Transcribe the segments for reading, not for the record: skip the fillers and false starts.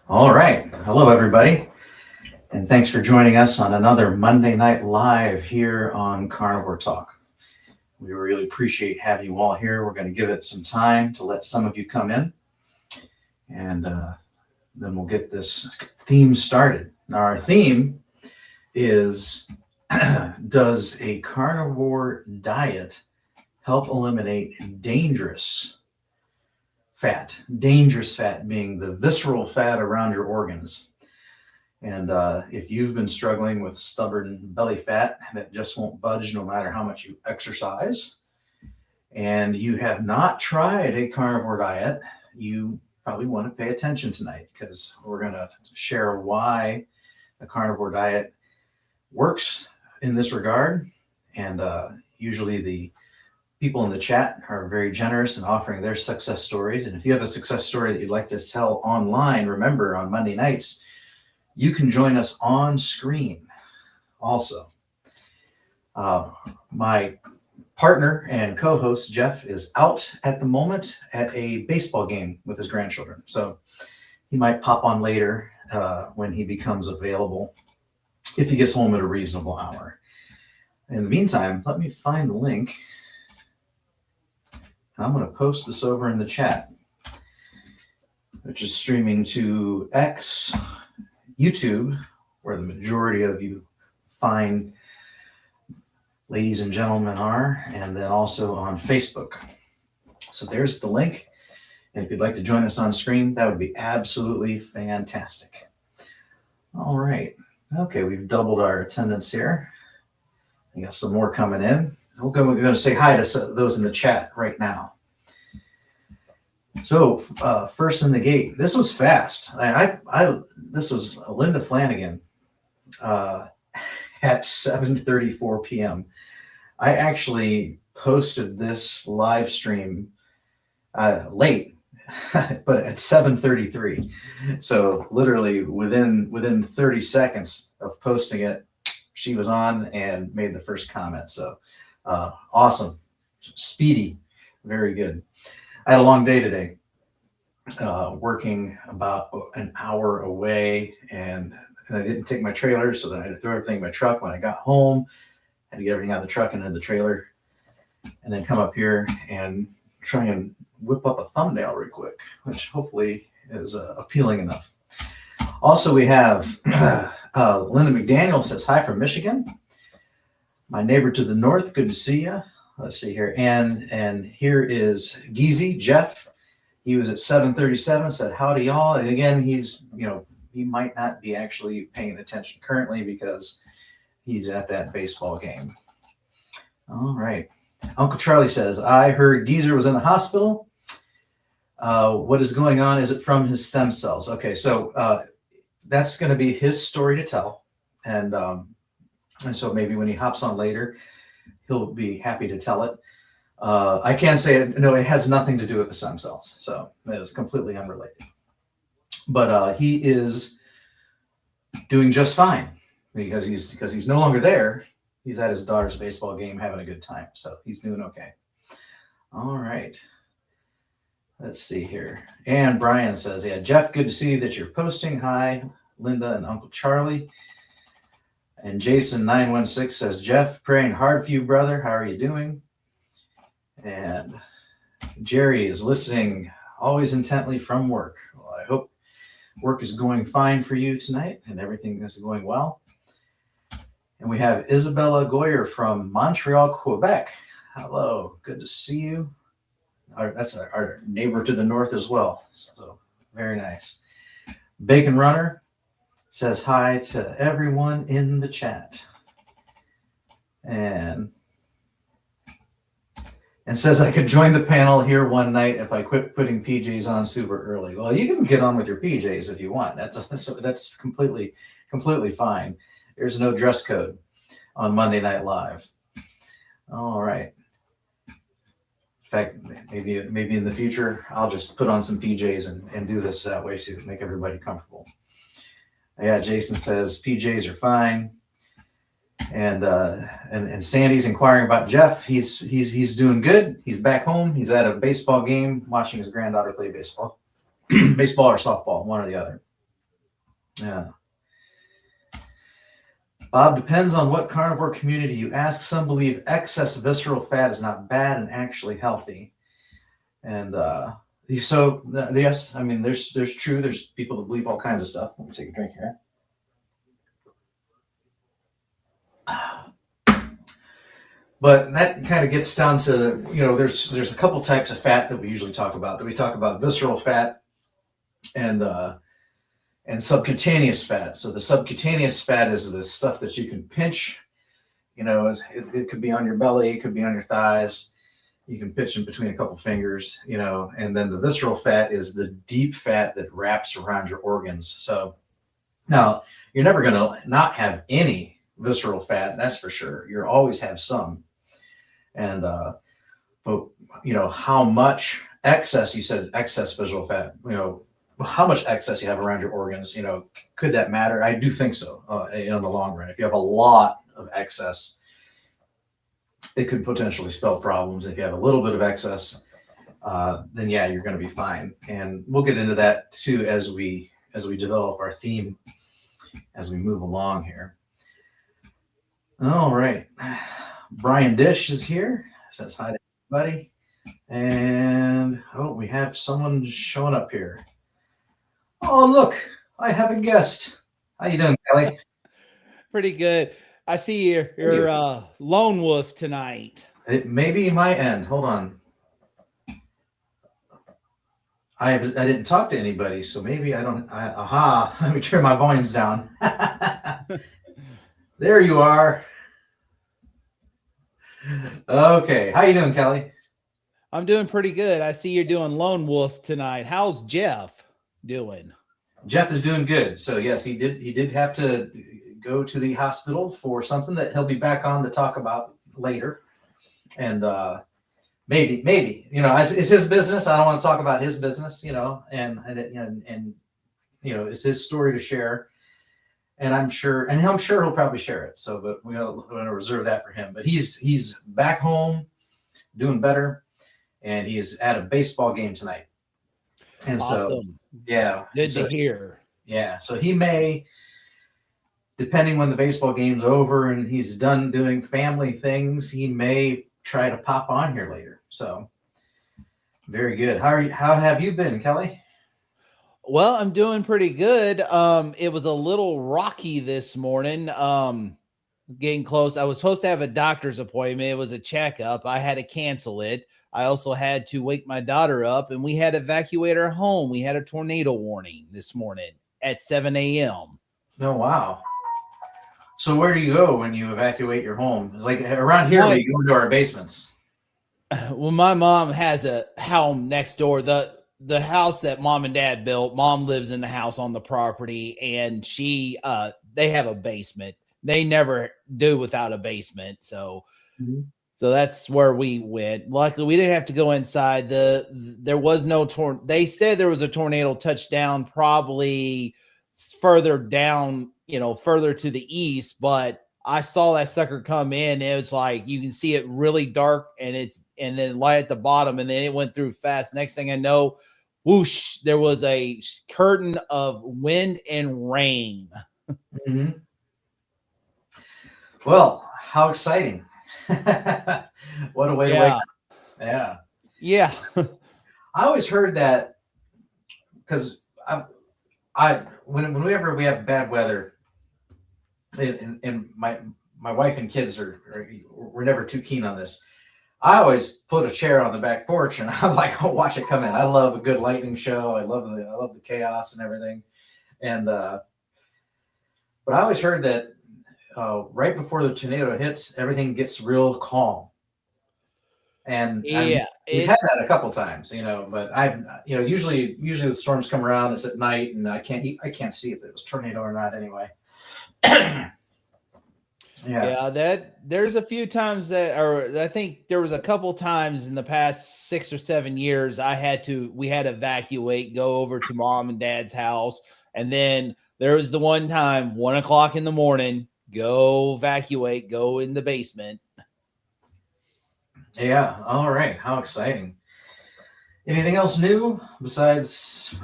All right. Hello, everybody. And thanks for joining us on another Monday Night Live here on Carnivore Talk. We really appreciate having you all here. We're going to give it some time to let some of you come in. And then we'll get this theme started. Now, our theme is, does a carnivore diet help eliminate dangerous fat? Dangerous fat being the visceral fat around your organs. And if you've been struggling with stubborn belly fat that just won't budge no matter how much you exercise, and you have not tried a carnivore diet, you probably want to pay attention tonight, because we're going to share why a carnivore diet works in this regard. And usually the people in the chat are very generous in offering their success stories. And if you have a success story that you'd like to tell online, remember on Monday nights, you can join us on screen also. My partner and co-host, Jeff, is out at the moment at a baseball game with his grandchildren. So he might pop on later when he becomes available, if he gets home at a reasonable hour. In the meantime, let me find the link. I'm going to post this over in the chat, which is streaming to X, YouTube, where the majority of you fine ladies and gentlemen are, and then also on Facebook. So there's the link. And if you'd like to join us on screen, that would be absolutely fantastic. All right. Okay, we've doubled our attendance here. We got some more coming in. We're going to say hi to those in the chat right now. So first in the gate, this was fast. This was Linda Flanagan at 7:34 p.m. I actually posted this live stream late, but at 7:33. So literally within 30 seconds of posting it, she was on and made the first comment. So awesome, speedy, very good. I had a long day today, working about an hour away, and I didn't take my trailer, so then I had to throw everything in my truck. When I got home, I had to get everything out of the truck and into the trailer, and then come up here and try and whip up a thumbnail real quick, which hopefully is appealing enough. Also, we have Linda McDaniel says hi from Michigan. My neighbor to the north, good to see you. Let's see here. And here is Geezy, Jeff. He was at 7:37, said howdy y'all. And again, he's, he might not be actually paying attention currently because he's at that baseball game. All right. Uncle Charlie says, I heard Geezer was in the hospital. What is going on? Is it from his stem cells? Okay, so that's going to be his story to tell. And so maybe when he hops on later, he'll be happy to tell it. I can say it has nothing to do with the stem cells. So it was completely unrelated. But he is doing just fine because he's no longer there. He's at his daughter's baseball game having a good time. So he's doing okay. All right. Let's see here. And Brian says, yeah, Jeff, good to see that you're posting. Hi, Linda and Uncle Charlie. And Jason 916 says, Jeff, praying hard for you, brother. How are you doing? And Jerry is listening always intently from work. Well, I hope work is going fine for you tonight and everything is going well. And we have Isabella Goyer from Montreal, Quebec. Hello, good to see you. That's our neighbor to the north as well. So very nice. Bacon Runner says hi to everyone in the chat. And says I could join the panel here one night if I quit putting PJs on super early. Well, you can get on with your PJs if you want. That's completely fine. There's no dress code on Monday Night Live. All right. In fact, maybe in the future, I'll just put on some PJs and do this that way to make everybody comfortable. Yeah, Jason says PJs are fine. And Sandy's inquiring about Jeff. He's doing good. He's back home. He's at a baseball game watching his granddaughter play baseball. Baseball or softball, one or the other. Yeah. Bob, depends on what carnivore community you ask. Some believe excess visceral fat is not bad and actually healthy. And so, yes, I mean, there's true. There's people that believe all kinds of stuff. Let me take a drink here. But that kind of gets down to, there's a couple types of fat that we usually talk about. That we talk about visceral fat and subcutaneous fat. So the subcutaneous fat is the stuff that you can pinch. It could be on your belly, it could be on your thighs. You can pinch in between a couple fingers, and then the visceral fat is the deep fat that wraps around your organs. So now you're never going to not have any visceral fat, that's for sure. You'll always have some. And, but, how much excess, you said excess visceral fat, how much excess you have around your organs, could that matter? I do think so in the long run. If you have a lot of excess, it could potentially spell problems. If you have a little bit of excess, then yeah, you're going to be fine. And we'll get into that too as we develop our theme as we move along here. All right. Brian Dish is here. Says hi to everybody. And we have someone showing up here. Oh, look, I have a guest. How you doing, Kelly? Pretty good. I see you're lone wolf tonight. It may be my end. Hold on. I didn't talk to anybody, so maybe I don't. Let me turn my volumes down. There you are. Okay, how you doing, Kelly? I'm doing pretty good. I see you're doing lone wolf tonight. How's Jeff doing? Jeff is doing good. So yes, he did have to go to the hospital for something that he'll be back on to talk about later. And maybe it's his business. I don't want to talk about his business, and it's his story to share. And I'm sure he'll probably share it. So, but we're gonna reserve that for him. But he's back home, doing better, and he's at a baseball game tonight. And awesome. So, yeah, good to hear. Yeah, so he may, depending when the baseball game's over and he's done doing family things, he may try to pop on here later. So, very good. How have you been, Kelly? Well, I'm doing pretty good. It was a little rocky this morning. Getting close. I was supposed to have a doctor's appointment. It was a checkup. I had to cancel it. I also had to wake my daughter up, and we had to evacuate our home. We had a tornado warning this morning at 7 a.m. Oh, wow. So where do you go when you evacuate your home? It's like around here, we go into our basements. Well, my mom has a home next door. The house that mom and dad built, mom lives in the house on the property, and they have a basement. They never do without a basement. So, So that's where we went. Luckily, we didn't have to go inside. There was no they said there was a tornado touchdown probably further down, further to the east, but I saw that sucker come in. It was like you can see it really dark and then light at the bottom, and then it went through fast. Next thing I know, whoosh, there was a curtain of wind and rain. Mm-hmm. Well, how exciting. What a way to wake up. Yeah. Yeah. I always heard that because whenever we have bad weather, and my wife and kids we're never too keen on this. I always put a chair on the back porch and I'm like, oh, watch it come in. I love a good lightning show. I love the chaos and everything. And but I always heard that right before the tornado hits, everything gets real calm. And we've had that a couple times, but usually the storms come around, it's at night, and I can't see if it was tornado or not anyway. Yeah, there's a few times I think there was a couple times in the past 6 or 7 years we had to evacuate, go over to mom and dad's house. And then there was the one time, 1 o'clock in the morning, go evacuate, go in the basement. Yeah. All right. How exciting. Anything else new besides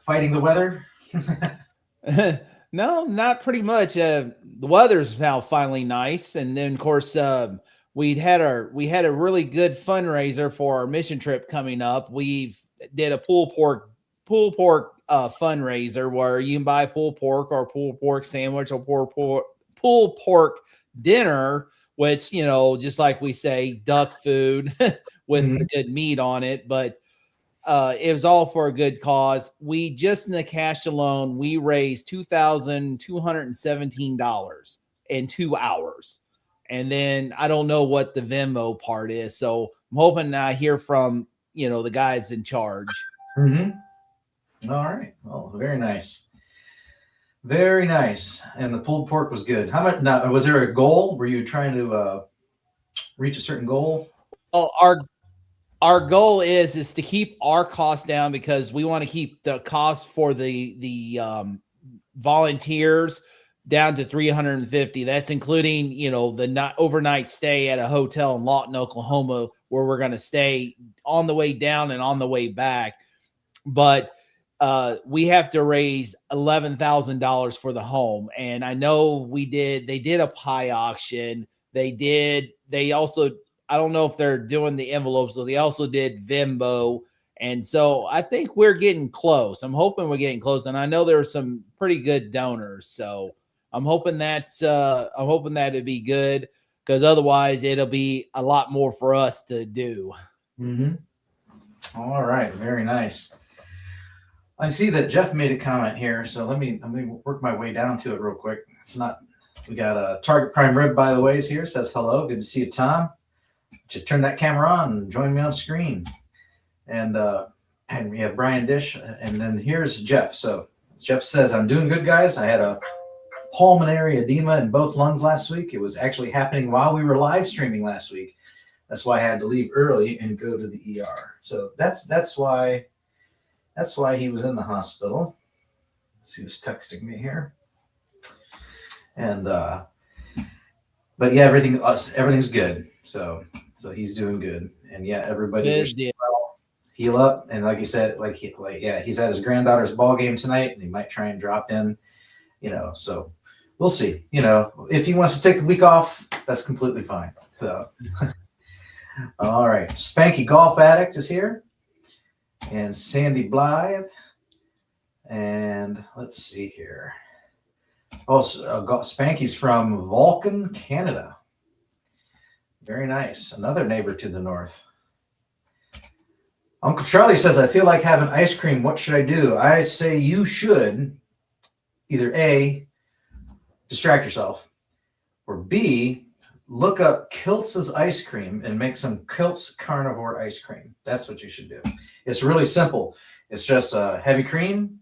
fighting the weather? No, not pretty much. The weather's now finally nice, and then of course we had a really good fundraiser for our mission trip coming up. We did a pulled pork fundraiser where you can buy pulled pork or pulled pork sandwich or pulled pork dinner, which just like we say, duck food with Mhm. the good meat on it, but it was all for a good cause. We just in the cash alone, we raised $2,217 in 2 hours. And then I don't know what the Venmo part is. So I'm hoping I hear from, the guys in charge. Mhm. All right. Well, very nice. Very nice. And the pulled pork was good. How much now was there a goal? Were you trying to reach a certain goal? Oh, our goal is to keep our costs down because we want to keep the cost for the volunteers down to 350. That's including the not overnight stay at a hotel in Lawton, Oklahoma, where we're going to stay on the way down and on the way back. But we have to raise $11,000 for the home, and I know they did a pie auction. They also, I don't know if they're doing the envelopes, so they also did Venmo. And so I think we're getting close. I'm hoping we're getting close. And I know there are some pretty good donors. So I'm hoping that it'd be good because otherwise it'll be a lot more for us to do. Mm-hmm. All right. Very nice. I see that Jeff made a comment here, so let me work my way down to it real quick. It's not. We got a Target Prime Rib, by the way, here. Says hello. Good to see you, Tom. Just turn that camera on and join me on screen. And we have Brian Dish, and then here's Jeff. So Jeff says, "I'm doing good, guys. I had a pulmonary edema in both lungs last week. It was actually happening while we were live streaming last week. That's why I had to leave early and go to the ER. So that's why he was in the hospital. So he was texting me here, and but yeah, everything's good. So he's doing good, and yeah, everybody heal up. And like he said, he's at his granddaughter's ball game tonight, and he might try and drop in. So we'll see. If he wants to take the week off, that's completely fine. So all right, Spanky Golf Addict is here. And Sandy Blythe. And let's see here. Oh, Spanky's from Vulcan, Canada. Very nice. Another neighbor to the north. Uncle Charlie says, I feel like having ice cream. What should I do? I say you should either A, distract yourself, or B, look up Kiltz's ice cream and make some Kiltz carnivore ice cream. That's what you should do. It's really simple. It's just heavy cream,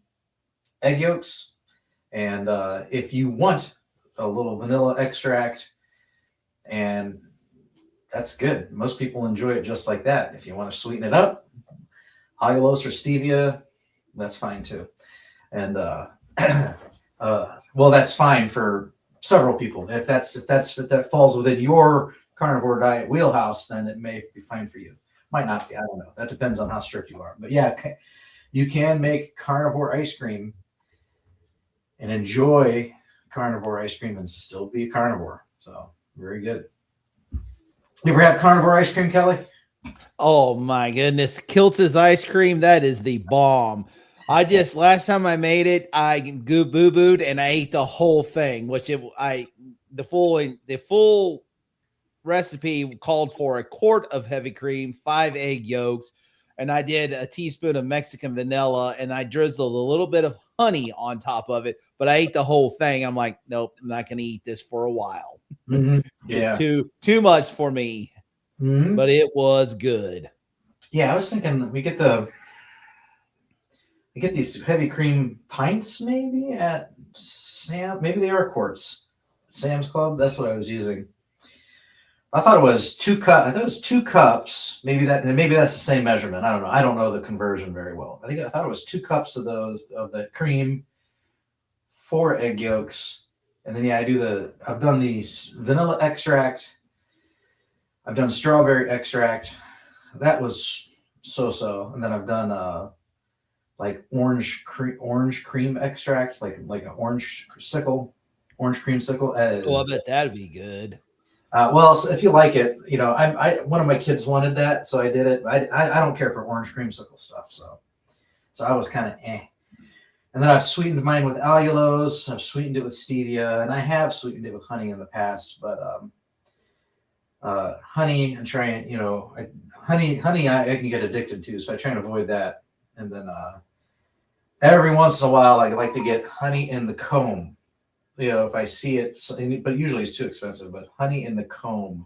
egg yolks, and if you want a little vanilla extract, and that's good. Most people enjoy it just like that. If you want to sweeten it up, allulose or stevia, that's fine too. And well, that's fine for several people. If that falls within your carnivore diet wheelhouse, then it may be fine for you. Might not be. I don't know. That depends on how strict you are. But yeah, you can make carnivore ice cream and enjoy carnivore ice cream and still be a carnivore. So very good. You ever had carnivore ice cream, Kelly? Oh my goodness. Kiltz's ice cream, that is the bomb. Last time I made it, I boo-booed and I ate the whole thing, the full recipe called for a quart of heavy cream, 5 egg yolks, and I did a teaspoon of Mexican vanilla, and I drizzled a little bit of honey on top of it, but I ate the whole thing. I'm like, nope, I'm not going to eat this for a while. Mm-hmm. Yeah. It's too much for me, but it was good. Yeah, I was thinking we get these heavy cream pints maybe at Sam. Maybe they are quarts. Sam's Club. That's what I was using. I thought it was 2 cups. I thought it was 2 cups. Maybe that's the same measurement. I don't know. I don't know the conversion very well. I thought it was 2 cups of the cream, 4 egg yolks, and then I've done the vanilla extract. I've done strawberry extract. That was so-so, and then I've done like orange cream extract, like an orange creamsicle. Oh, I bet that'd be good. Well, so if you like it, one of my kids wanted that, so I did it. I don't care for orange creamsicle stuff, so I was kind of eh. And then I've sweetened mine with allulose. I've sweetened it with stevia, and I have sweetened it with honey in the past. But honey and trying, honey, I can get addicted to, so I try and avoid that. And then every once in a while, I like to get honey in the comb. If I see it, but usually it's too expensive. But honey in the comb,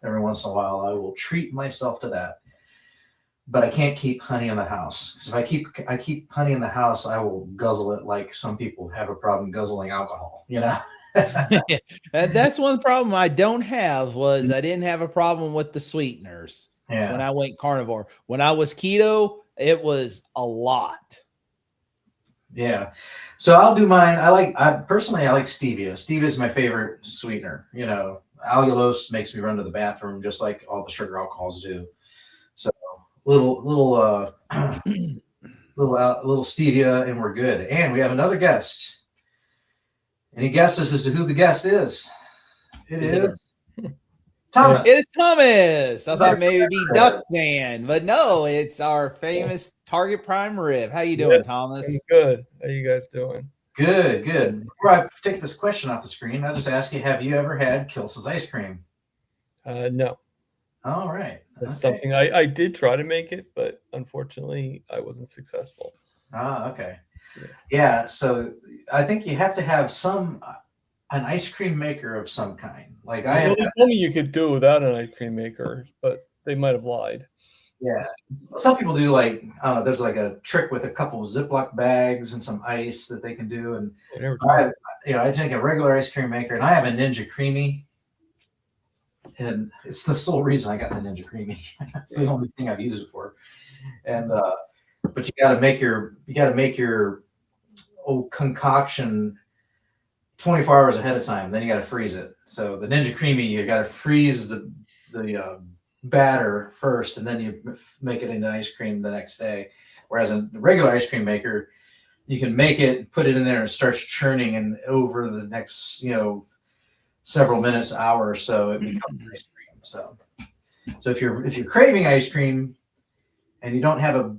every once in a while, I will treat myself to that. But I can't keep honey in the house, because if I keep honey in the house, I will guzzle it like some people have a problem guzzling alcohol. That's one problem I don't have. Was I didn't have a problem with the sweeteners when I went carnivore. When I was keto, it was a lot. Yeah. So I'll do mine. I personally like stevia. Stevia is my favorite sweetener. Allulose makes me run to the bathroom just like all the sugar alcohols do. So little stevia and we're good. And we have another guest. Any guesses as to who the guest is? It is Thomas. It is Thomas. I thought maybe it'd be Duckman, but no, it's our famous Target Prime Rib. How you doing, Thomas? I'm good. How you guys doing? Good. Before I take this question off the screen, I'll just ask you, have you ever had Kilsa's ice cream? No. All right. That's something I did try to make it, but unfortunately I wasn't successful. Okay. Yeah. So I think you have to have an ice cream maker of some kind. Like they told me you could do without an ice cream maker, but they might have lied. Yeah. Some people do, like, I don't know, there's like a trick with a couple of Ziploc bags and some ice that they can do. And I take a regular ice cream maker, and I have a Ninja Creamy. And it's the sole reason I got the Ninja Creamy. That's the only thing I've used it for. And but you got to make your concoction 24 hours ahead of time. Then you got to freeze it. So the Ninja Creamy, you got to freeze the batter first, and then you make it into ice cream the next day. Whereas in the regular ice cream maker, you can make it, put it in there, and it starts churning, and over the next several minutes, hour or so, it becomes ice cream. So if you're craving ice cream and you don't have a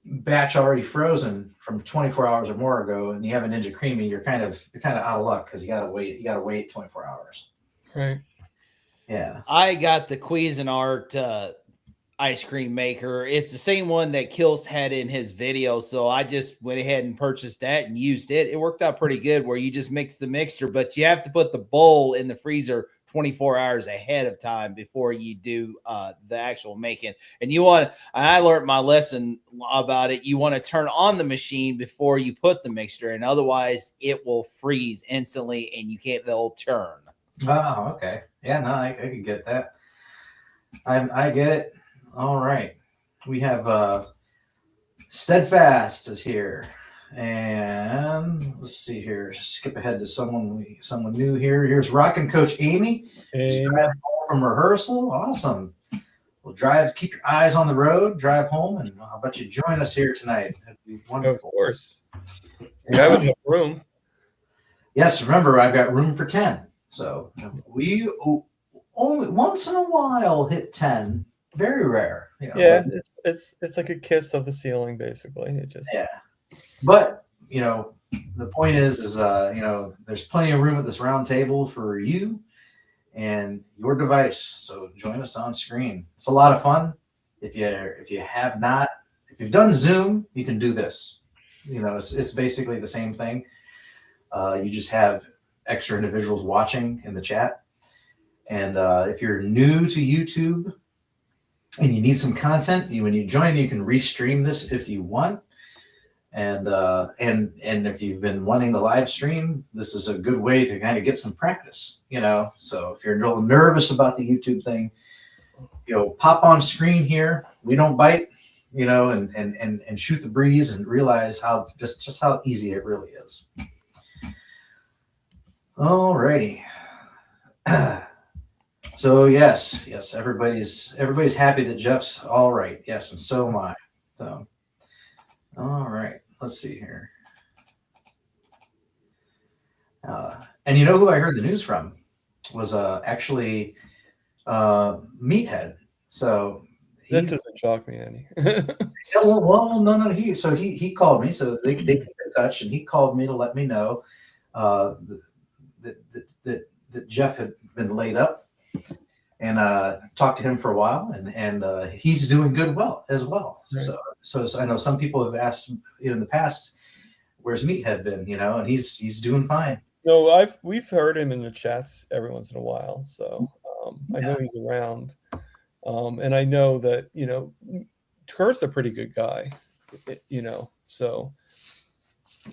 batch already frozen from 24 hours or more ago, and you have a Ninja Creamy, you're kind of out of luck, because you gotta wait 24 hours. Right. Yeah. I got the Cuisinart ice cream maker. It's the same one that Kills had in his video. So I just went ahead and purchased that and used it. It worked out pretty good, where you just mix the mixture, but you have to put the bowl in the freezer 24 hours ahead of time before you do the actual making. And I learned my lesson about it. You want to turn on the machine before you put the mixture, and otherwise it will freeze instantly and they'll turn. Oh, okay. Yeah, no, I can get that. I get it. All right. We have Steadfast is here. And let's see here. Skip ahead to someone new here. Here's Rockin' Coach Amy. She's driving home from rehearsal. Awesome. Well, keep your eyes on the road, drive home, and how about you join us here tonight? That'd be wonderful. Of course. You have enough room. Yes, remember, I've got room for 10. So we only once in a while hit 10. Very rare. Yeah, it's like a kiss of the ceiling, basically. But the point is there's plenty of room at this round table for you and your device. So join us on screen. It's a lot of fun. If you've done Zoom, you can do this. It's basically the same thing. You just have extra individuals watching in the chat. And if you're new to YouTube and you need some content, when you join, you can restream this if you want. And if you've been wanting to live stream, this is a good way to kind of get some practice, So if you're a little nervous about the YouTube thing, pop on screen here. We don't bite, and shoot the breeze and realize how just how easy it really is. All righty. So yes, everybody's happy that Jeff's all right. Yes, and so am I. So, all right. let's see here. And you know who I heard the news from was actually Meathead. So That doesn't shock me any. yeah, well, no. He called me, so they kept in touch, and he called me to let me know that Jeff had been laid up, and talked to him for a while, and he's doing good as well. Right. So I know some people have asked in the past, where's Meathead been, and he's doing fine. No, we've heard him in the chats every once in a while, so I know he's around, and I know that Kurt's a pretty good guy, so.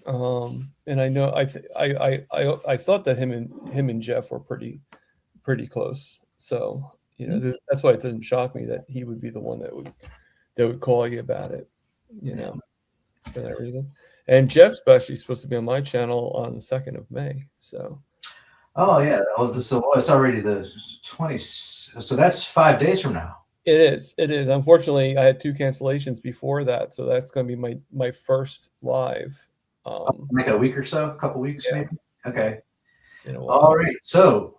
And I know I thought that him and Jeff were pretty close, so that's why it doesn't shock me that he would be the one that would call you about it, for that reason. And Jeff's actually supposed to be on my channel on the 2nd of May. So. Oh yeah. So it's already the 20th. So that's 5 days from now. It is. Unfortunately, I had 2 cancellations before that, so that's going to be my first live. Like a week or so, a couple weeks, yeah. Maybe. Okay. All right. So,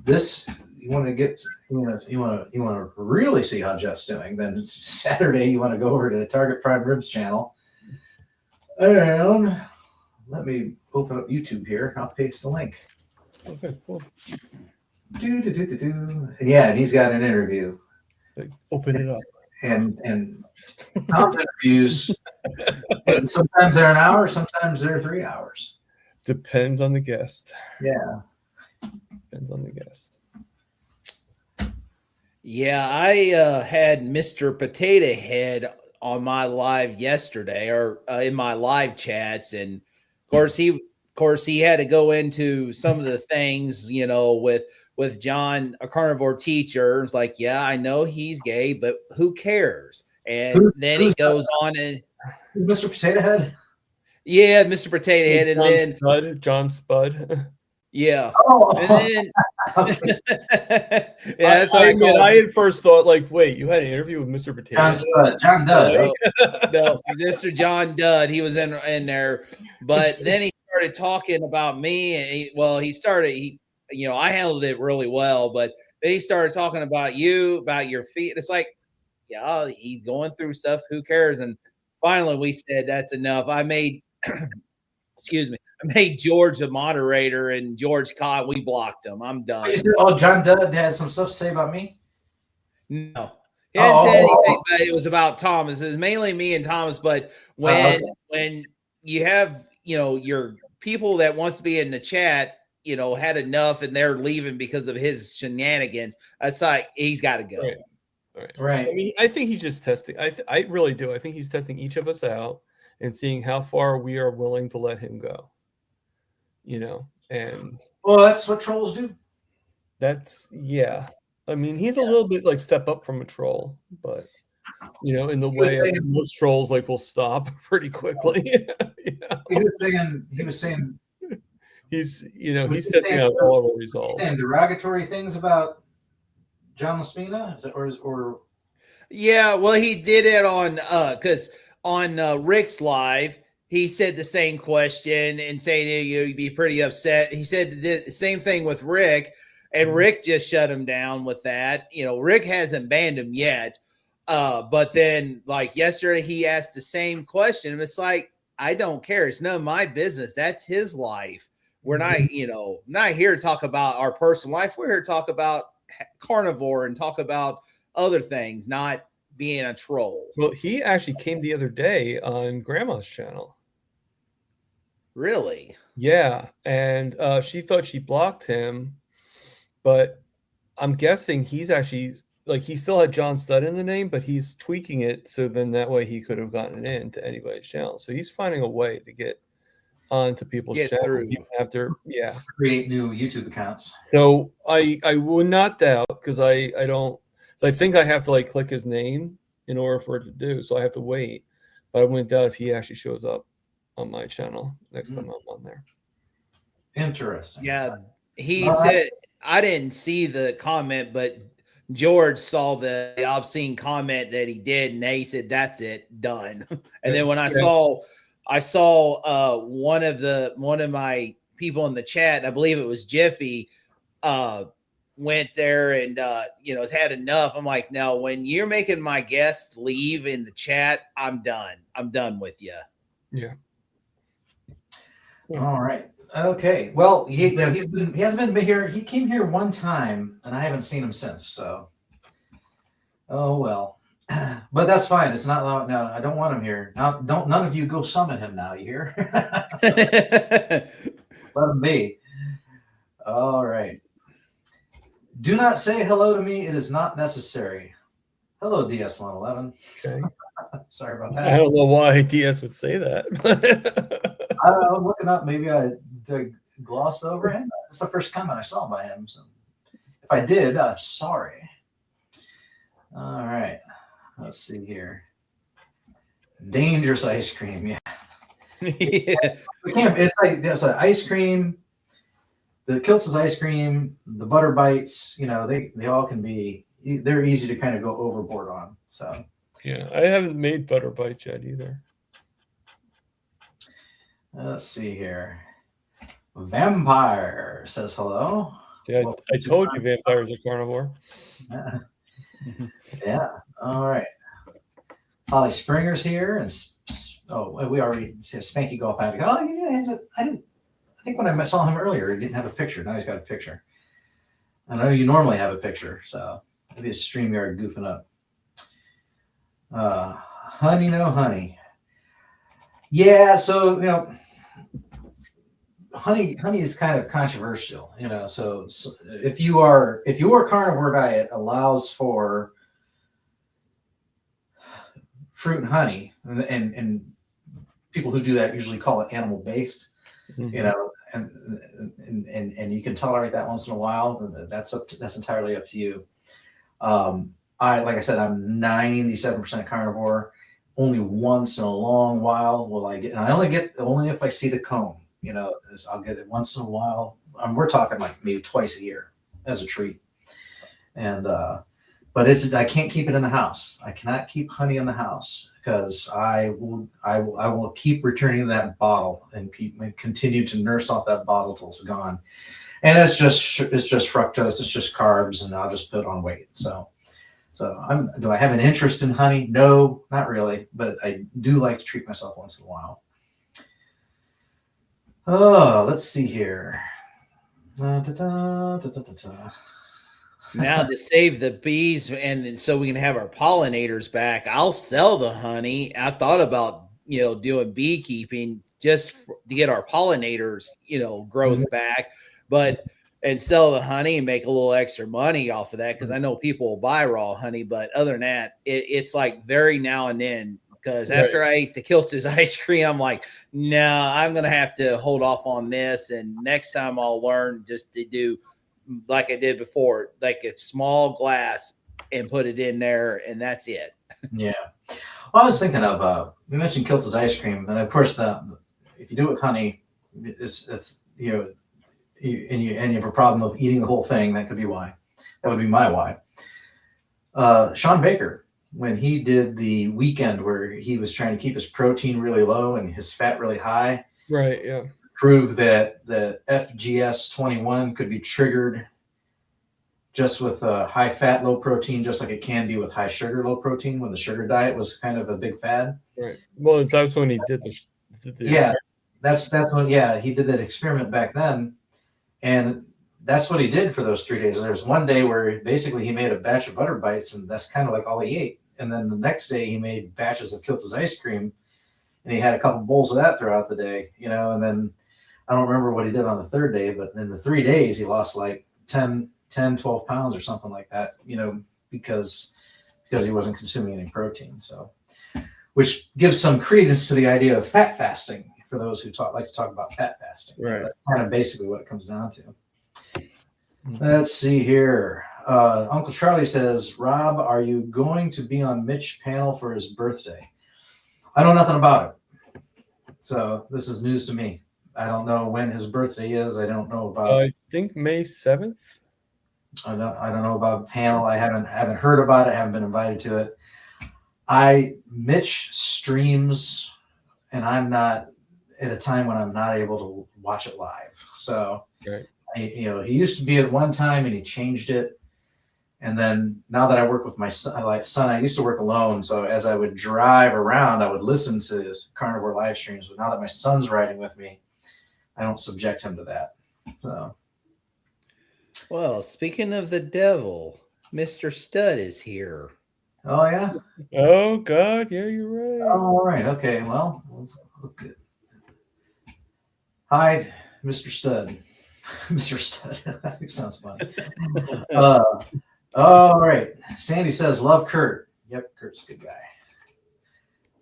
this you want to really see how Jeff's doing. Then Saturday, you want to go over to the Target Prime Ribs channel. And let me open up YouTube here. I'll paste the link. Okay, cool. Yeah, and he's got an interview. Open it up. And Tom's interviews, sometimes they're an hour, sometimes they're 3 hours. Depends on the guest. Yeah. Depends on the guest. Yeah, I had Mr. Potato Head on my live yesterday, or in my live chats, and of course he had to go into some of the things, with John, a carnivore teacher. It's like, yeah, I know he's gay, but who cares? And then he goes on and Mr. Potato Head. Yeah, Mr. Potato Head, and then John Spud. Yeah. Oh. And then yeah, that's I had first thought, like, wait, you had an interview with Mr. Potato Head? John Dudd. No, Mr. John Dudd. He was in there, but then he started talking about me, and he started. I handled it really well, but then he started talking about you, about your feet. It's like, yeah, he's going through stuff. Who cares? And finally, we said that's enough. I made, excuse me, I made George the moderator, and George caught. We blocked him. I'm done. Oh, John Dudd had some stuff to say about me? No. He didn't say anything, but it was about Thomas. It was mainly me and Thomas. But when you have, your people that wants to be in the chat, had enough and they're leaving because of his shenanigans, it's like he's got to go. Right. I mean, I think he's just testing. I really do. I think he's testing each of us out and seeing how far we are willing to let him go. And well, that's what trolls do. I mean, he's a little bit like step up from a troll, but in the way most trolls will stop pretty quickly. He was saying he's testing out all the results. He's saying derogatory things about John Laspina? Is it or yeah, well, he did it on because on Rick's live, he said the same question and saying you'd be pretty upset. He said the same thing with Rick, and Rick just shut him down with that. Rick hasn't banned him yet, but then like yesterday, he asked the same question, and it's like, I don't care. It's none of my business. That's his life. We're not, not here to talk about our personal life. We're here to talk about carnivore and talk about other things, not being a troll. Well, he actually came the other day on Grandma's channel. Really? Yeah, and she thought she blocked him, but I'm guessing he's actually he still had John Studd in the name, but he's tweaking it so then that way he could have gotten it into anybody's channel. So he's finding a way to get onto people's channels even after create new YouTube accounts. So I would not doubt, because I think I have to click his name in order for it to do, so I have to wait. But I wouldn't doubt if he actually shows up on my channel next time I'm on there. Interesting. Yeah, he said I didn't see the comment, but George saw the obscene comment that he did, and they said, "That's it, done." And then when I saw one of my people in the chat, I believe it was Jiffy, went there and had enough. I'm like, no, when you're making my guests leave in the chat, I'm done. I'm done with you. Yeah. All right. Okay. Well, he hasn't been here. He came here one time, and I haven't seen him since. So, oh well. But that's fine. It's not. No, I don't want him here. Now, none of you go summon him now. You hear? Let him be. All right. Do not say hello to me. It is not necessary. Hello, DS111. Okay. Sorry about that. I don't know why DS would say that. I don't know. I'm looking up. Maybe I glossed over him. That's the first comment I saw by him. So if I did, I'm sorry. All right. Let's see here. Dangerous ice cream. Yeah. Yeah. It's like ice cream. The Kiltz's ice cream, the butter bites, they all can be, they're easy to kind of go overboard on. So yeah, I haven't made butter bites yet either. Let's see here. Vampire says hello. Yeah, I told you vampires are carnivore. Yeah. All right. Holly Springer's here, and we already said Spanky Golf Addict. Oh, yeah, I think when I saw him earlier, he didn't have a picture. Now he's got a picture. I know you normally have a picture, so maybe it's StreamYard goofing up. Honey, no honey. Yeah, so honey is kind of controversial, So if your carnivore diet allows for fruit and honey, and people who do that usually call it animal based, and you can tolerate that once in a while. That's entirely up to you. Like I said, I'm 97% carnivore. Only once in a long while will I get, and I only if I see the cone. I'll get it once in a while. We're talking like maybe twice a year as a treat. And but I can't keep it in the house. I cannot keep honey in the house because I will keep returning to that bottle and continue to nurse off that bottle till it's gone. And it's just fructose. It's just carbs, and I'll just put on weight. So do I have an interest in honey? No, not really. But I do like to treat myself once in a while. Oh, let's see here. Now to save the bees and so we can have our pollinators back, I'll sell the honey. I thought about doing beekeeping just to get our pollinators growth back, and sell the honey and make a little extra money off of that, because I know people will buy raw honey. But other than that, it's like very now and then, because after I ate the Kiltz's ice cream, I'm like, no, I'm gonna have to hold off on this, and next time I'll learn just to do like I did before, like a small glass and put it in there, and that's it. Yeah. Well, I was thinking of we mentioned Kiltz's ice cream, and of course if you do it with honey, it's and you have a problem of eating the whole thing. That could be why. That would be my why. Sean Baker, when he did the weekend where he was trying to keep his protein really low and his fat really high, right? Yeah. Prove that the FGS21 could be triggered just with high fat, low protein, just like it can be with high sugar, low protein, when the sugar diet was kind of a big fad. Right. Well, that's when he did the yeah, that's when he did that experiment back then, and that's what he did for those 3 days. There was one day where basically he made a batch of butter bites, and that's kind of like all he ate. And then the next day he made batches of Kiltz's ice cream, and he had a couple bowls of that throughout the day, and then I don't remember what he did on the third day, but in the 3 days, he lost like 10, 12 pounds or something like that, because he wasn't consuming any protein. So, which gives some credence to the idea of fat fasting for those who like to talk about fat fasting. Right. That's kind of basically what it comes down to. Let's see here. Uncle Charlie says, Rob, are you going to be on Mitch's panel for his birthday? I know nothing about it. So this is news to me. I don't know when his birthday is. I don't know about. I think May 7th. I don't know about the panel. I haven't heard about it. Haven't been invited to it. Mitch streams, and I'm not at a time when I'm not able to watch it live. So, Right. he used to be at one time and he changed it. And then now that I work with my son, I used to work alone. So as I would drive around, I would listen to Carnivore live streams. But now that my son's riding with me, I don't subject him to that. So. Well, speaking of the devil, Mr. Stud is here. Oh yeah. Oh God, yeah, you're right. All right. Okay. Well, let's look good. Hi, Mr. Stud. Mr. Stud. That sounds funny. All right. Sandy says, love Kurt. Yep, Kurt's a good guy.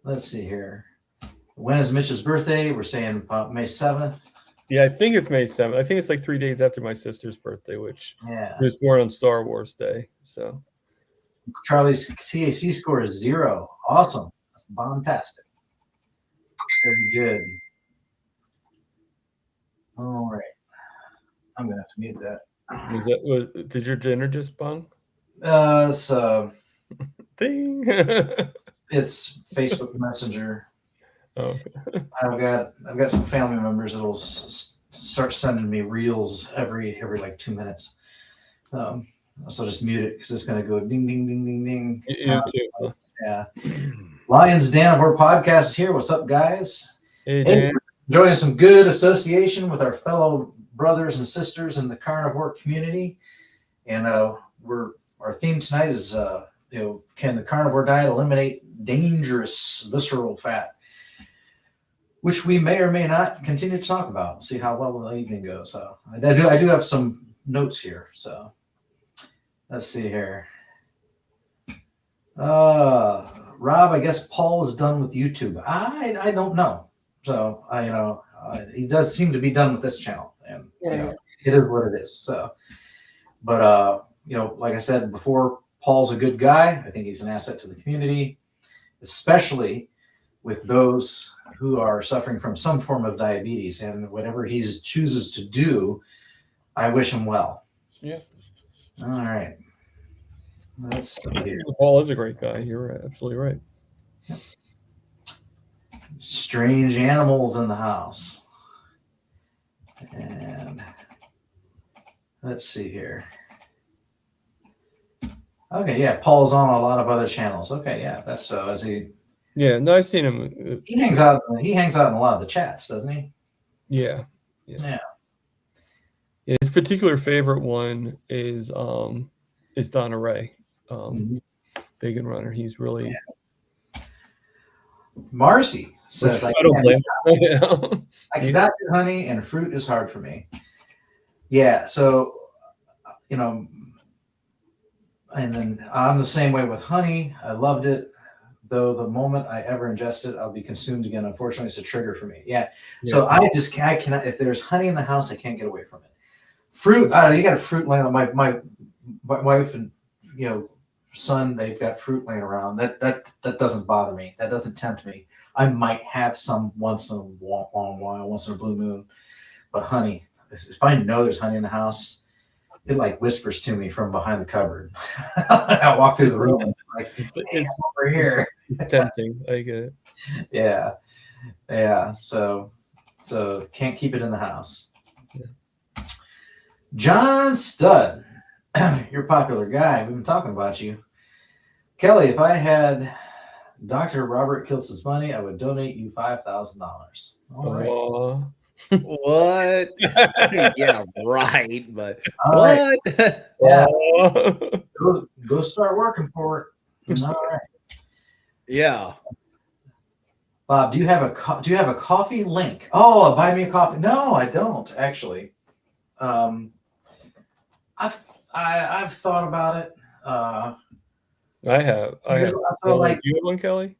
Let's see here. When is Mitch's birthday? We're saying about May 7th. Yeah, I think it's May 7th. I think it's like 3 days after my sister's birthday, which was born on Star Wars Day. So Charlie's CAC score is 0. Awesome. That's bombastic. Very good. All right. I'm gonna have to mute that. Did your dinner just bung? Ding. It's Facebook Messenger. Oh. I've got some family members that'll start sending me reels every like 2 minutes. So just mute it because it's gonna go ding ding ding ding ding. Yeah. Lions Danivore podcast is here. What's up, guys? Hey, Dan. Enjoying some good association with our fellow brothers and sisters in the carnivore community, and our theme tonight is can the carnivore diet eliminate dangerous visceral fat, which we may or may not continue to talk about. We'll see how well the evening goes. So I do have some notes here. So let's see here. Rob, I guess Paul is done with YouTube. I don't know. So he does seem to be done with this channel, and it is what it is. So, but like I said before, Paul's a good guy. I think he's an asset to the community, especially with those who are suffering from some form of diabetes, and whatever he chooses to do, I wish him well. Yeah. All right. Let's see here. Paul is a great guy. You're right. Absolutely right. Yep. Strange animals in the house. And let's see here. Okay, yeah, Paul's on a lot of other channels. Okay, yeah, that's so. Is he? Yeah, no, I've seen him. He hangs out. He hangs out in a lot of the chats, doesn't he? Yeah. His particular favorite one is Donna Ray, vegan runner. He's really. Yeah. Marcy says, I don't blame him. I cannot do honey, and fruit is hard for me. Yeah, so and then I'm the same way with honey. I loved it, though the moment I ever ingest it, I'll be consumed again. Unfortunately, it's a trigger for me. Yeah. So I cannot. If there's honey in the house, I can't get away from it. Fruit, you got a fruit laying on my wife and son. They've got fruit laying around. That doesn't bother me. That doesn't tempt me. I might have some once in a long while, once in a blue moon. But honey, if I know there's honey in the house, it like whispers to me from behind the cupboard. I walk through the room and it's over here. It's tempting. I get it. Yeah. So can't keep it in the house. Yeah. John Stud, you're a popular guy. We've been talking about you. Kelly, if I had Dr. Robert Kiltz's money, I would donate you $5,000. All right. What? Yeah, right. But all what? Right. Yeah. Go start working for it. All right. Yeah. Bob, do you have a coffee link? Oh, buy me a coffee. No, I don't actually. I've thought about it. I have. Like, you have one, Kelly?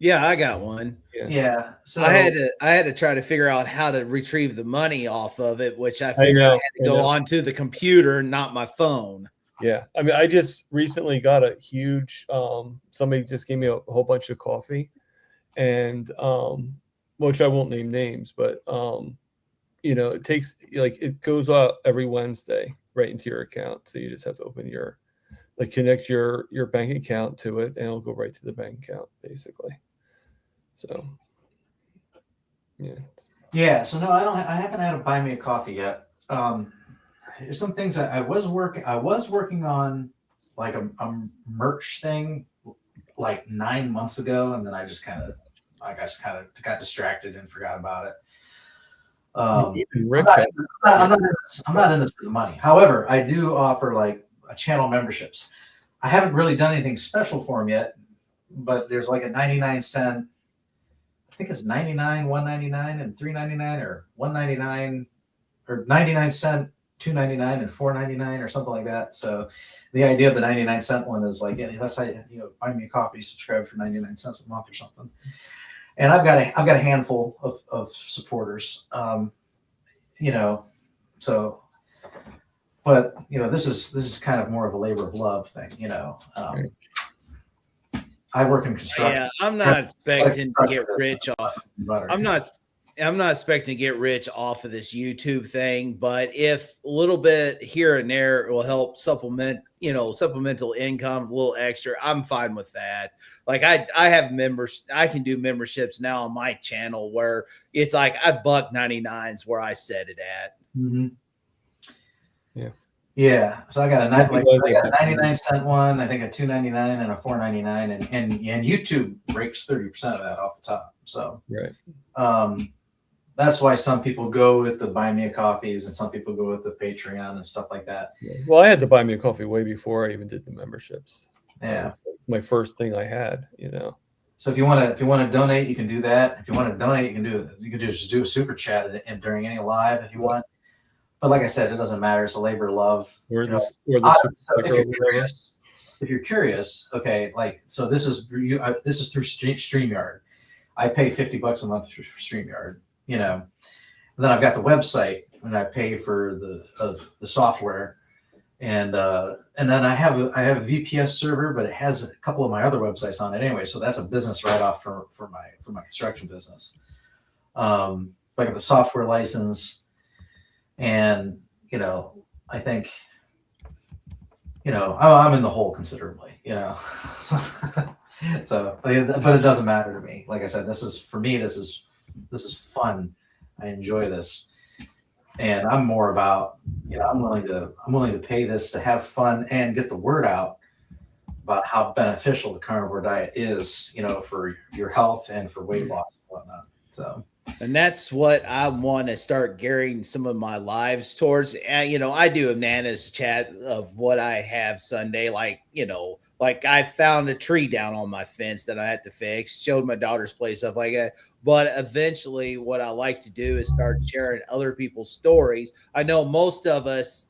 Yeah, I got one. Yeah. So I had to try to figure out how to retrieve the money off of it, which I figured I had to go onto the computer, not my phone. Yeah. I mean, I just recently got a huge somebody just gave me a whole bunch of coffee, and which I won't name names, but it takes it goes out every Wednesday, right into your account. So you just have to open connect your bank account to it, and it'll go right to the bank account, basically. So, yeah. Yeah. So no, I haven't had a buy me a coffee yet. There's some things that I was working on, like a merch thing, like 9 months ago, and then I just kind of got distracted and forgot about it. Rick I'm not in this for the money. However, I do offer like a channel memberships. I haven't really done anything special for them yet, but there's like a 99 cent. I think it's 99, 199, and 3.99, or 199, or 99 cent, 2.99, and 4.99, or something like that. So the idea of the 99 cent one is like, yeah, that's how buy me a coffee, subscribe for 99 cents a month or something. And I've got a handful of supporters, so, but this is kind of more of a labor of love thing, I work in construction. Yeah, I'm not expecting to get rich off. I'm not expecting to get rich off of this YouTube thing, but if a little bit here and there will help supplement, supplemental income, a little extra, I'm fine with that. Like I have members, I can do memberships now on my channel where it's like $1.99 is where I set it at. Mm-hmm. Yeah. Yeah. So I got a 99 cent one, I think a 2.99 and a 4.99, and YouTube breaks 30% of that off the top. So right. That's why some people go with the buy me a coffees and some people go with the Patreon and stuff like that. Yeah. Well, I had to buy me a coffee way before I even did the memberships. Yeah. My first thing I had, So if you want to donate, you can do that. If you want to donate, you can just do a super chat and during any live if you want. But like I said, it doesn't matter. It's a labor of love. So if you're curious, okay, like, so this is through StreamYard. I pay $50 a month for StreamYard, and then I've got the website and I pay for the software, and then I have a VPS server, but it has a couple of my other websites on it anyway. So that's a business write-off for my construction business. Like the software license. And, I think, I'm in the hole considerably, so, but it doesn't matter to me. Like I said, this is fun. I enjoy this. And I'm more about, I'm willing to pay this to have fun and get the word out about how beneficial the carnivore diet is, for your health and for weight loss and whatnot. So. And that's what I want to start gearing some of my lives towards. I do a Nana's chat of what I have Sunday. Like I found a tree down on my fence that I had to fix, showed my daughter's place, stuff like that. But eventually what I like to do is start sharing other people's stories. I know most of us,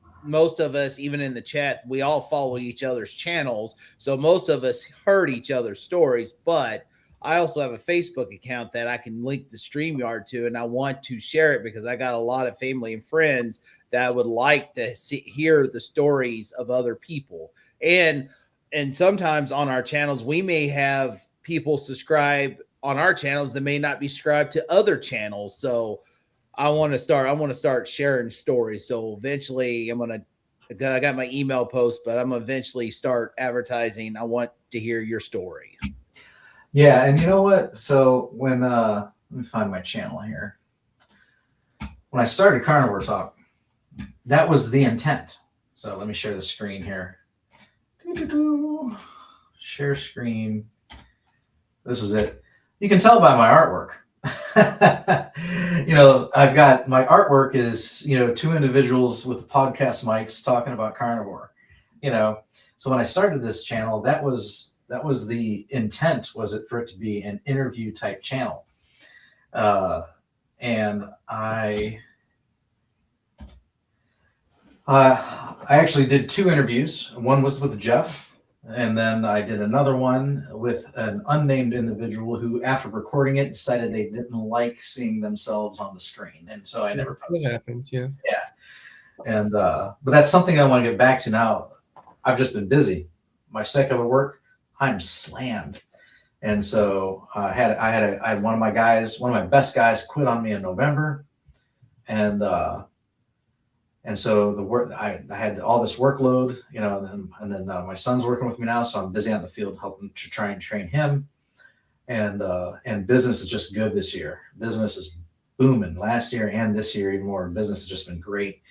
even in the chat, we all follow each other's channels. So most of us heard each other's stories, but I also have a Facebook account that I can link the StreamYard to, and I want to share it because I got a lot of family and friends that would like to hear the stories of other people. And sometimes on our channels, we may have people subscribe on our channels that may not be subscribed to other channels. So I want to start sharing stories. So eventually I got my email post, but I'm gonna eventually start advertising. I want to hear your story. Yeah, and you know what? So when let me find my channel here. When I started Carnivore Talk, that was the intent. So let me share the screen here. Share screen. This is it. You can tell by my artwork. I've got my artwork is, two individuals with podcast mics talking about carnivore. So when I started this channel, that was the intent, was it for it to be an interview type channel. And I actually did 2 interviews. One was with Jeff, and then I did another one with an unnamed individual who, after recording it, decided they didn't like seeing themselves on the screen. And so I never posted. That happens, yeah. Yeah. And, but that's something I want to get back to now. I've just been busy. My secular work, I'm slammed. And so I had one of my best guys quit on me in November. And And so the work, I had all this workload, you know, and then my son's working with me now, so I'm busy out in the field helping to try and train him. And business is just good this year. Business is booming last year and this year even more. Business has just been great.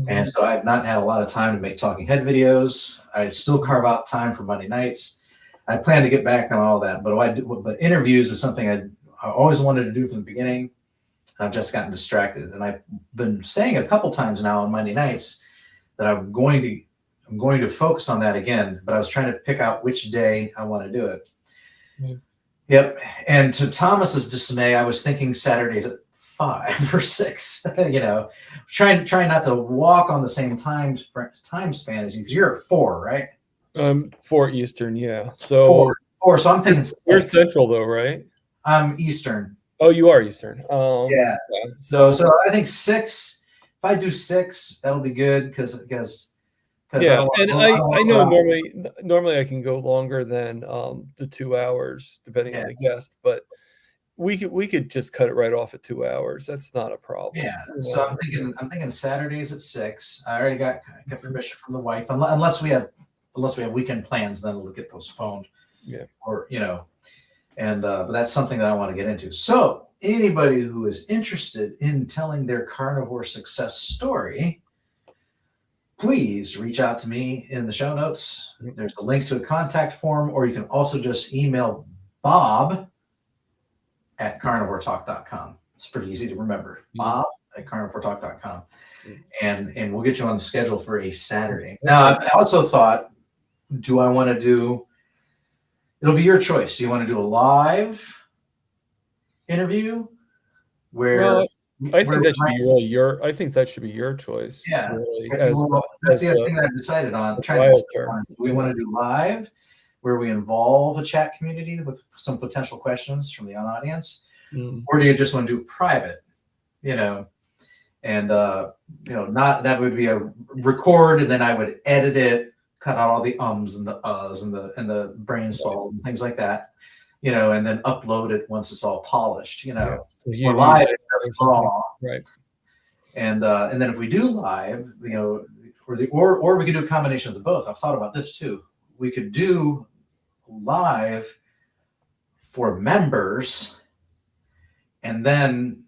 And so I've not had a lot of time to make talking head videos. I still carve out time for Monday nights. I plan to get back on all that, but interviews is something I always wanted to do from the beginning. I've just gotten distracted, and I've been saying it a couple times now on Monday nights that I'm going to focus on that again. But I was trying to pick out which day I want to do it. Yeah. Yep. And to Thomas's dismay, I was thinking Saturdays at 5 or 6. You know, trying not to walk on the same time span as you, because you're at 4, right? 4 Eastern, yeah. So 4. So I'm thinking you're Central though, right? I'm Eastern. Oh, you are Eastern. Yeah. So I think 6. If I do 6, that'll be good because yeah, I know normally I can go longer than the 2 hours depending on the guest, but we could just cut it right off at 2 hours. That's not a problem. Yeah. So I'm thinking Saturdays at 6. I already got permission from the wife, unless we have weekend plans, then it'll get postponed. Yeah. Or and but that's something that I want to get into. So anybody who is interested in telling their carnivore success story, please reach out to me in the show notes. There's a link to a contact form, or you can also just email Bob at carnivoretalk.com. It's pretty easy to remember. Bob at carnivoretalk.com. And we'll get you on the schedule for a Saturday. Now, I also thought, do I want to do, it'll be your choice. Do you want to do a live interview where I think that should be really I think that should be your choice. Yeah. Really, that's the other thing that I've decided on. Do we want to do live where we involve a chat community with some potential questions from the audience? Or do you just want to do private, and not, that would be a record, and then I would edit it, cut out all the ums and the uhs and the brain stalls and things like that, and then upload it once it's all polished, We're live, raw. Right. And then if we do live, or we could do a combination of the both. I've thought about this too. We could do live for members, and then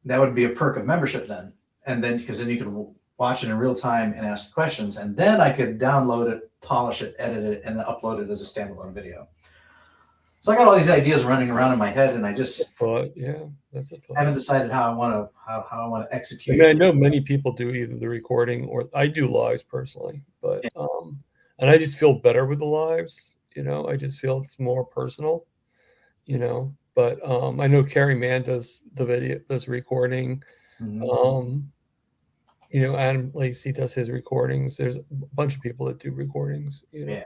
that would be a perk of membership then. And then, because then you can watch it in real time and ask the questions, and then I could download it, polish it, edit it, and then upload it as a standalone video. So I got all these ideas running around in my head, and I just that's a thought. haven't decided how I want to execute. I mean, I know many people do either the recording or I do lives personally, but and I just feel better with the lives. I just feel it's more personal. But I know Carrie Mann does the video, does recording. Adam Lacey does his recordings. There's a bunch of people that do recordings. Yeah.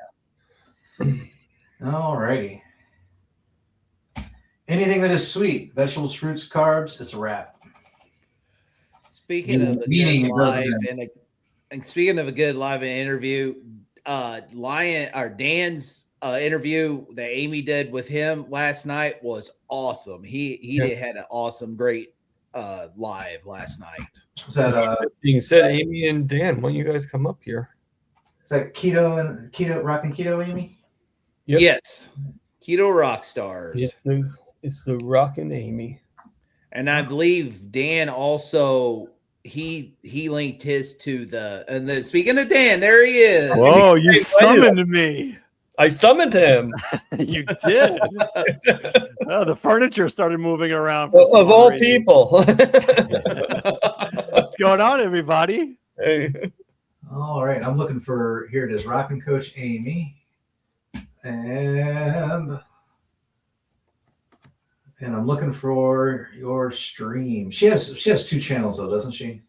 All righty. Anything that is sweet, vegetables, fruits, carbs, it's a wrap. Speaking of a good live and speaking of a good live interview, Dan's interview that Amy did with him last night was awesome. He had an awesome, great live last night. Was that being said, Amy and Dan, why don't you guys come up here? Is that keto rockin' keto, Amy? Yep. Yes, keto rock stars. Yes, it's the rockin' Amy. And I believe Dan also he linked his to the speaking of Dan, there he is. Whoa, you summoned me. I summoned him. You did. Oh, the furniture started moving around. Of all people. What's going on, everybody? Hey. All right, I'm looking for, here it is, Rockin' Coach Amy. And I'm looking for your stream. She has 2 channels though, doesn't she?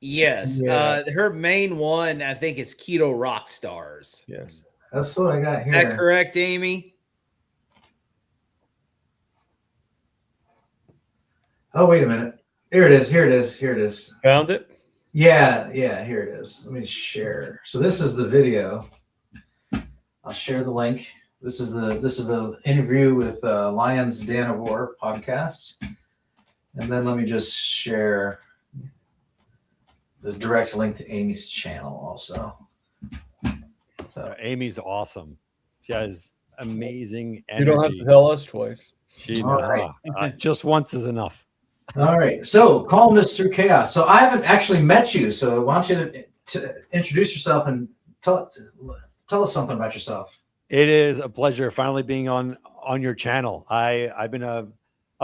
Yes. Yeah. Her main one, I think, is Keto Rock Stars. Yes. That's what I got here. Is that correct, Amy? Oh, wait a minute. Here it is. Found it? Yeah, here it is. Let me share. So this is the video. I'll share the link. This is the interview with Lions Danivore podcast. And then let me just share the direct link to Amy's channel also. So. Amy's awesome. She has amazing energy. You don't have to tell us twice. She All right. just once is enough. All right. So calmness through chaos. So I haven't actually met you. So I want you to introduce yourself and tell us something about yourself. It is a pleasure finally being on your channel. I've been a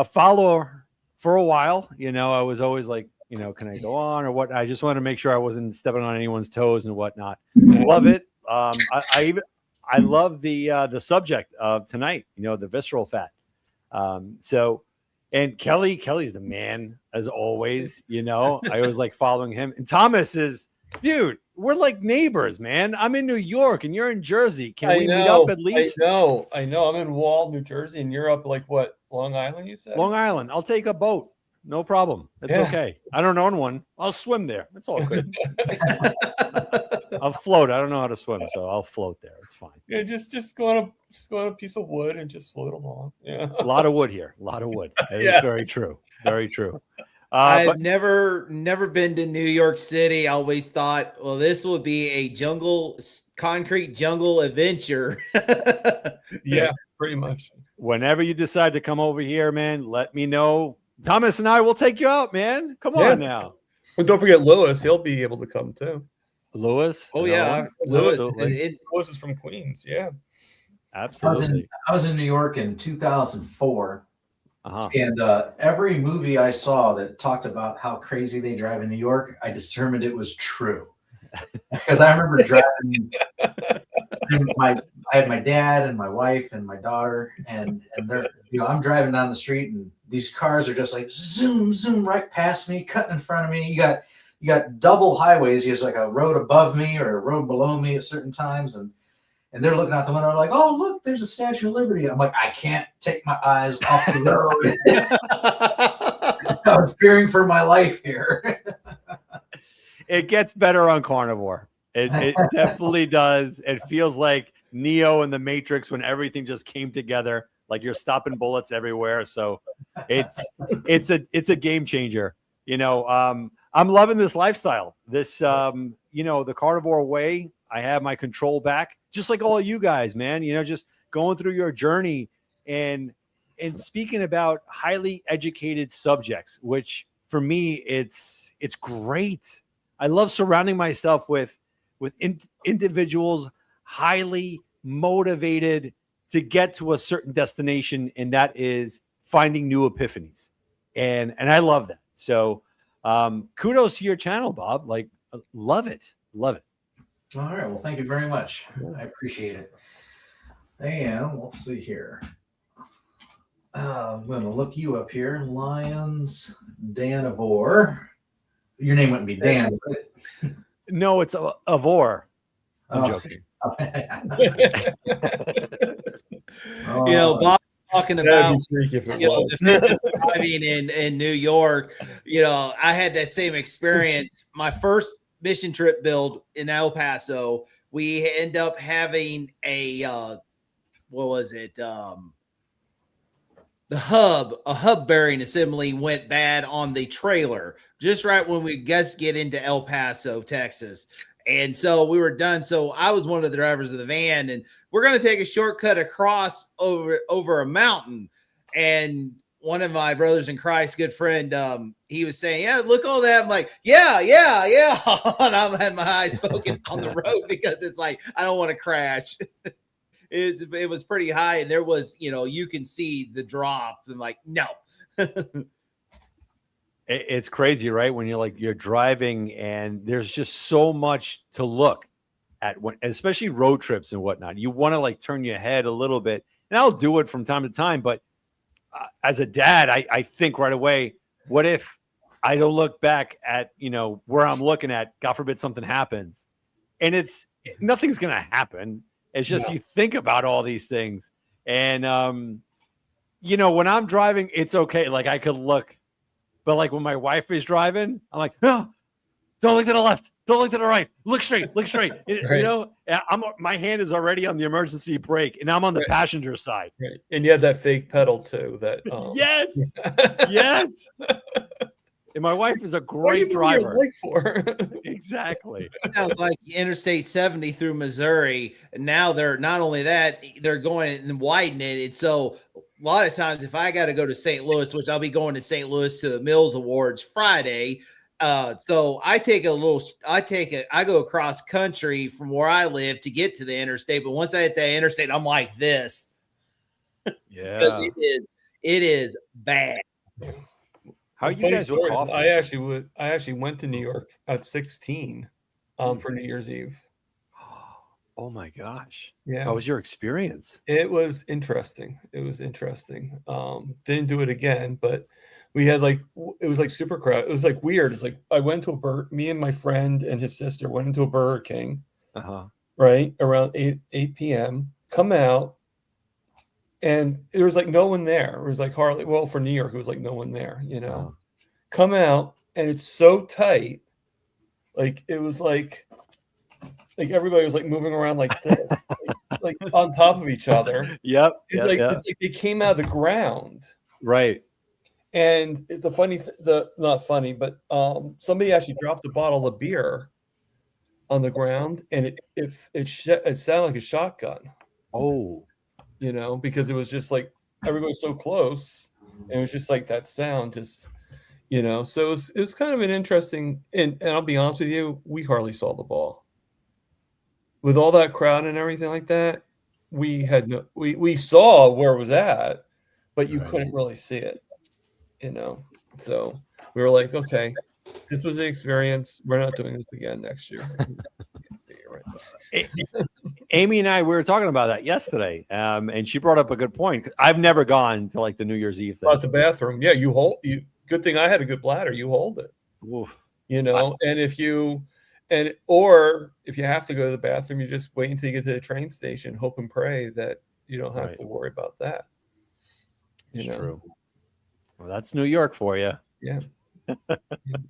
follower for a while. You know, I was always like, you know, can I go on or what? I just wanted to make sure I wasn't stepping on anyone's toes and whatnot. Love it. I love the subject of tonight, you know, the visceral fat. And Kelly's the man as always, you know, I always like following him. And Thomas is, dude, we're like neighbors, man. I'm in New York and you're in Jersey. Can we meet up at least? I know. I'm in Wall, New Jersey, and you're up like what? Long Island, you said? Long Island. I'll take a boat. No problem. It's okay. I don't own one. I'll swim there. It's all good. I'll float. I don't know how to swim, so I'll float there. It's fine. Yeah, just go on a piece of wood and just float along. Yeah. A lot of wood here. A lot of wood. It's very true. Very true. I've never been to New York City. I always thought, well, this would be a concrete jungle adventure. Yeah, pretty much. Whenever you decide to come over here, man, let me know. Thomas and I will take you out, man. Come on now. And don't forget Lewis. He'll be able to come too. Lewis. Oh, yeah. Lewis is from Queens. Yeah. Absolutely. I was in New York in 2004. Uh-huh. And every movie I saw that talked about how crazy they drive in New York, I determined it was true. Because I remember driving. I had my dad and my wife and my daughter, and they're, you know, I'm driving down the street, and these cars are just like zoom right past me, cutting in front of me. You got double highways. There's like a road above me or a road below me at certain times, and they're looking out the window like, oh, look, there's a Statue of Liberty. I'm like, I can't take my eyes off the road. I'm fearing for my life here. It gets better on Carnivore. It definitely does. It feels like Neo in the Matrix when everything just came together. Like you're stopping bullets everywhere. So it's a game changer. You know, I'm loving this lifestyle. This you know, the Carnivore way. I have my control back, just like all you guys, man. You know, just going through your journey and speaking about highly educated subjects, which for me, it's great. I love surrounding myself with individuals highly motivated to get to a certain destination, and that is finding new epiphanies. And I love that. So kudos to your channel, Bob. Like, love it. Love it. All right. Well, thank you very much. I appreciate it. And let's see here. I'm going to look you up here. Lions Danivore. Your name wouldn't be Dan, would it? No, it's Avor. I'm joking. You know, Bob talking about was. driving in New York. You know, I had that same experience. My first mission trip build in El Paso, we end up having a what was it? A hub bearing assembly went bad on the trailer just right when we just get into El Paso, Texas. And so we were done. So I was one of the drivers of the van, and we're going to take a shortcut across over a mountain. And one of my brothers in Christ, good friend, he was saying, yeah, look all that. I'm like, yeah. And I'm had my eyes focused on the road because it's like, I don't want to crash. It was pretty high, and there was, you know, you can see the drops. And like, no. It's crazy, right? When you're driving and there's just so much to look at, when, especially road trips and whatnot. You want to like turn your head a little bit, and I'll do it from time to time. But as a dad, I think right away, what if I don't look back at, you know, where I'm looking at? God forbid something happens, and nothing's going to happen. It's just you think about all these things, and you know, when I'm driving, it's okay. Like I could look. But like when my wife is driving, I'm like, no, don't look to the left. Don't look to the right. Look straight. Right. You know, my hand is already on the emergency brake, and I'm on the passenger side. Right. And you have that fake pedal too. That yes. And my wife is a What are you great moving your driver. leg for? Exactly. Sounds like Interstate 70 through Missouri. And now they're not only that, they're going and widening it. And so a lot of times, if I got to go to St. Louis, which I'll be going to St. Louis to the Mills Awards Friday. So I go across country from where I live to get to the interstate. But once I hit that interstate, I'm like this. Yeah. Because it is bad. How are you Funny guys with story, coffee? I actually went to New York at 16 for New Year's Eve. Oh my gosh. Yeah. How was your experience? It was interesting. Didn't do it again, but we had it was like super crowded. It was like weird. It's like I went to me and my friend and his sister went into a Burger King, right around 8 p.m. Come out, and there was like no one there. It was like hardly, well, for New York, it was like no one there, Come out, and it's so tight. Like it was like everybody was like moving around like this, like on top of each other. Yep. It's like they came out of the ground. Right. And not funny, but somebody actually dropped a bottle of beer on the ground, and it sounded like a shotgun. Oh, because it was just like everybody was so close, and it was just like that sound, just So it was kind of an interesting. And I'll be honest with you, we hardly saw the ball with all that crowd and everything like that. We saw where it was at, but you couldn't really see it. So we were like, okay, this was an experience. We're not doing this again next year. Amy and I, we were talking about that yesterday, and she brought up a good point. I've never gone to like the New Year's Eve thing. At the bathroom, yeah, good thing I had a good bladder. You hold it, Oof. And if you have to go to the bathroom, you just wait until you get to the train station, hope and pray that you don't have to worry about that. It's true. Well, that's New York for you. Yeah.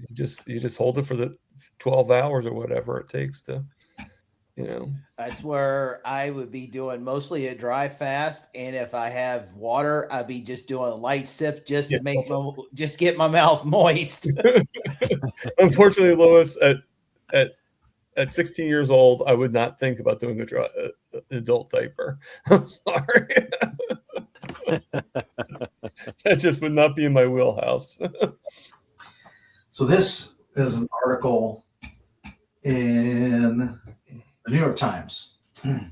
you just hold it for the 12 hours or whatever it takes to, That's where I would be doing mostly a dry fast, and if I have water, I'd be just doing a light sip just to get my mouth moist. Unfortunately, Lois, at 16 years old, I would not think about doing an adult diaper. I'm sorry. That just would not be in my wheelhouse. So this is an article in the New York Times. And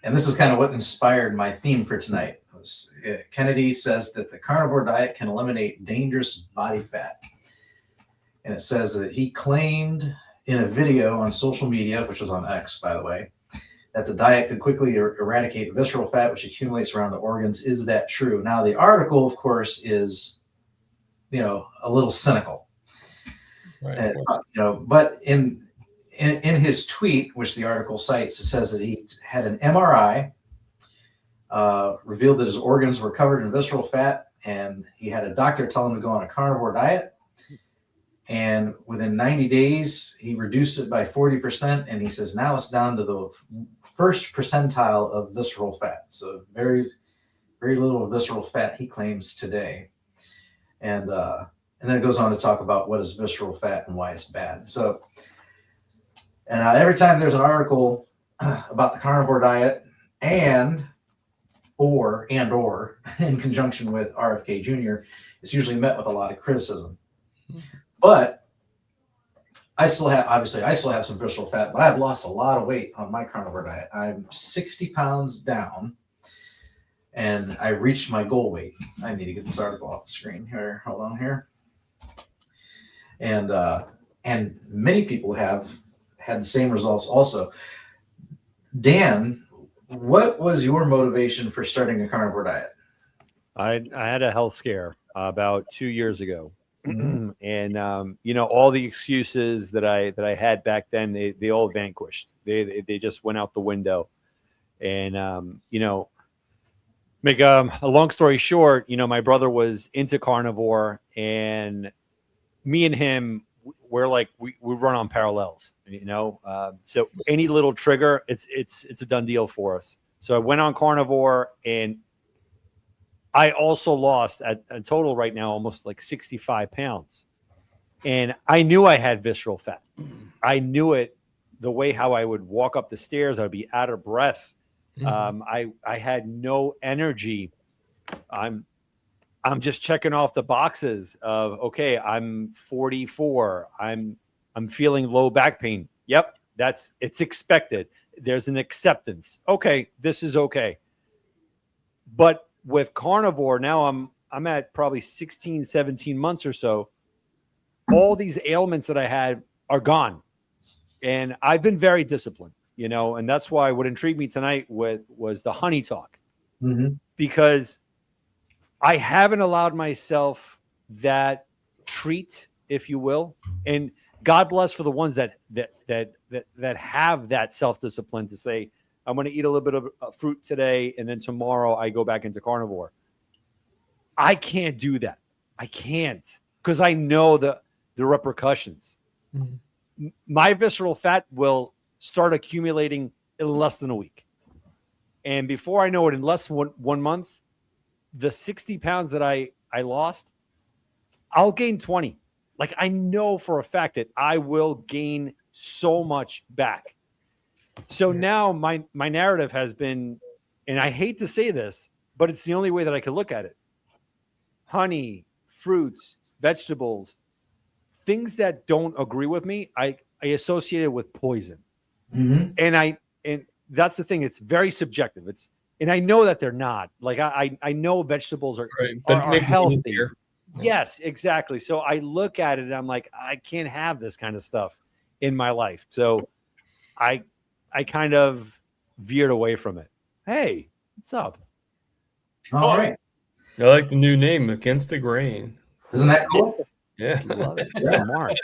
this is kind of what inspired my theme for tonight. Kennedy says that the carnivore diet can eliminate dangerous body fat. And it says that he claimed in a video on social media, which was on X, by the way, that the diet could quickly eradicate visceral fat, which accumulates around the organs. Is that true? Now, the article, of course, is, a little cynical. Right, but in his tweet, which the article cites, it says that he had an MRI, revealed that his organs were covered in visceral fat, and he had a doctor tell him to go on a carnivore diet. And within 90 days, he reduced it by 40%. And he says now it's down to the first percentile of visceral fat. So very, very little visceral fat, he claims, today. And then it goes on to talk about what is visceral fat and why it's bad. So, and every time there's an article about the carnivore diet or in conjunction with RFK Jr., it's usually met with a lot of criticism. But I still have some visceral fat, but I've lost a lot of weight on my carnivore diet. I'm 60 pounds down, and I reached my goal weight. I need to get this article off the screen here. Hold on here. And many people have had the same results also. Dan, what was your motivation for starting a carnivore diet? I had a health scare about 2 years ago. And all the excuses that I had back then, they all vanquished. They just went out the window. And make a long story short, my brother was into carnivore, and me and him, we're like we run on parallels. So any little trigger, it's a done deal for us. So I went on carnivore, and I also lost a total right now almost like 65 pounds. And I knew I had visceral fat. I knew it the way how I would walk up the stairs. I would be out of breath. I had no energy. I'm just checking off the boxes of, okay, I'm 44. I'm feeling low back pain. Yep. It's expected. There's an acceptance. Okay. This is okay. But with carnivore, now I'm at probably 16, 17 months or so. All these ailments that I had are gone. And I've been very disciplined, and that's why what intrigued me tonight was the honey talk, because I haven't allowed myself that treat, if you will. And God bless for the ones that have that self-discipline to say, I'm going to eat a little bit of fruit today, and then tomorrow I go back into carnivore. I can't do that. I can't, because I know the repercussions. My visceral fat will start accumulating in less than a week. And before I know it, in less than one month, the 60 pounds that I lost, I'll gain 20. Like, I know for a fact that I will gain so much back. So now my narrative has been, and I hate to say this, but it's the only way that I could look at it. Honey, fruits, vegetables, things that don't agree with me, I associate it with poison. And that's the thing. It's very subjective. And I know that they're not. Like, I know vegetables are healthy. Yes, exactly. So I look at it and I'm like, I can't have this kind of stuff in my life. So I kind of veered away from it. Hey, what's up? All right. I like the new name, Against the Grain. Isn't that cool? Yeah, love it. Smart.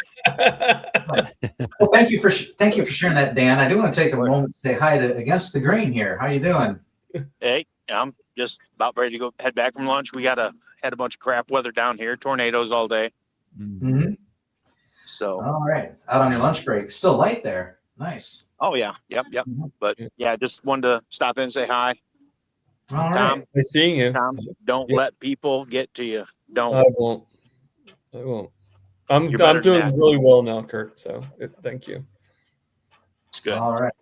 Well, thank you for sharing that, Dan. I do want to take a moment to say hi to Against the Grain here. How you doing? Hey, I'm just about ready to go head back from lunch. We had a bunch of crap weather down here, tornadoes all day. So all right, out on your lunch break. Still light there. Nice. Oh yeah, yep. But yeah, just wanted to stop in and say hi. All Tom, right. nice seeing you. Tom, don't let people get to you. Don't. I won't. I'm You're better doing than that. really well now, Kurt. So thank you. It's good. All right.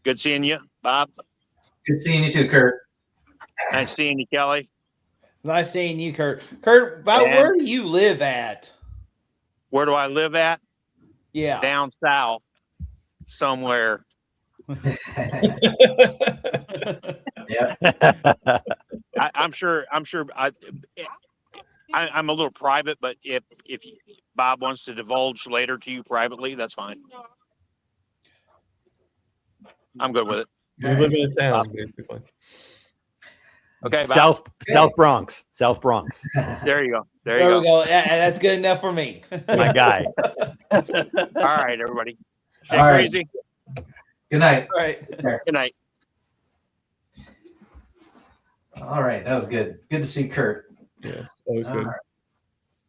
Good seeing you, Bob. Good seeing you too, Kurt. Nice seeing you, Kelly. Nice seeing you, Kurt. Kurt, about And- where do you live at? Where do I live at? Yeah. Down south, somewhere. Yeah. I'm sure. I'm a little private, but if Bob wants to divulge later to you privately, that's fine. I'm good with it. You live in a town, basically. Okay, Bob. South Bronx. There you go. There There you we go. go. Yeah, that's good enough for me. My guy. All right, everybody. Stay All right. crazy. Good night. All right. Good night. All right, that was good. Good to see Kurt. Yes, always good. All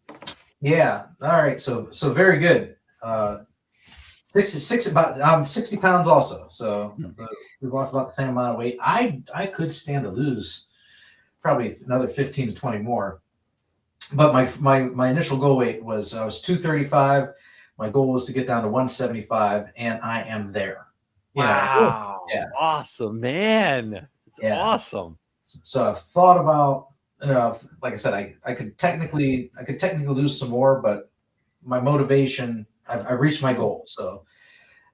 right. Yeah. All right. So very good. 60 pounds also. So we lost about the same amount of weight. I could stand to lose probably another 15 to 20 more. But my initial goal weight was I was 235. My goal was to get down to 175, and I am there. Wow. Yeah. Awesome, man. It's awesome. So I've thought about, like I said, I could technically lose some more, but my motivation, I've reached my goal. So,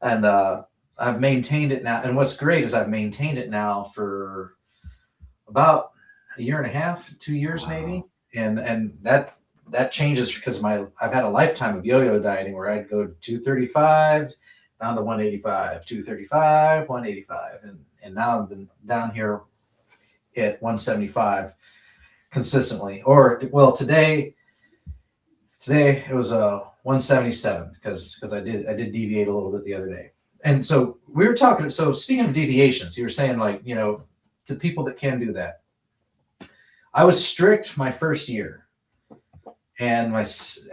and I've maintained it now. And what's great is I've maintained it now for about a year and a half, 2 years maybe. And that changes because I've had a lifetime of yo-yo dieting where I'd go 235 down to 185, 235, 185, and now I've been down here at 175 consistently. Or well, today it was a 177 because I did deviate a little bit the other day. And so we were talking. So speaking of deviations, you were saying to people that can do that. I was strict my first year, and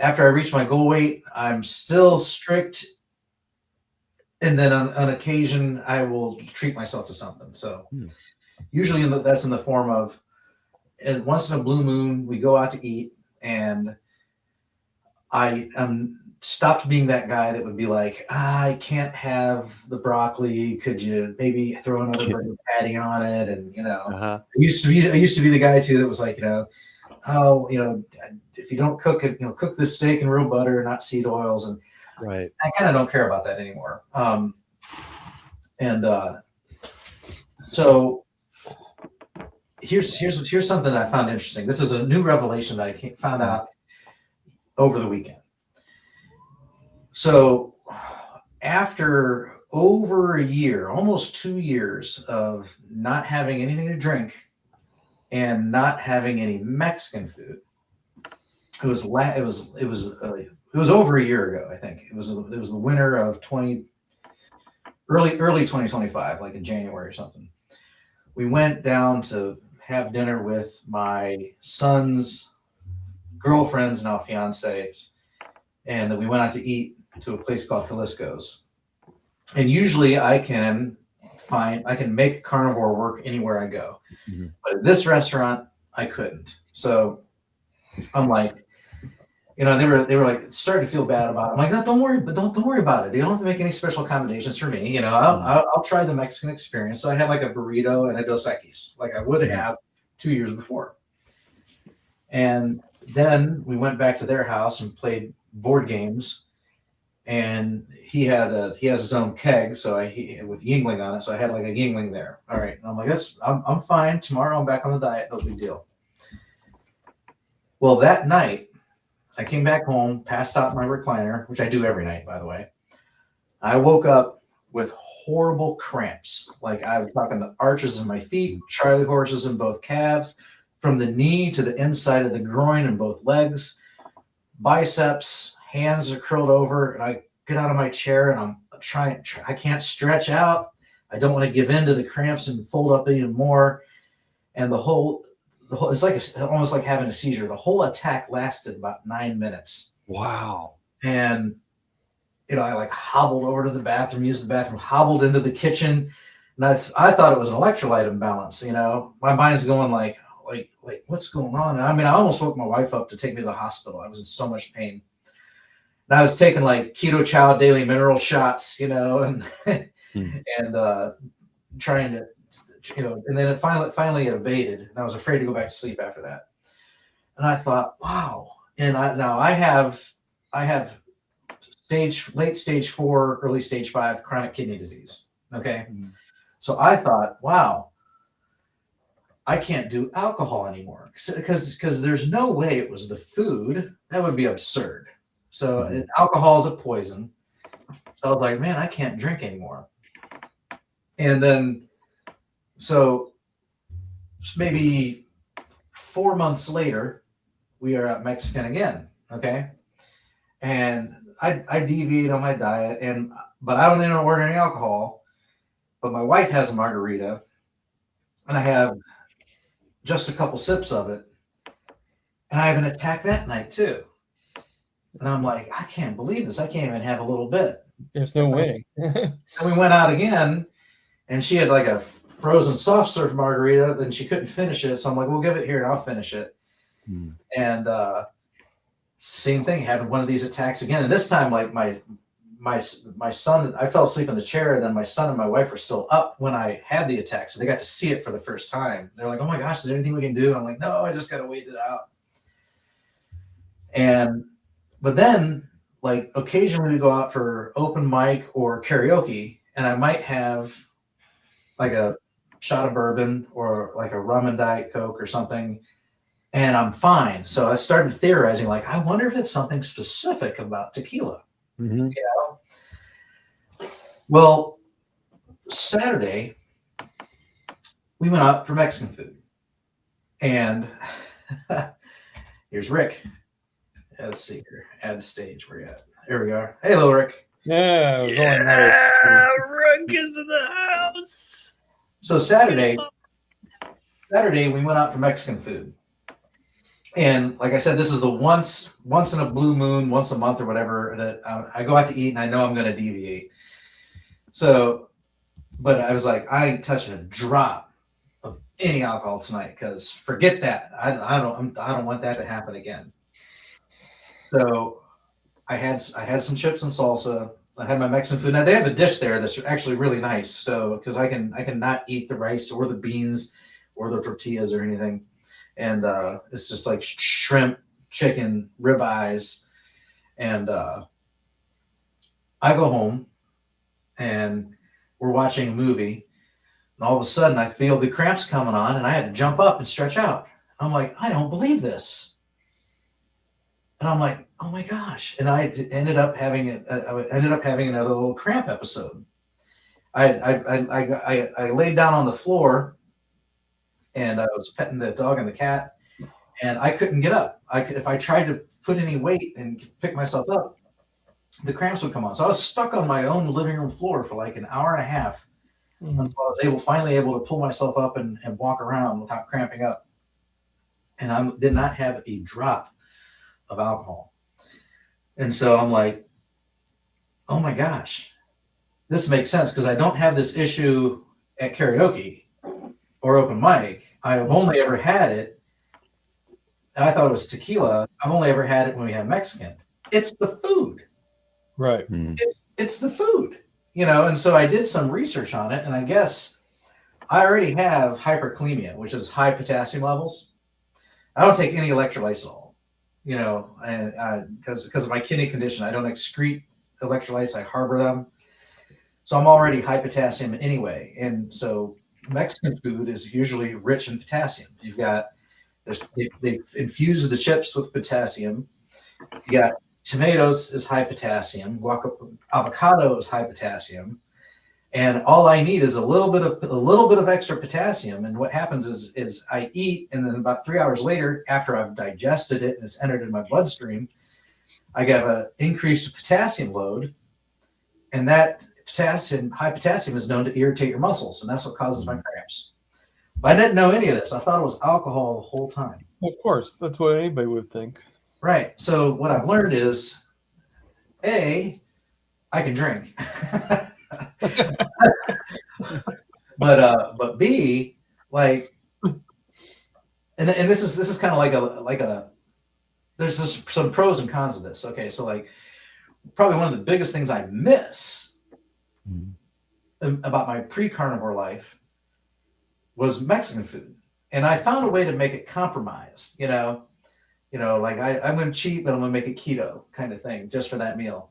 after I reached my goal weight, I'm still strict. And then on occasion, I will treat myself to something. So usually that's in the form of, and once in a blue moon, we go out to eat, and I stopped being that guy that would be like, I can't have the broccoli. Could you maybe throw another burger patty on it? And Uh-huh. I used to be the guy too that was like, oh, if you don't cook it, cook the steak in real butter, not seed oils. And Right. I kind of don't care about that anymore. So here's something that I found interesting. This is a new revelation that I found out over the weekend. So after over a year, almost 2 years of not having anything to drink and not having any Mexican food, it was over a year ago. I think it was the winter of early 2025, like in January or something. We went down to have dinner with my son's girlfriends, now fiancés, and we went out to eat to a place called Jalisco's. And usually I can make carnivore work anywhere I go. Mm-hmm. But at this restaurant, I couldn't. So I'm like, they were like starting to feel bad about it. I'm like, no, don't worry, but don't worry about it. You don't have to make any special accommodations for me. I'll try the Mexican experience. So I had like a burrito and a Dos Equis, like I would have 2 years before. And then we went back to their house and played board games. And he has his own keg, so with Yingling on it. So I had like a Yingling there. All right, and I'm like, I'm fine. Tomorrow I'm back on the diet. No big deal. Well, that night I came back home, passed out in my recliner, which I do every night, by the way. I woke up with horrible cramps. Like I was talking the arches of my feet, Charlie horses in both calves, from the knee to the inside of the groin in both legs, biceps. Hands are curled over, and I get out of my chair and I'm trying. I can't stretch out. I don't want to give in to the cramps and fold up even more. And the whole it's like almost like having a seizure. The whole attack lasted about 9 minutes. Wow. And I like hobbled over to the bathroom, used the bathroom, hobbled into the kitchen, and I thought it was an electrolyte imbalance. My mind's going like what's going on? And I mean, I almost woke my wife up to take me to the hospital. I was in so much pain. And I was taking like keto chow daily mineral shots, and and trying to, and then it finally it abated, and I was afraid to go back to sleep after that. And I thought, wow. And I have late stage 4, early stage 5 chronic kidney disease. Okay. Mm-hmm. So I thought, wow, I can't do alcohol anymore because there's no way it was the food. That would be absurd. So alcohol is a poison. So I was like, man, I can't drink anymore. And then, so maybe 4 months later, we are at Mexican again. Okay. And I deviate on my diet, but I don't end up ordering alcohol. But my wife has a margarita, and I have just a couple sips of it, and I have an attack that night too. And I'm like, I can't believe this. I can't even have a little bit. There's no way. And we went out again, and she had like a frozen soft serve margarita, then she couldn't finish it. So I'm like, we'll give it here and I'll finish it. And same thing, had one of these attacks again. And this time, like my son, I fell asleep in the chair, and then my son and my wife were still up when I had the attack. So they got to see it for the first time. They're like, oh my gosh, is there anything we can do? I'm like, no, I just got to wait it out. But then, like, occasionally we go out for open mic or karaoke, and I might have like a shot of bourbon or like a rum and Diet Coke or something, and I'm fine. So I started theorizing, like, I wonder if it's something specific about tequila. Mm-hmm. Well, Saturday, we went out for Mexican food. And here's Rick. Let's see here. Add stage. Where you at? There we are. Hey, little Rick. Yeah, Rick is in the house. So Saturday, we went out for Mexican food. And like I said, this is the once in a blue moon, once a month or whatever, that I go out to eat and I know I'm going to deviate. So, but I was like, I ain't touching a drop of any alcohol tonight, because forget that. I don't want that to happen again. So I had some chips and salsa. I had my Mexican food. Now they have a dish there that's actually really nice. So because I can not eat the rice or the beans or the tortillas or anything, and it's just like shrimp, chicken, ribeyes, and I go home and we're watching a movie, and all of a sudden I feel the cramps coming on, and I had to jump up and stretch out. I'm like, I don't believe this. And I'm like, oh my gosh! And I ended up having another little cramp episode. I laid down on the floor, and I was petting the dog and the cat, and I couldn't get up. If I tried to put any weight and pick myself up, the cramps would come on. So I was stuck on my own living room floor for like an hour and a half until I was finally able to pull myself up and walk around without cramping up. And I did not have a drop of alcohol. And so I'm like, oh my gosh, this makes sense, because I don't have this issue at karaoke or open mic. I've only ever had it, and I thought it was tequila. I've only ever had it when we have Mexican. It's the food. Right. It's the food, and so I did some research on it, and I guess I already have hyperkalemia, which is high potassium levels. I don't take any electrolytes at all. And because of my kidney condition, I don't excrete electrolytes, I harbor them. So I'm already high potassium anyway. And so Mexican food is usually rich in potassium. They infuse the chips with potassium. You got tomatoes is high potassium, avocado is high potassium. And all I need is a little bit of extra potassium. And what happens is I eat, and then about 3 hours later, after I've digested it and it's entered in my bloodstream, I get an increased potassium load. And that high potassium is known to irritate your muscles, and that's what causes my cramps. But I didn't know any of this. I thought it was alcohol the whole time. Of course, that's what anybody would think. Right. So what I've learned is, A, I can drink. but B, like, and this is kind of like a there's just some pros and cons of this. Okay, so like probably one of the biggest things I miss about my pre-carnivore life was Mexican food, and I found a way to make it compromise. Like I'm going to cheat, but I'm going to make it keto kind of thing just for that meal.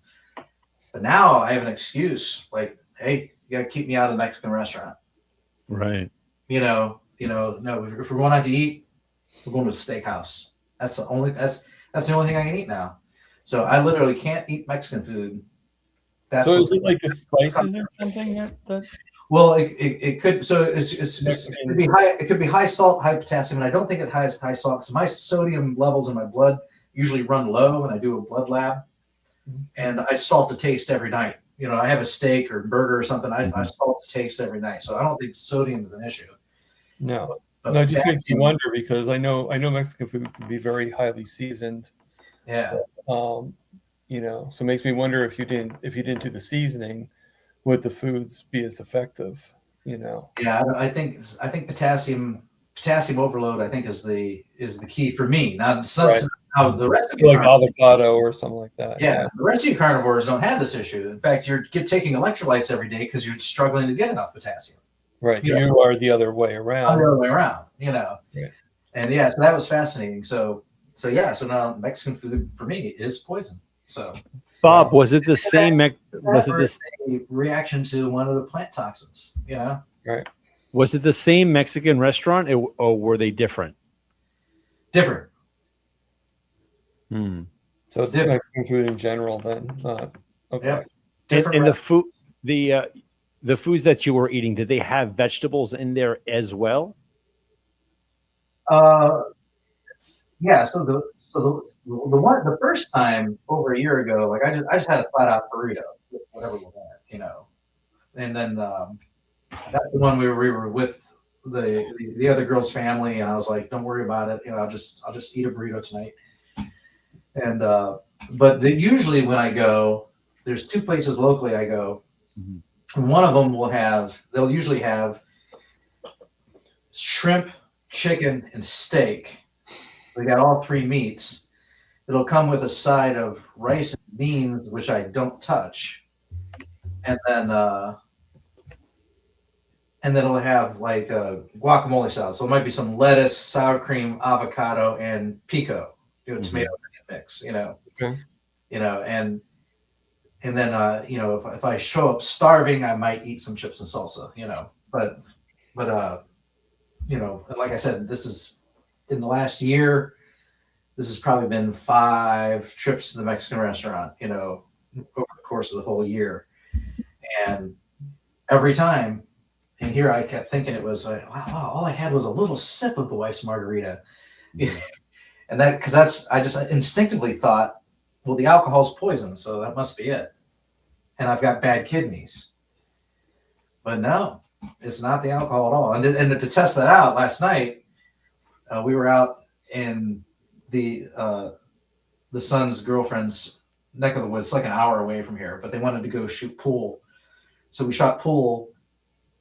But now I have an excuse, like, hey, you got to keep me out of the Mexican restaurant. Right. No, if we're going out to eat, we're going to a steakhouse. That's the only thing I can eat now. So I literally can't eat Mexican food. So is it like the spices or something that? Well, it could. So it could be high. It could be high salt, high potassium, and I don't think it has high salt because my sodium levels in my blood usually run low when I do a blood lab, and I salt the taste every night. I have a steak or burger or something. I salt the taste every night, so I don't think sodium is an issue. No, it just makes me wonder, because I know Mexican food can be very highly seasoned. Yeah. So it makes me wonder if you didn't do the seasoning, would the foods be as effective? Yeah, I think potassium overload, I think, is the key for me. Now, now the rest of you, like avocado or something like that. Yeah, the rest of you carnivores don't have this issue. In fact, you're taking electrolytes every day because you're struggling to get enough potassium. Right. You are the other way around. I'm the other way around. Right. And yeah, so that was fascinating. So now Mexican food for me is poison. So, Bob, was it the same? Was it this reaction to one of the plant toxins? Right. Was it the same Mexican restaurant, or were they different? Different. So it's Mexican food in general, then. Okay. Yep. And the food, the foods that you were eating, did they have vegetables in there as well? Yeah. So the first time over a year ago, like I just had a flat out burrito, whatever we had, and then that's the one we were with the other girl's family, and I was like, don't worry about it, I'll just eat a burrito tonight. And but usually when I go, there's two places locally I go, and one of them they'll usually have shrimp, chicken, and steak. They got all three meats, it'll come with a side of rice and beans, which I don't touch, and then it'll have like a guacamole salad. So it might be some lettuce, sour cream, avocado, and pico, tomato mix. Okay. And then if I show up starving, I might eat some chips and salsa. But like I said, this is in the last year. This has probably been 5 trips to the Mexican restaurant. Over the course of the whole year, and every time. And here I kept thinking it was like, wow, all I had was a little sip of the wife's margarita. And I just instinctively thought, well, the alcohol's poison, so that must be it. And I've got bad kidneys. But no, it's not the alcohol at all. And to test that out last night, we were out in the son's girlfriend's neck of the woods, like an hour away from here, but they wanted to go shoot pool. So we shot pool.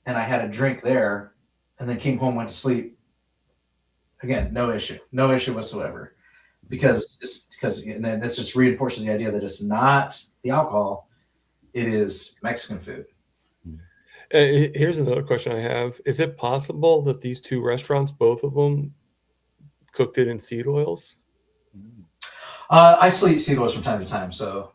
And I had a drink there, and then came home, went to sleep. Again, no issue whatsoever, because this just reinforces the idea that it's not the alcohol, it is Mexican food. Here's another question I have: is it possible that these 2 restaurants, both of them, cooked it in seed oils? I still eat seed oils from time to time. So,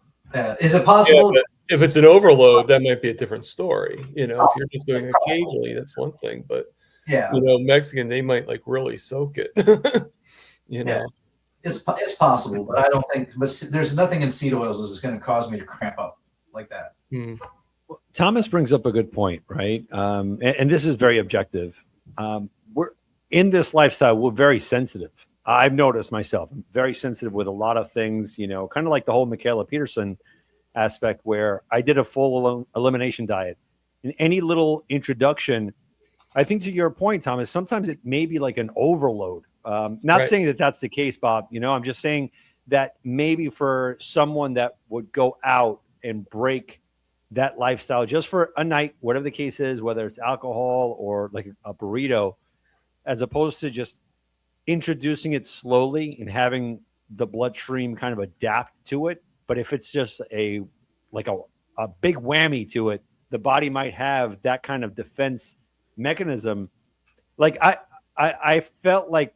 is it possible? Yeah, if it's an overload, that might be a different story. If you're just doing it occasionally, that's one thing. But Mexican, they might like really soak it. Yeah, it's possible, but I don't think. But there's nothing in seed oils that's going to cause me to cramp up like that. Thomas brings up a good point, right? And this is very objective. We're in this lifestyle. We're very sensitive. I've noticed myself. I'm very sensitive with a lot of things. Kind of like the whole Michaela Peterson aspect, where I did a full elimination diet. In any little introduction, I think to your point, Thomas, sometimes it may be like an overload. Not saying that that's the case, Bob. I'm just saying that maybe for someone that would go out and break that lifestyle just for a night, whatever the case is, whether it's alcohol or like a burrito, as opposed to just introducing it slowly and having the bloodstream kind of adapt to it. But if it's just a big whammy to it, the body might have that kind of defense mechanism. Like I felt like,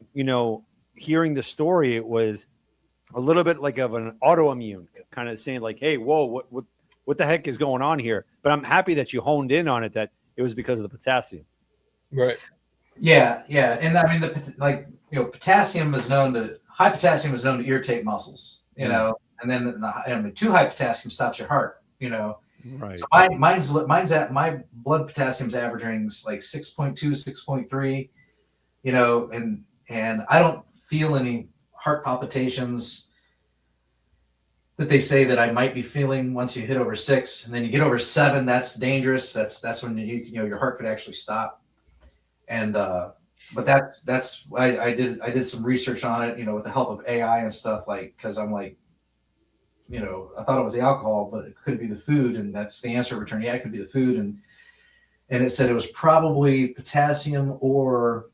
hearing the story, it was a little bit like of an autoimmune kind of saying like, hey, whoa, what the heck is going on here? But I'm happy that you honed in on it, that it was because of the potassium. Right. Yeah. And I mean, potassium is high potassium is known to irritate muscles, and then too high potassium stops your heart, Right. So mine's at my blood potassium's averaging like 6.2, 6.3, and I don't feel any heart palpitations that they say that I might be feeling once you hit over 6, and then you get over 7, that's dangerous. That's when your heart could actually stop. And but that's I did some research on it, with the help of AI and stuff, because I'm like, I thought it was the alcohol, but it could be the food, and that's the answer returned. Yeah, it could be the food, and it said it was probably potassium or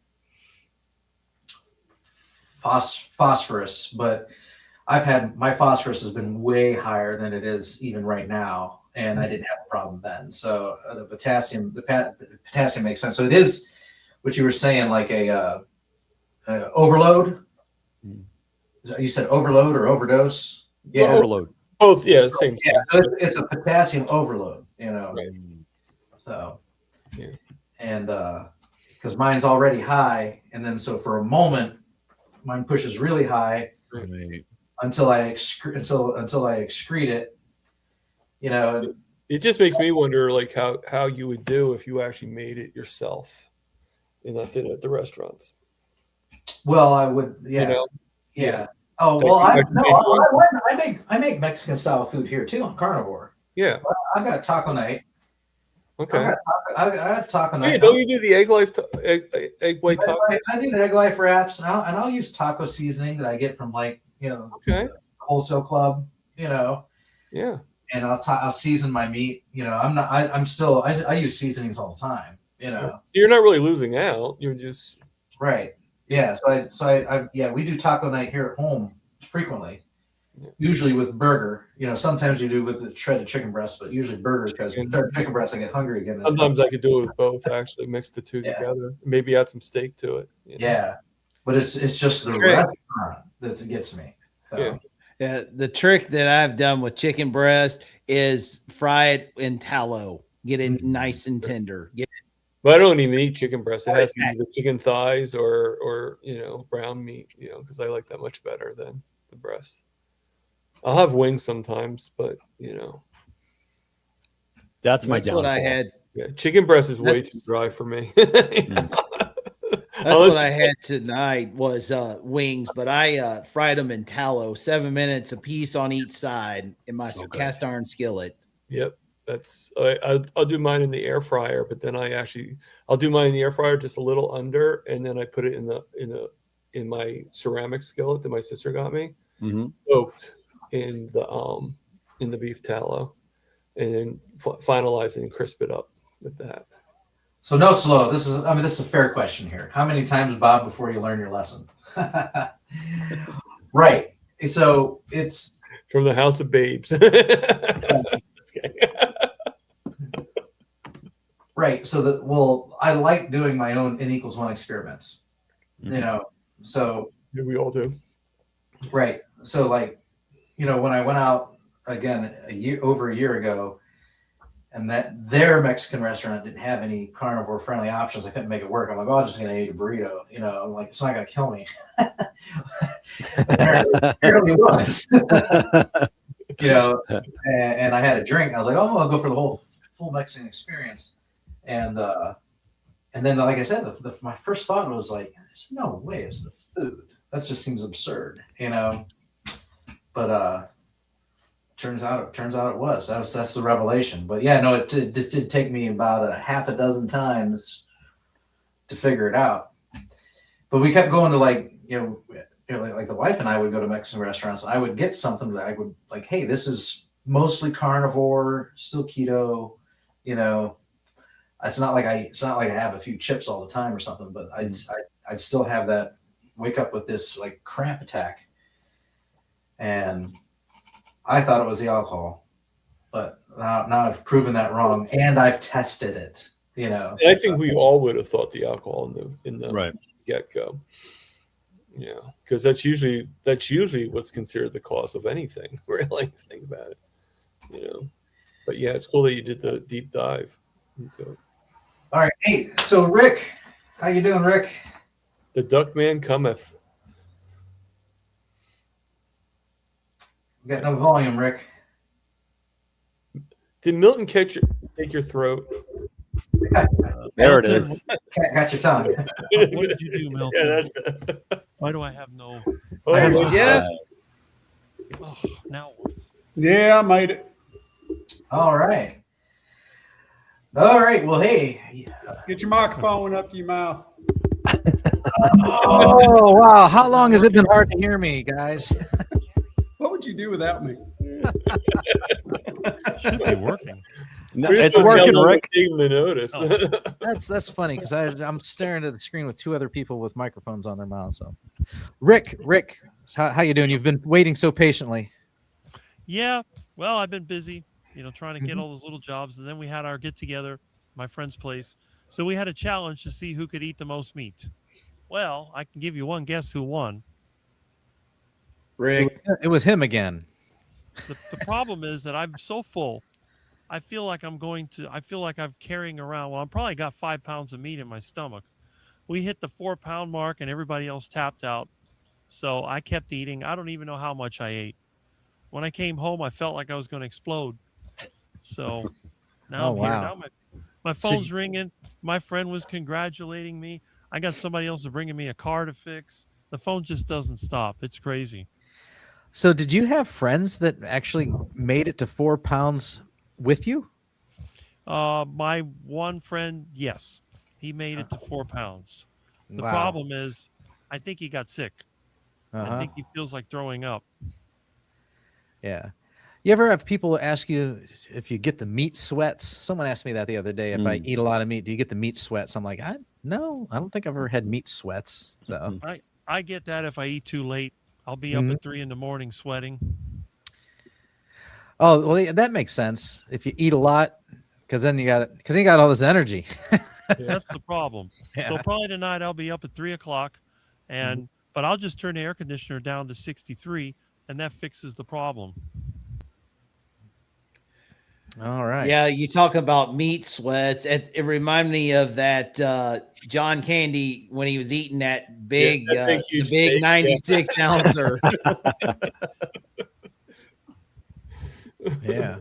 phosphorus, but my phosphorus has been way higher than it is even right now, and I didn't have a problem then. So the potassium makes sense. So it is what you were saying, like a overload. You said overload or overdose? Yeah, well, overload. Both, yeah, same. Yeah, so it's a potassium overload, Right. So, and because mine's already high, and then so for a moment, mine pushes really high until I excrete it. It just makes me wonder, like how you would do if you actually made it yourself and not did it at the restaurants. Well, I would, yeah. Oh well, I make Mexican style food here too on Carnivore. Yeah, I've got taco night. Okay, I got taco night. Hey, don't you do the egg white tacos? I do the egg life wraps, and I'll use taco seasoning that I get from wholesale club. Yeah, and I'll season my meat. I use seasonings all the time. So you're not really losing out. You're just right. Yeah, so I we do taco night here at home frequently, Usually with burger, sometimes you do with the shredded chicken breast, but usually burger because shredded chicken breast, I get hungry again. Sometimes I could do it with both, actually, mix the two together. Maybe add some steak to it. Yeah, but it's just the Trick. restaurant that gets me. So. Yeah, the trick that I've done with chicken breast is fry it in tallow. Get it nice and tender. But I don't even eat chicken breast. It has to be the chicken thighs or brown meat, because I like that much better than the breast. I'll have wings sometimes, but that's my downfall. What I had. Yeah, chicken breast is way too dry for me. That's what I had tonight was wings, but I fried them in tallow, 7 minutes a piece on each side in my cast iron skillet. Yep, I'll do mine in the air fryer, but then I'll do mine in the air fryer just a little under, and then I put it in my ceramic skillet that my sister got me, soaked in the beef tallow, and then finalize it and crisp it up with that. So no slow. This is a fair question here. How many times, Bob, before you learn your lesson? Right. So it's from the House of Babes. Right. So I like doing my own N=1 experiments. So yeah, we all do. Right. So when I went out again over a year ago, and that their Mexican restaurant didn't have any carnivore friendly options, I couldn't make it work. I'm like, I'm just gonna eat a burrito. I'm like, it's not gonna kill me. Apparently it was. And I had a drink. I was like, I'll go for the full Mexican experience. And then, like I said, my first thought was like, there's no way it's the food. That just seems absurd, But turns out it was. That's the revelation. But yeah, no, it did take me about a half a dozen times to figure it out. But we kept going to like the wife and I would go to Mexican restaurants. And I would get something that I would like, hey, this is mostly carnivore, still keto. It's not like I have a few chips all the time or something. But I'd still have that wake up with this like cramp attack, and I thought it was the alcohol, but now I've proven that wrong, and I've tested it. And I think we all would have thought the alcohol in the right get-go. Yeah, because that's usually what's considered the cause of anything. Really, think about it. But yeah, it's cool that you did the deep dive into it. All right, hey, so Rick, how you doing, Rick? The duck man cometh. Got no volume, Rick. Did Milton take your throat? There it is. Got your tongue. What did you do, Milton? Why do I have no? Yeah. Oh, now what? Yeah, I made it. All right. Well, hey. Get your microphone up to your mouth. Oh, wow. How long has it been hard to hear me, guys? What would you do without me? Should be working. No, it's working, Rick. Taking the notice. Oh. That's funny because I'm staring at the screen with two other people with microphones on their mouths. So, Rick, how you doing? You've been waiting so patiently. Yeah. Well, I've been busy, trying to get all those little jobs, and then we had our get together, my friend's place. So we had a challenge to see who could eat the most meat. Well, I can give you one guess who won. Rick. It was him again. The problem is that I'm so full. I feel like I'm carrying around. Well, I'm probably got 5 pounds of meat in my stomach. We hit the 4-pound mark and everybody else tapped out. So I kept eating. I don't even know how much I ate. When I came home, I felt like I was going to explode. So now I'm here. Now my phone's ringing. My friend was congratulating me. I got somebody else bringing me a car to fix. The phone just doesn't stop. It's crazy. So did you have friends that actually made it to 4 pounds with you? My one friend, yes, he made it to 4 pounds. The problem is, I think he got sick. I think he feels like throwing up. Yeah. You ever have people ask you if you get the meat sweats? Someone asked me that the other day. If I eat a lot of meat, do you get the meat sweats? I'm like, no, I don't think I've ever had meat sweats. So I get that if I eat too late. I'll be up at 3 a.m. sweating. Oh, well, yeah, that makes sense. If you eat a lot, because you got all this energy. That's the problem. Yeah. So probably tonight I'll be up at 3:00, and but I'll just turn the air conditioner down to 63, and that fixes the problem. All right. Yeah, you talk about meat sweats. It reminded me of that John Candy when he was eating that big, that big, huge the big steak, 96 ouncer. Yeah.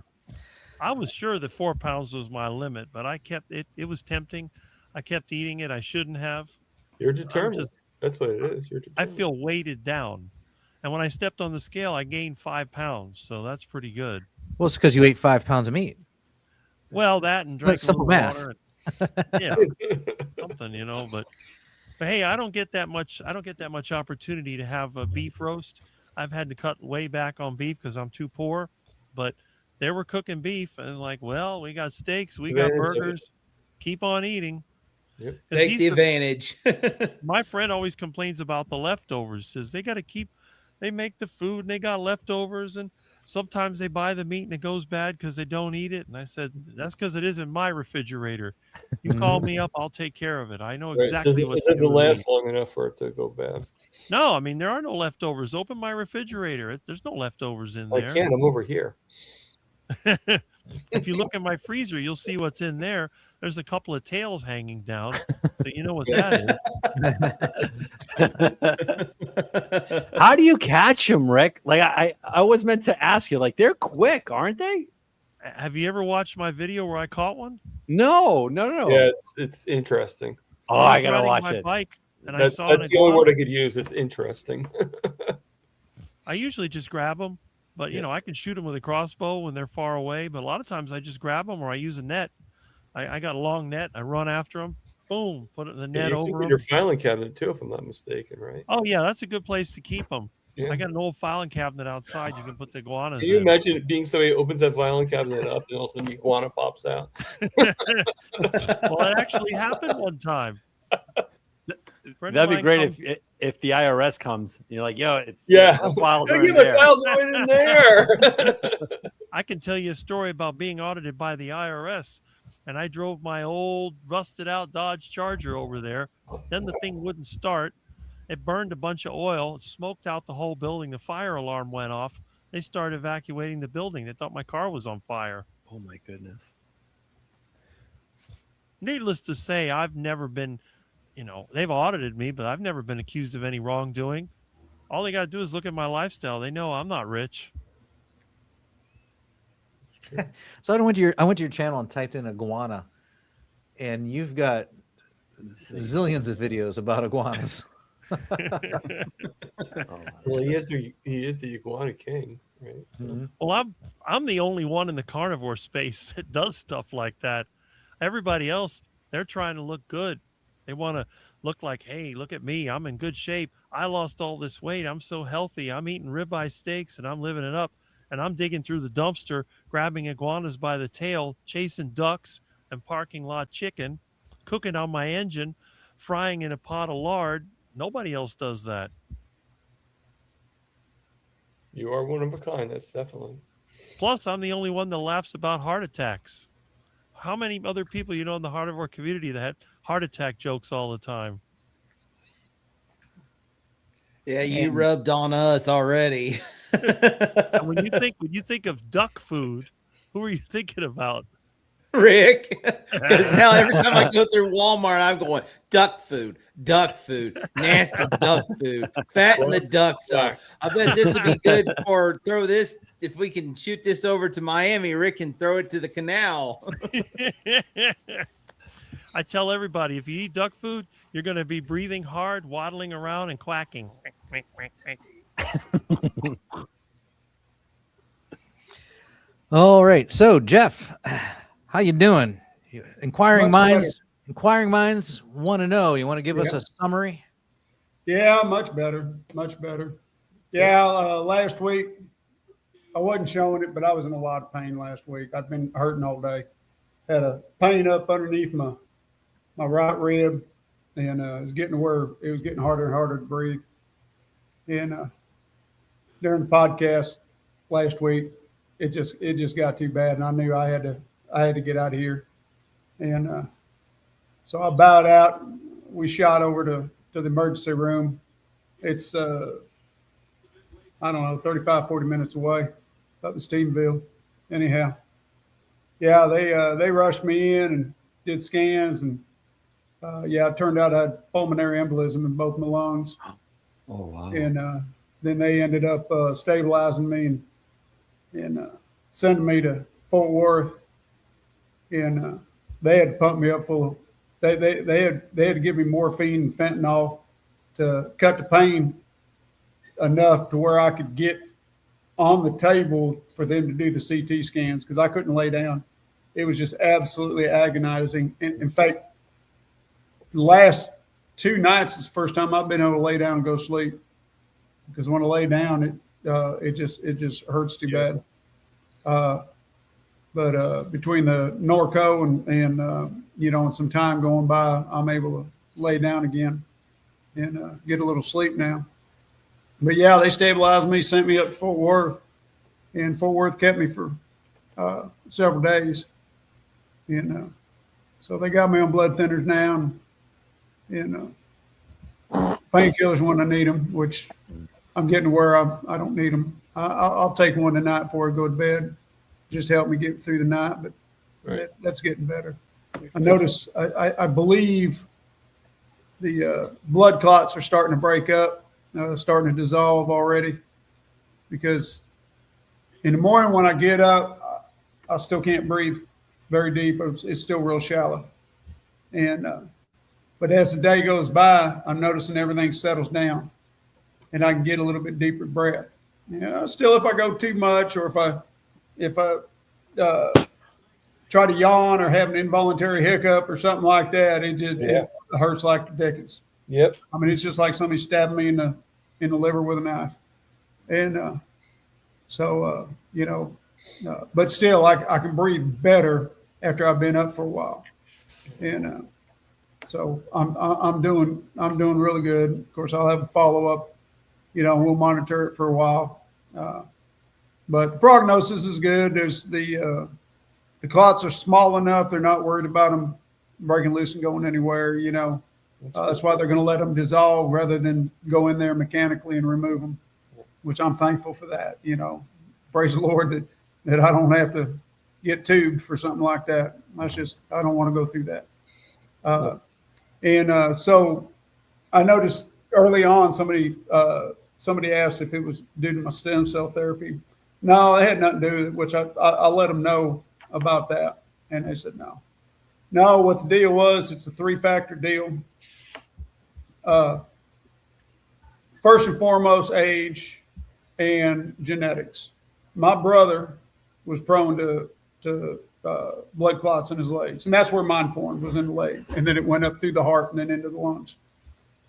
I was sure that 4 pounds was my limit, but I kept it. It was tempting. I kept eating it. I shouldn't have. You're determined. That's what it is. You're I determined. feel weighted down, and when I stepped on the scale, I gained 5 pounds. So that's pretty good. Well, it's because you ate 5 pounds of meat. Well, that and Like drank a simple little math. water. Yeah, something, you know. But hey, I don't get that much. I don't get that much opportunity to have a beef roast. I've had to cut way back on beef because I'm too poor. But they were cooking beef, and I was like, well, we got steaks, we got Advantage of it. burgers. Keep on eating. Yep. 'Cause Take he's the advantage. My friend always complains about the leftovers. Says they got to keep. They make the food and they got leftovers, and sometimes they buy the meat and it goes bad because they don't eat it. And I said, that's because it isn't my refrigerator. You call me up, I'll take care of it. I know exactly what It to doesn't do. last long enough for it to go bad. No, I mean, there are no leftovers. Open my refrigerator. There's no leftovers in I there. can't. I'm over here. If you look in my freezer, you'll see what's in there. There's a couple of tails hanging down. So you know what that is. How do you catch them, Rick? Like I was meant to ask you. Like they're quick, aren't they? Have you ever watched my video where I caught one? No. Yeah, it's interesting. Oh, I I was gotta riding watch my it. bike and I That's saw an the only word iguana. I could use. It's interesting. I usually just grab them, but you know, I can shoot them with a crossbow when they're far away. But a lot of times I just grab them or I use a net. I got a long net. I run after them. Boom, put it in the net You over keep it in them. your filing cabinet too, if I'm not mistaken, right? Oh yeah, that's a good place to keep them. Yeah. I got an old filing cabinet outside. You can put the iguanas Can you in. imagine it being somebody who opens that filing cabinet up and all of a sudden the iguana pops out? Well, that actually happened one time. That'd be great if the IRS comes. And you're like, yo, it's Yeah. the files Yeah, are in my there. files are right in there. I can tell you a story about being audited by the IRS. And I drove my old rusted out Dodge Charger over there. Then the thing wouldn't start. It burned a bunch of oil. It smoked out the whole building. The fire alarm went off. They started evacuating the building. They thought my car was on fire. Oh my goodness. Needless to say, I've never been, they've audited me, but I've never been accused of any wrongdoing. All they got to do is look at my lifestyle. They know I'm not rich. So I went to your channel and typed in iguana, and you've got zillions of videos about iguanas. Well, he is the iguana king, right? So, Mhm. Well, I'm the only one in the carnivore space that does stuff like that. Everybody else, they're trying to look good. They want to look like, hey, look at me. I'm in good shape. I lost all this weight. I'm so healthy. I'm eating ribeye steaks and I'm living it up. And I'm digging through the dumpster, grabbing iguanas by the tail, chasing ducks and parking lot chicken, cooking on my engine, frying in a pot of lard. Nobody else does that. you are one of a kind. That's definitely. Plus, I'm the only one that laughs about heart attacks. How many other people you know in the carnivore community that had heart attack jokes all the time? Yeah, you rubbed on us already. And when you think of duck food, who are you thinking about? Rick. 'Cause now every time I go through Walmart, I'm going duck food, nasty duck food, fatten the ducks up. I bet this would be good for throw this. If we can shoot this over to Miami, Rick can throw it to the canal. I tell everybody, if you eat duck food, you're going to be breathing hard, waddling around, and quacking. All right. So Jeff, how you doing? Inquiring minds want to know. You want to give us a summary? Yeah, much better. Much better. Yeah, last week, I wasn't showing it, but I was in a lot of pain last week. I've been hurting all day. Had a pain up underneath my right rib, and it was getting harder and harder to breathe. And during the podcast last week, it just got too bad, and I knew I had to get out of here. And so I bowed out. We shot over to the emergency room. It's I don't know, 35, 40 minutes away up in Stephenville. Anyhow, yeah, they rushed me in and did scans, and it turned out I had pulmonary embolism in both my lungs. Oh, wow. And then they ended up stabilizing me and sending me to Fort Worth. And they had to pump me up full of, they had to give me morphine and fentanyl to cut the pain enough to where I could get on the table for them to do the CT scans, because I couldn't lay down. It was just absolutely agonizing. In fact, the last 2 nights is the first time I've been able to lay down and go to sleep, because when I lay down, it just hurts too bad. But between the Norco and some time going by, I'm able to lay down again and get a little sleep now. But yeah, they stabilized me, sent me up to Fort Worth, and Fort Worth kept me for several days. And so they got me on blood thinners now, and painkillers when I need them, which I'm getting to where I don't need them. I'll take one tonight before I go to bed, just to help me get through the night, but that's getting better. I notice, I believe the blood clots are starting to break up. Starting to dissolve already, because in the morning when I get up, I still can't breathe very deep. It's still real shallow. And but as the day goes by, I'm noticing everything settles down, and I can get a little bit deeper breath. Still, if I go too much, or if I try to yawn or have an involuntary hiccup or something like that, it hurts like the dickens. Yep. I mean, it's just like somebody stabbing me in the liver with a knife. And but still, I can breathe better after I've been up for a while. And so I'm doing really good. Of course, I'll have a follow up. We'll monitor it for a while. But the prognosis is good. There's the clots are small enough; they're not worried about them breaking loose and going anywhere. That's why they're going to let them dissolve rather than go in there mechanically and remove them, which I'm thankful for that. Praise the Lord that I don't have to get tubed for something like that. I don't want to go through that. So I noticed early on somebody asked if it was due to my stem cell therapy. No, it had nothing to do with it, which I let them know about that, and they said no. No, what the deal was, it's a 3-factor deal. First and foremost, age and genetics. My brother was prone to blood clots in his legs, and that's where mine formed, was in the leg, and then it went up through the heart and then into the lungs,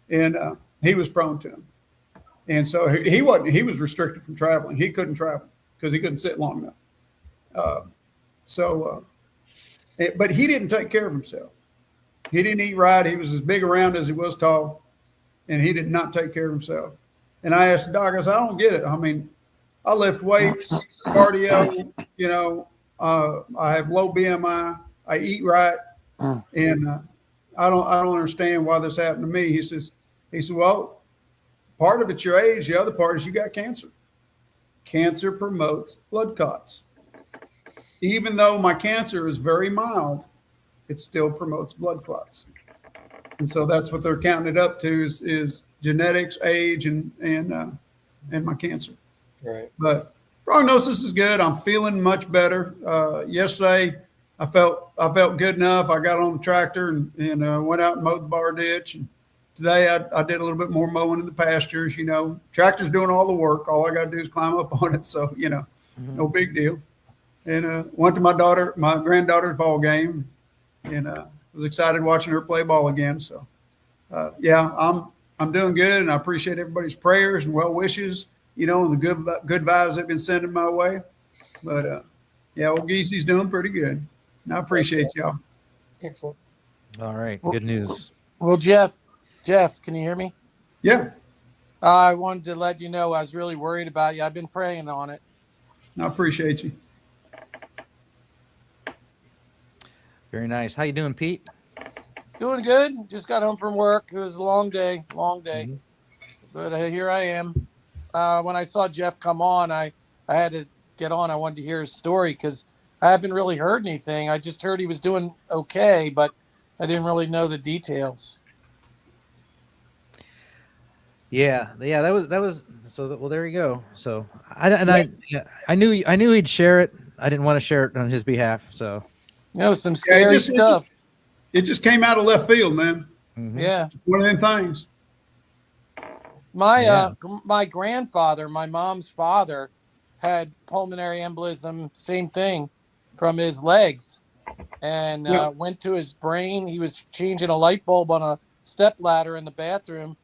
and he was prone to them. And so he was restricted from traveling. He couldn't travel because he couldn't sit long enough. But he didn't take care of himself. He didn't eat right. He was as big around as he was tall, and he did not take care of himself. And I asked the doc, I said, I don't get it. I mean, I lift weights, cardio, I have low BMI, I eat right, and I don't understand why this happened to me. He said, well, part of it's your age. The other part is you got cancer. Cancer promotes blood clots. Even though my cancer is very mild, it still promotes blood clots. And so that's what they're counting it up to is genetics, age, and my cancer. Right. But prognosis is good. I'm feeling much better. Yesterday, I felt good enough. I got on the tractor and went out and mowed the bar ditch. And today I did a little bit more mowing in the pastures. Tractor's doing all the work. All I got to do is climb up on it. So no big deal. And went to my granddaughter's ball game, and was excited watching her play ball again. So I'm doing good, and I appreciate everybody's prayers and well wishes, and the good vibes they've been sending my way. But old Geesy's doing pretty good. I appreciate y'all. Excellent. All right, good news. Well, Jeff, can you hear me? Yeah. I wanted to let you know I was really worried about you. I've been praying on it. I appreciate you. Very nice. How you doing, Pete? Doing good. Just got home from work. It was a long day, but here I am. When I saw Jeff come on, I had to get on. I wanted to hear his story because I haven't really heard anything. I just heard he was doing okay, but I didn't really know the details. Yeah. That was so. Well, there you go. So I knew he'd share it. I didn't want to share it on his behalf. So Some scary stuff. It just came out of left field, man. Mm-hmm. Yeah. One of them things. My grandfather, my mom's father, had pulmonary embolism, same thing, from his legs, and went to his brain. He was changing a light bulb on a step ladder in the bathroom.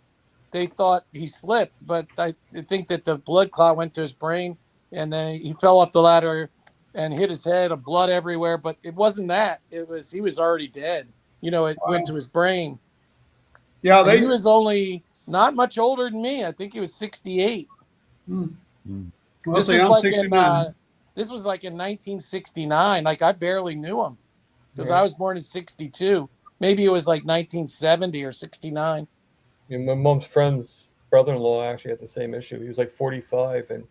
They thought he slipped, but I think that the blood clot went to his brain, and then he fell off the ladder and hit his head, of blood everywhere. But it wasn't that. It was he was already dead. It went to his brain. Yeah, he was only not much older than me. I think he was 68. Well, This was like in 1969. Like, I barely knew him because I was born in 62. Maybe it was like 1970 or 69. My mom's friend's brother-in-law actually had the same issue. He was like 45 and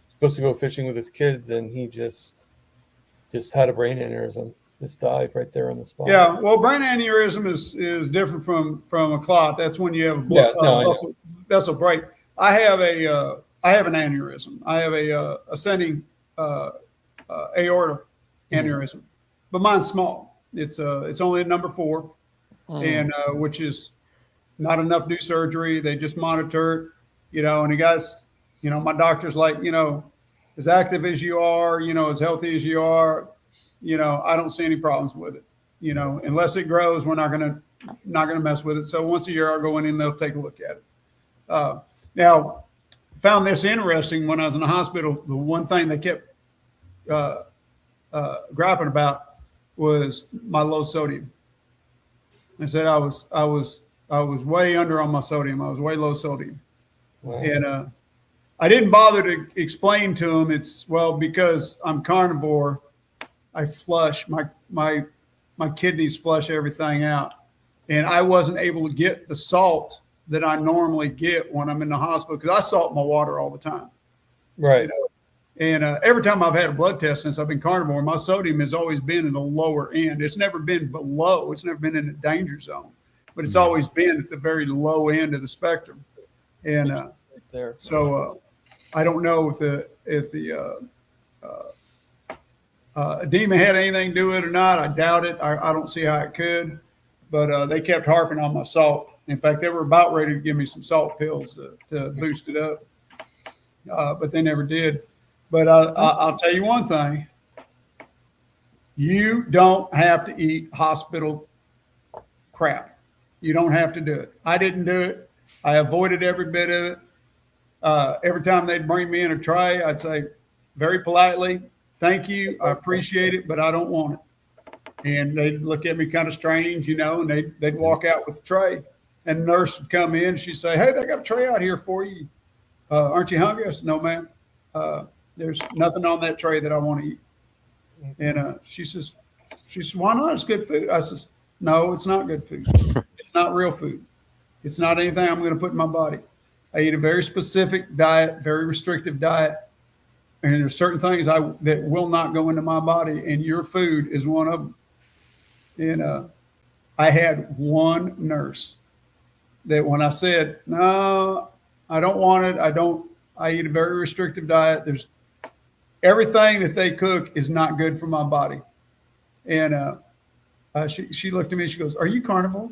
supposed to go fishing with his kids, and he just had a brain aneurysm. Just died right there on the spot. Yeah, well, brain aneurysm is different from a clot. That's when you have a blood, vessel break. I have an aneurysm. I have a ascending aorta aneurysm, but mine's small. It's only a number 4, and which is not enough to do surgery. They just monitor it, and the guys, my doctor's like, as active as you are, as healthy as you are, I don't see any problems with it. Unless it grows, we're not gonna mess with it. So once a year, I'll go in and they'll take a look at it. Now, found this interesting when I was in the hospital. The one thing they kept griping about was my low sodium. They said I was way under on my sodium. I was way low sodium. Wow. And I didn't bother to explain to them. It's because I'm carnivore. I flush my kidneys flush everything out, and I wasn't able to get the salt that I normally get when I'm in the hospital because I salt my water all the time. Right. And every time I've had a blood test since I've been carnivore, my sodium has always been in the lower end. It's never been below. It's never been in the danger zone, but it's always been at the very low end of the spectrum. And so I don't know if the edema had anything to do with it or not. I doubt it. I don't see how it could, but they kept harping on my salt. In fact, they were about ready to give me some salt pills to boost it up, but they never did. But I'll tell you one thing. You don't have to eat hospital crap. You don't have to do it. I didn't do it. I avoided every bit of it. Every time they'd bring me in a tray, I'd say very politely, "Thank you, I appreciate it, but I don't want it." And they'd look at me kind of strange, and they'd walk out with the tray. And the nurse would come in, she'd say, "Hey, they got a tray out here for you. Aren't you hungry?" I said, "No, ma'am. There's nothing on that tray that I want to eat." And she says, "Why not? It's good food." I says, "No, it's not good food. It's not real food. It's not anything I'm going to put in my body. I eat a very specific diet, very restrictive diet. And there's certain things that will not go into my body, and your food is one of them." And I had one nurse that when I said, "No, I don't want it. I eat a very restrictive diet. There's everything that they cook is not good for my body." And she looked at me and she goes, "Are you carnivore?"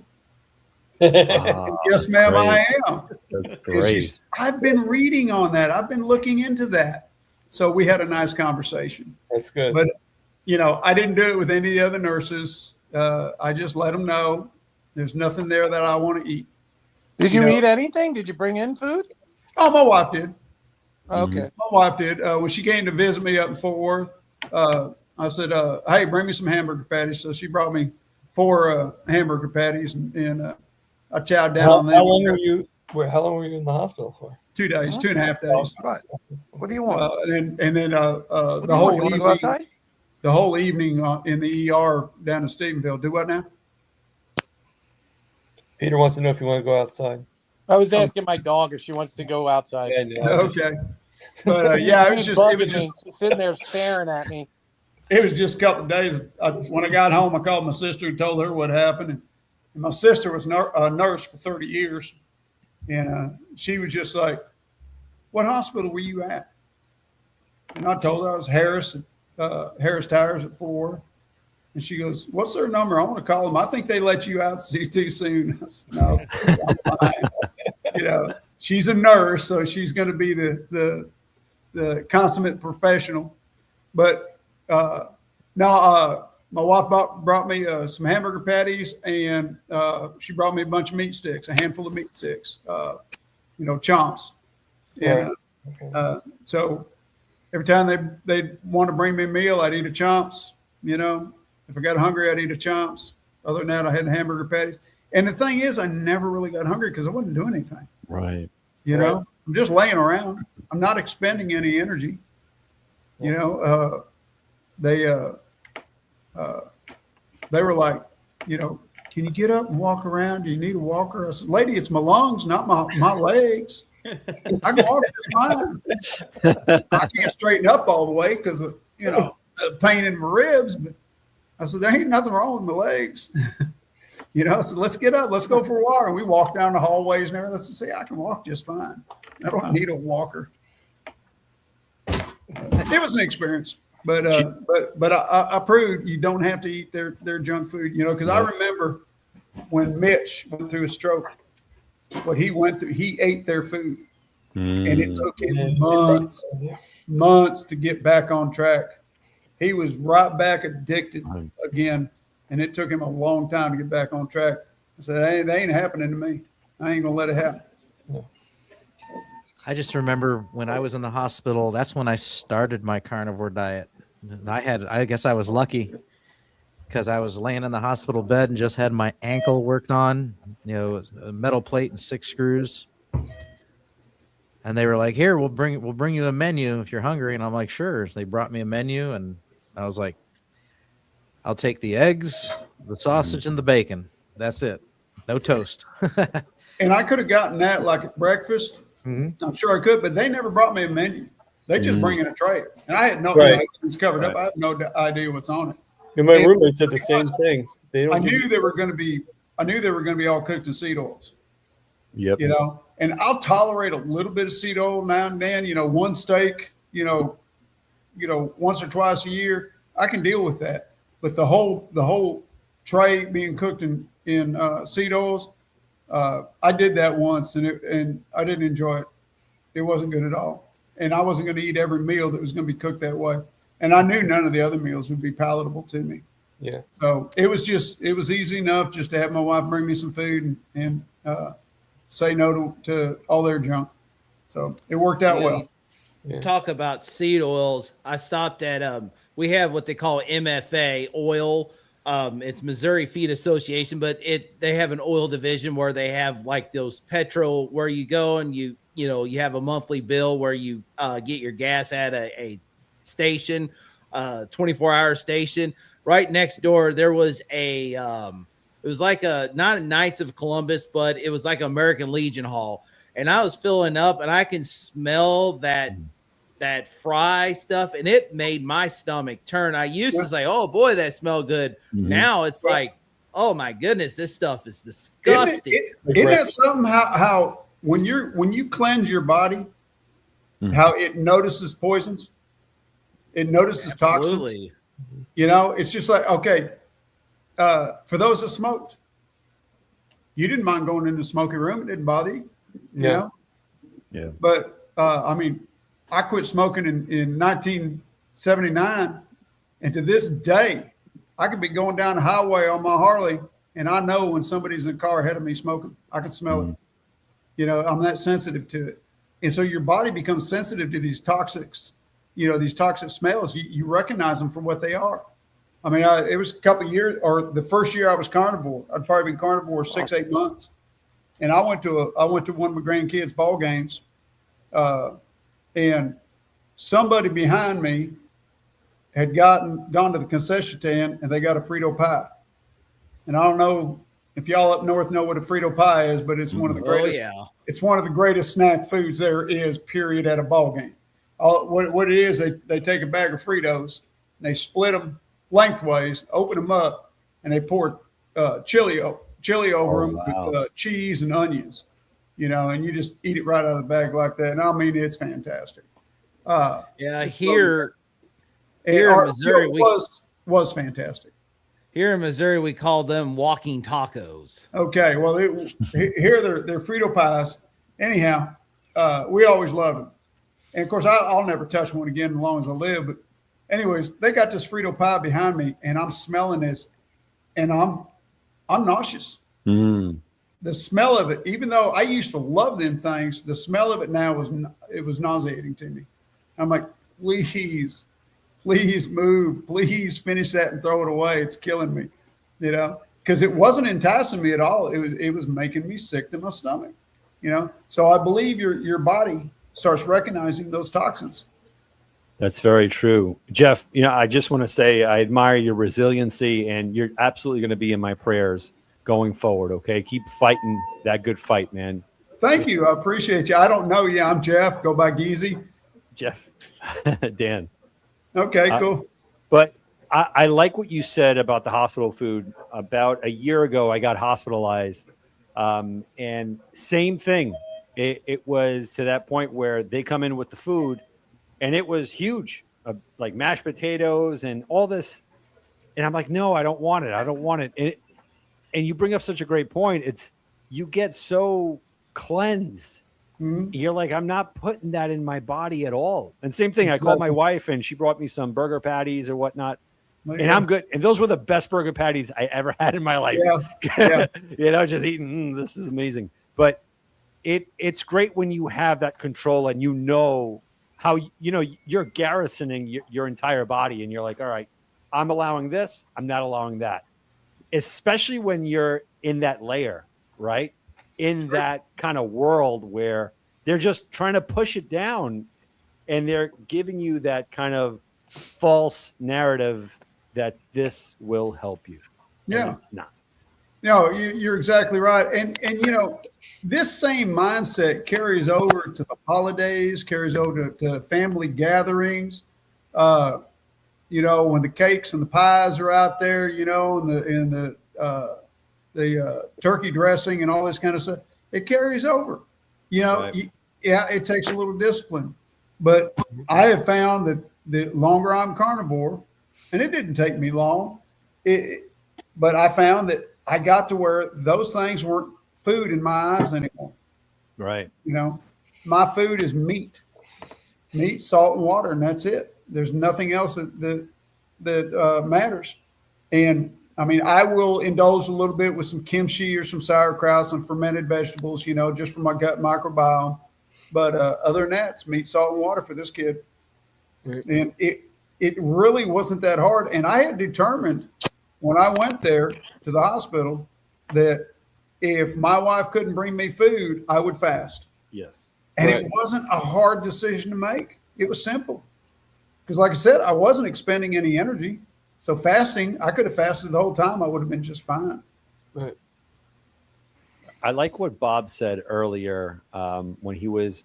"Yes, ma'am, I am." That's great. I've been reading on that. I've been looking into that. So we had a nice conversation. That's good. But, I didn't do it with any of the other nurses. I just let them know there's nothing there that I want to eat. Did you eat anything? Did you bring in food? Oh, my wife did. Okay. My wife did. When she came to visit me up in Fort Worth, I said, "Hey, bring me some hamburger patties." So she brought me 4 hamburger patties, and I chowed down on them. How long were you in the hospital for? 2 days, 2.5 days. What? What do you want? And then What do the you want? whole You want to go evening, outside? the whole evening in the ER down in Stephenville. Do what now? Peter wants to know if you want to go outside. I was asking my dog if she wants to go outside. Yeah, no, I just- Okay. But yeah, it was She's just bugging me. She's sitting there staring at me. it was just a couple of days. When I got home, I called my sister and told her what happened. And my sister was a nurse for 30 years. And she was just like, what hospital were you at? And I told her I was Harris Tires at 4. And she goes, what's their number? I want to call them. I think they let you out too soon. I said, no, I'm fine. You know, she's a nurse, so she's going to be the consummate professional. But now my wife brought me some hamburger patties, and she brought me a bunch of meat sticks, a handful of meat sticks, chomps. And so every time they want to bring me a meal, I'd eat a chomps. If I got hungry, I'd eat a chomps. Other than that, I had the hamburger patties. And the thing is, I never really got hungry because I wasn't doing anything. Right. I'm just laying around. I'm not expending any energy. They were like, can you get up and walk around? Do you need a walker? I said, lady, it's my lungs, not my legs. I can walk just fine. I can't straighten up all the way because of, the pain in my ribs. But I said, there ain't nothing wrong with my legs. I said, let's get up. Let's go for a walk. And we walked down the hallways and everything. I said, see, I can walk just fine. I don't need a walker. It was an experience. But I proved you don't have to eat their junk food, because I remember when Mitch went through a stroke, what he went through, he ate their food. And it took him months to get back on track. He was right back addicted again, and it took him a long time to get back on track. I said, they ain't happening to me. I ain't going to let it happen. I just remember when I was in the hospital, that's when I started my carnivore diet. And I guess I was lucky because I was laying in the hospital bed and just had my ankle worked on, a metal plate and 6 screws. And they were like, here, we'll bring you a menu if you're hungry. And I'm like, sure. They brought me a menu, and I was like, I'll take the eggs, the sausage, and the bacon. That's it. No toast. And I could have gotten that like at breakfast. Mm-hmm. I'm sure I could, but they never brought me a menu. They just bring in a tray. And I had no idea it's covered up. I have no idea what's on it. And my roommate said the same thing. I knew they were going to be all cooked in seed oils. Yep. And I'll tolerate a little bit of seed oil now and then, one steak, once or twice a year, I can deal with that. But the whole tray being cooked in seed oils, I did that once and I didn't enjoy it. It wasn't good at all. And I wasn't going to eat every meal that was going to be cooked that way. And I knew none of the other meals would be palatable to me. Yeah. So it was easy enough just to have my wife bring me some food and say no to all their junk. So it worked out well. Yeah. Talk about seed oils. I stopped at, we have what they call MFA oil. It's Missouri Feed Association, but they have an oil division where they have like those petrol where you go and you have a monthly bill where you get your gas at a station, 24-hour station. Right next door, there was it was like not a Knights of Columbus, but it was like American Legion Hall. And I was filling up and I can smell that fry stuff, and it made my stomach turn. I used to say, oh boy, that smelled good. Mm-hmm. Now it's like, oh my goodness, this stuff is disgusting. Isn't that something how when you cleanse your body, how it notices poisons, it notices toxins. It's just like, okay, for those that smoked, you didn't mind going in the smoky room. It didn't bother you, you know? Yeah. But I quit smoking in 1979, and to this day, I could be going down the highway on my Harley, and I know when somebody's in a car ahead of me smoking. I can smell it. I'm that sensitive to it. And so your body becomes sensitive to these toxics, these toxic smells. You recognize them for what they are. I mean, it was a couple of years, or the first year I was carnivore. I'd probably been carnivore 6-8 months. And I went to one of my grandkids' ball games, And somebody behind me had gone to the concession stand and they got a Frito pie. And I don't know if y'all up north know what a Frito pie is, but it's one of the greatest. yeah. It's one of the greatest snack foods there is, period, at a ball game. What it is, they take a bag of Fritos, and they split them lengthways, open them up, and they pour chili over them with cheese and onions, and you just eat it right out of the bag like that. And I mean, it's fantastic. Here in Missouri, was fantastic. Here in Missouri, we call them walking tacos. Okay, well, here they're Frito pies. Anyhow, we always loved them. And, of course, I'll never touch one again as long as I live. But anyways, they got this Frito pie behind me, and I'm smelling this, and I'm nauseous. Mm. The smell of it, even though I used to love them things, the smell of it now was nauseating to me. I'm like, please move. Please finish that and throw it away. It's killing me, because it wasn't enticing me at all. It was making me sick to my stomach, So I believe your body starts recognizing those toxins. That's very true. Jeff, I just want to say I admire your resiliency, and you're absolutely going to be in my prayers going forward, okay? Keep fighting that good fight, man. Thank you. I appreciate you. I don't know you. I'm Jeff. Go by Geezy. Jeff. Dan. Okay, cool. But I like what you said about the hospital food. About a year ago, I got hospitalized, and same thing. It was to that point where they come in with the food, and it was huge, like mashed potatoes and all this. And I'm like, no, I don't want it. I don't want it. And you bring up such a great point. You get so cleansed. Mm-hmm. You're like, I'm not putting that in my body at all. And same thing, I called my wife and she brought me some burger patties or whatnot. And I'm good. And those were the best burger patties I ever had in my life. Yeah. Just eating, this is amazing. But it's great when you have that control and how, you're garrisoning your entire body and you're like, all right, I'm allowing this. I'm not allowing that. Especially when you're in that layer, right? In that kind of world where they're just trying to push it down and they're giving you that kind of false narrative that this will help you. Yeah. And it's not. No, you're exactly right. And this same mindset carries over to the holidays, carries over to family gatherings. When the cakes and the pies are out there, and the turkey dressing and all this kind of stuff, it carries over. Right. It takes a little discipline. But I have found that the longer I'm carnivore, and it didn't take me long, but I found that I got to where those things weren't food in my eyes anymore. Right. My food is meat, salt, and water, and that's it. There's nothing else that matters. And I mean, I will indulge a little bit with some kimchi or some sauerkraut, some fermented vegetables, just for my gut microbiome. But other than that, it's meat, salt, and water for this kid. Right. And it really wasn't that hard. And I had determined when I went there to the hospital that if my wife couldn't bring me food, I would fast. Yes. And It wasn't a hard decision to make. It was simple. Because like I said, I wasn't expending any energy. So fasting, I could have fasted the whole time. I would have been just fine. Right. I like what Bob said earlier when he was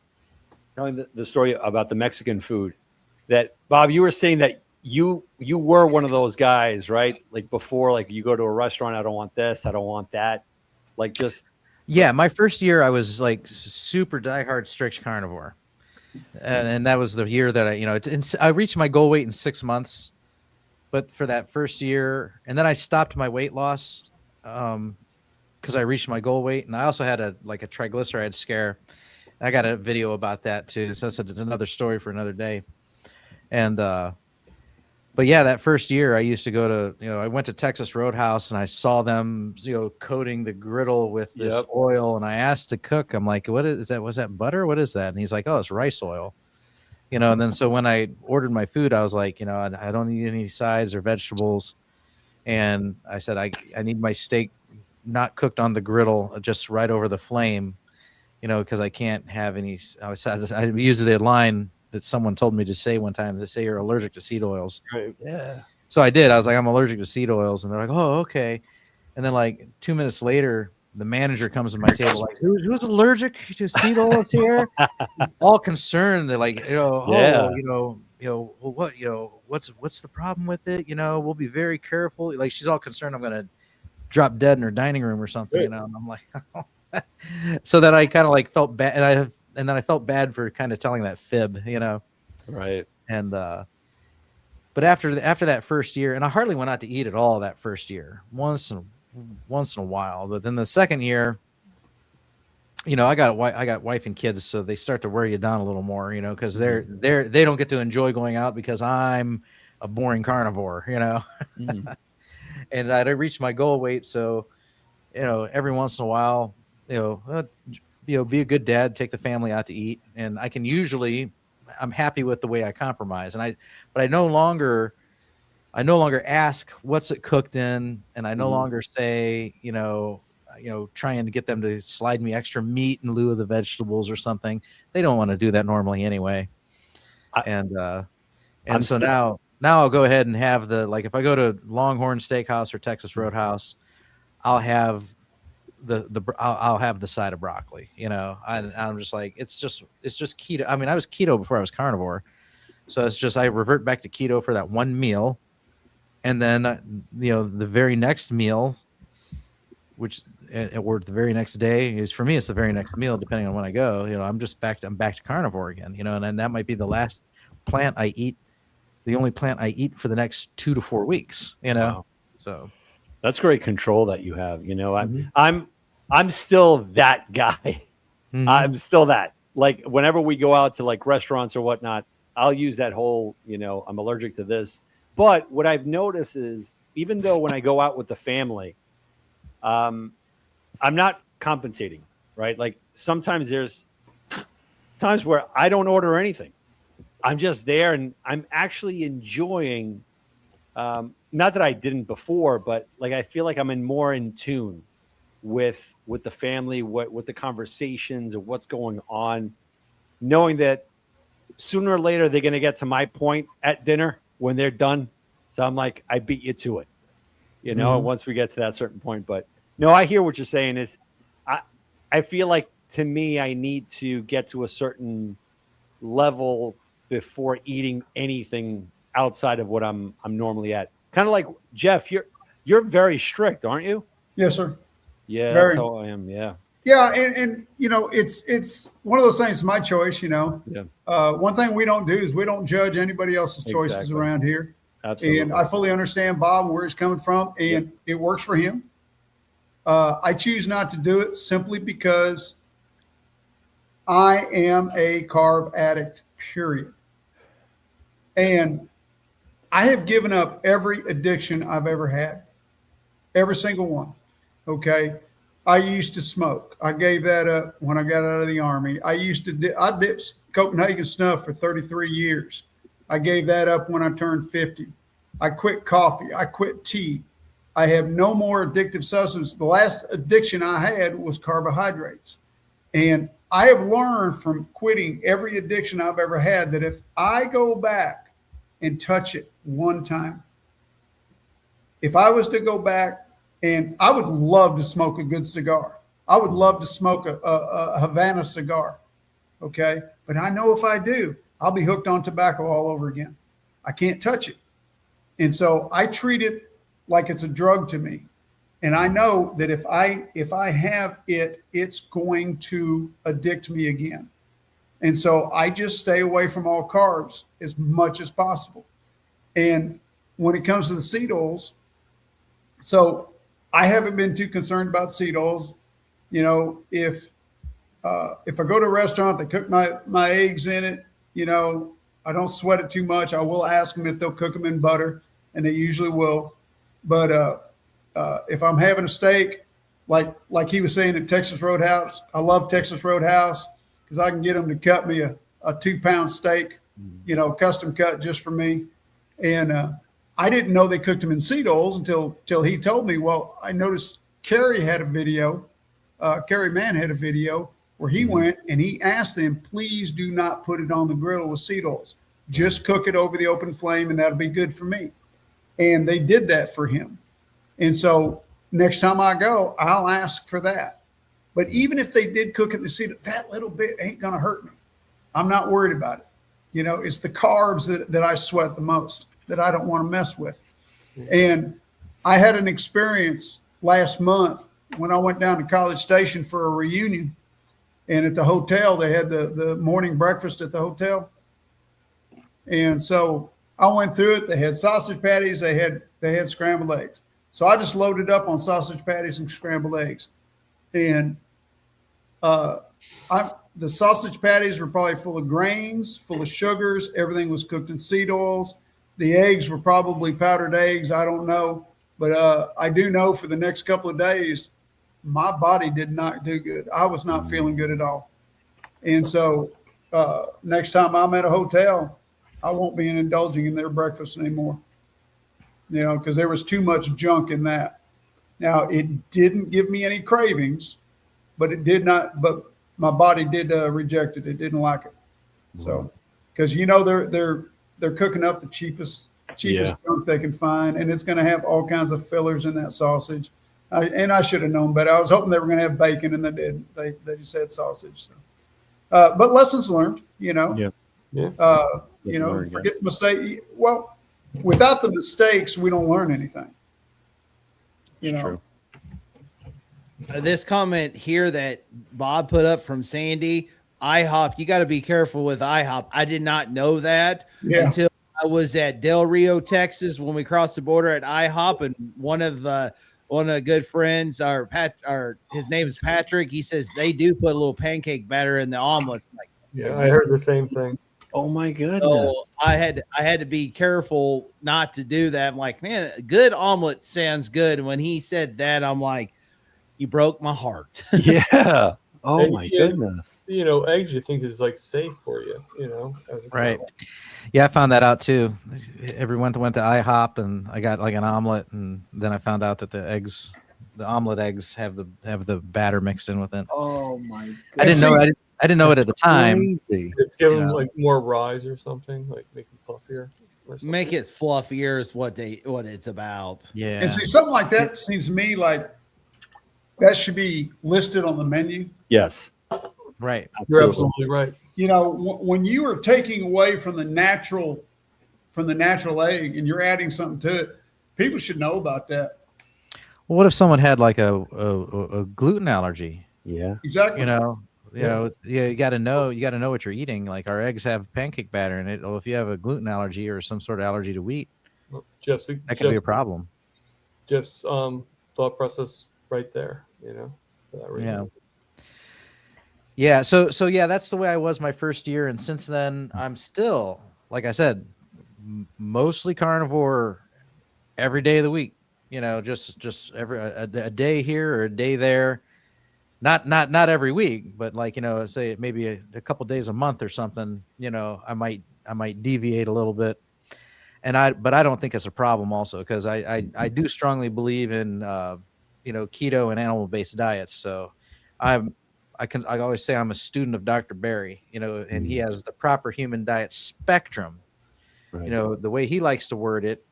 telling the story about the Mexican food. That, Bob, you were saying that you were one of those guys, right? Like before, like you go to a restaurant, I don't want this, I don't want that. Like just. Yeah, my first year I was like super diehard strict carnivore. And that was the year that I reached my goal weight in 6 months. But for that first year, and then I stopped my weight loss because I reached my goal weight. And I also had a triglyceride scare. I got a video about that too. So that's another story for another day. And, but yeah, that first year I used to go to, I went to Texas Roadhouse and I saw them, coating the griddle with this oil. And I asked the cook, I'm like, what is that? Was that butter? What is that? And he's like, oh, it's rice oil. And then so when I ordered my food, I was like, I don't need any sides or vegetables. And I said, I need my steak not cooked on the griddle, just right over the flame. because I can't have any. I use the line that someone told me to say one time, that say you're allergic to seed oils. Right. Yeah. So I did. I was like, I'm allergic to seed oils. And they're like, oh, okay. And then like 2 minutes later, the manager comes to my table like, who's allergic to seed oils here? All concerned. They're like, Yeah. what's the problem with it? We'll be very careful. Like, she's all concerned I'm going to drop dead in her dining room or something, Right. And I'm like, so that I kind of like felt bad. And then I felt bad for kind of telling that fib, Right. And, but after that first year, and I hardly went out to eat at all that first year, once in a while. But then the second year, I got wife and kids, so they start to wear you down a little more, because they don't get to enjoy going out because I'm a boring carnivore, Mm. And I'd reached my goal weight, so every once in a while, be a good dad, take the family out to eat, and I'm happy with the way I compromise, but I no longer ask what's it cooked in, and I no longer say, trying to get them to slide me extra meat in lieu of the vegetables or something. They don't want to do that normally anyway. Now I'll go ahead and have if I go to Longhorn Steakhouse or Texas Roadhouse, I'll have I'll have the side of broccoli. I'm just like, it's just keto. I mean, I was keto before I was carnivore, so it's just I revert back to keto for that one meal, and then the very next meal, or the very next day is, for me, it's the very next meal depending on when I go. I'm back to carnivore again. And then that might be the last plant I eat. The only plant I eat for the next 2 to 4 weeks, Wow. So That's great control that you have. I'm still that guy. Mhm. I'm still that. Like, whenever we go out to like restaurants or whatnot, I'll use that whole, I'm allergic to this. But what I've noticed is, even though when I go out with the family, I'm not compensating, right? Like, sometimes there's times where I don't order anything. I'm just there, and I'm actually enjoying, not that I didn't before, but like, I feel like I'm more in tune with the family, with the conversations of what's going on, knowing that sooner or later they're going to get to my point at dinner when they're done. So I'm like, I beat you to it, once we get to that certain point. But no, I hear what you're saying. Is I feel like, to me, I need to get to a certain level before eating anything outside of what I'm normally at. Kind of like Jeff, you're very strict, aren't you? Yes, sir. Yeah, Very. that's how I am. Yeah. Yeah, and it's one of those things. It's my choice. Yeah. One thing we don't do is we don't judge anybody else's choices Exactly. around here. Absolutely. And I fully understand Bob and where he's coming from, and it works for him. I choose not to do it simply because I am a carb addict, period. And I have given up every addiction I've ever had, every single one. Okay. I used to smoke. I gave that up when I got out of the Army. I dipped Copenhagen snuff for 33 years. I gave that up when I turned 50. I quit coffee. I quit tea. I have no more addictive substances. The last addiction I had was carbohydrates. And I have learned from quitting every addiction I've ever had that if I go back and touch it one time, if I was to go back, and I would love to smoke a good cigar. I would love to smoke a Havana cigar. Okay. But I know if I do, I'll be hooked on tobacco all over again. I can't touch it. And so I treat it like it's a drug to me. And I know that if I have it, it's going to addict me again. And so I just stay away from all carbs as much as possible. And when it comes to the seed oils, so I haven't been too concerned about seed oils. If I go to a restaurant, they cook my eggs in it, I don't sweat it too much. I will ask them if they'll cook them in butter, and they usually will. But if I'm having a steak, like he was saying at Texas Roadhouse, I love Texas Roadhouse because I can get them to cut me a 2-pound steak, custom cut just for me. And I didn't know they cooked them in seed oils until he told me. Well, I noticed Carrie had a video. Carrie Mann had a video where he went and he asked them, please do not put it on the griddle with seed oils. Just cook it over the open flame and that'll be good for me. And they did that for him. And so next time I go, I'll ask for that. But even if they did cook it in the seed, that little bit ain't going to hurt me. I'm not worried about it. You know, it's the carbs that I sweat the most, that I don't want to mess with. And I had an experience last month when I went down to College Station for a reunion. And at the hotel, they had the morning breakfast at the hotel. And so I went through it. They had sausage patties. They had scrambled eggs. So I just loaded up on sausage patties and scrambled eggs. And the sausage patties were probably full of grains, full of sugars. Everything was cooked in seed oils. The eggs were probably powdered eggs. I don't know. But I do know for the next couple of days, my body did not do good. I was not feeling good at all. And so next time I'm at a hotel, I won't be indulging in their breakfast anymore, you know, because there was too much junk in that. Now, it didn't give me any cravings, but it did not, but my body did reject it. It didn't like it. So, because, you know, they're cooking up the cheapest junk they can find, and it's going to have all kinds of fillers in that sausage. And I should have known better. I was hoping they were going to have bacon, and they did. They just had sausage. So. But lessons learned, you know. You know, forget the mistake. Well, without the mistakes, we don't learn anything. You know. True. This comment here that Bob put up from Sandy, IHOP, you got to be careful with IHOP. I did not know that until I was at Del Rio, Texas, when we crossed the border at IHOP, and one of the good friends, his name is Patrick. He says they do put a little pancake batter in the omelets. Like, yeah, I heard the same thing. Oh my goodness! So I had to be careful not to do that. I'm like, man, a good omelet sounds good. And when he said that, I'm like, you broke my heart. Yeah. Oh And my goodness! You know, eggs you think is like safe for you. You know, Right. Yeah, I found that out too. Everyone went to IHOP, and I got like an omelet, and then I found out that the omelet eggs have the batter mixed in with it. Oh my goodness! I didn't know. I didn't know it at the time. Crazy. It's giving like more rise or something, like make it puffier. Or something. Make it fluffier is what it's about. Yeah. And see, something like that seems to me like that should be listed on the menu. Yes. Right. You're absolutely right. You know, when you are taking away from the natural egg and you're adding something to it, people should know about that. Well, what if someone had like a gluten allergy? Yeah. Exactly. You know, you got to know what you're eating. Like our eggs have pancake batter in it. Well, if you have a gluten allergy or some sort of allergy to wheat, that could be a problem. Jeff's thought process right there. You know, for that reason. Yeah. So yeah, that's the way I was my first year, and since then I'm still, like I said, mostly carnivore every day of the week. You know, just every a day here or a day there. Not every week, but like, you know, say maybe a couple days a month or something. You know, I might deviate a little bit, but I don't think it's a problem also, because I do strongly believe in you know, keto and animal based diets. So I always say I'm a student of Dr. Berry, you know, and he has the proper human diet spectrum. Right. You know, the way he likes to word it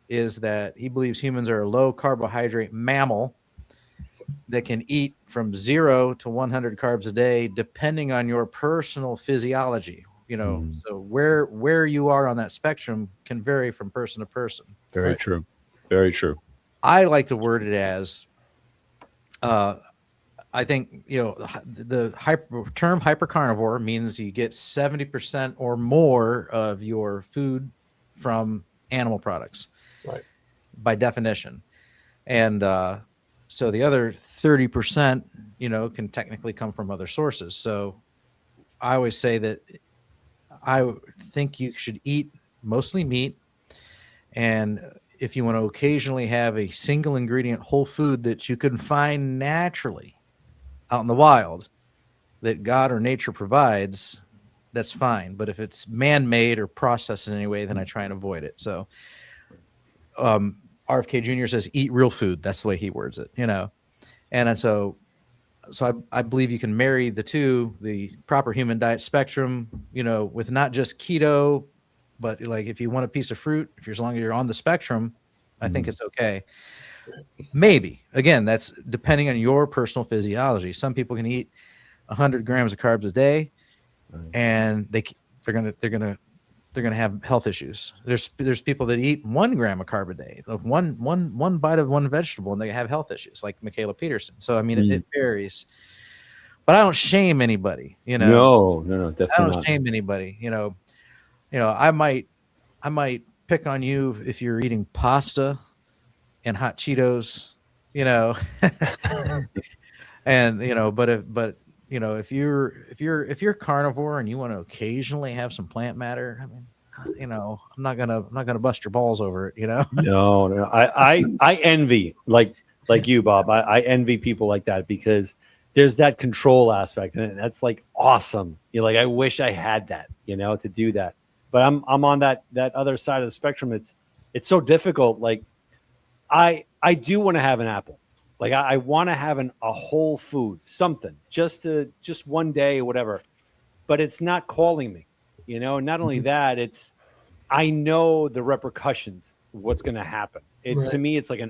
is that he believes humans are a low carbohydrate mammal that can eat from 0 to 100 carbs a day, depending on your personal physiology. You know, so where you are on that spectrum can vary from person to person. Very true. Very true. I like to word it as, I think, you know, the term hypercarnivore means you get 70% or more of your food from animal products, right, by definition. And so the other 30%, you know, can technically come from other sources. So I always say that I think you should eat mostly meat, and if you want to occasionally have a single ingredient whole food that you can find naturally out in the wild that God or nature provides, that's fine. But if it's man-made or processed in any way, then I try and avoid it. So RFK Jr. says, eat real food. That's the way he words it, you know? And so I believe you can marry the two, the proper human diet spectrum, with not just keto, but like if you want a piece of fruit, as long as you're on the spectrum, I think it's okay. Maybe, again, that's depending on your personal physiology. Some people can eat 100 grams of carbs a day, and they're gonna have health issues. There's people that eat 1 gram of carb a day, one bite of one vegetable, and they have health issues, like Michaela Peterson. So I mean, it varies. But I don't shame anybody. No, definitely I don't not. shame anybody. I might pick on you if you're eating pasta and hot Cheetos, and if you're carnivore and you want to occasionally have some plant matter, I mean, I'm not gonna bust your balls over it, No. I envy like you, Bob. I envy people like that because there's that control aspect, and that's like awesome. I wish I had that, to do that. But I'm on that other side of the spectrum. It's so difficult. Like I do want to have an apple. Like I want to have a whole food, something just one day or whatever, but it's not calling me, not only that, I know the repercussions, what's going to happen. To me, it's like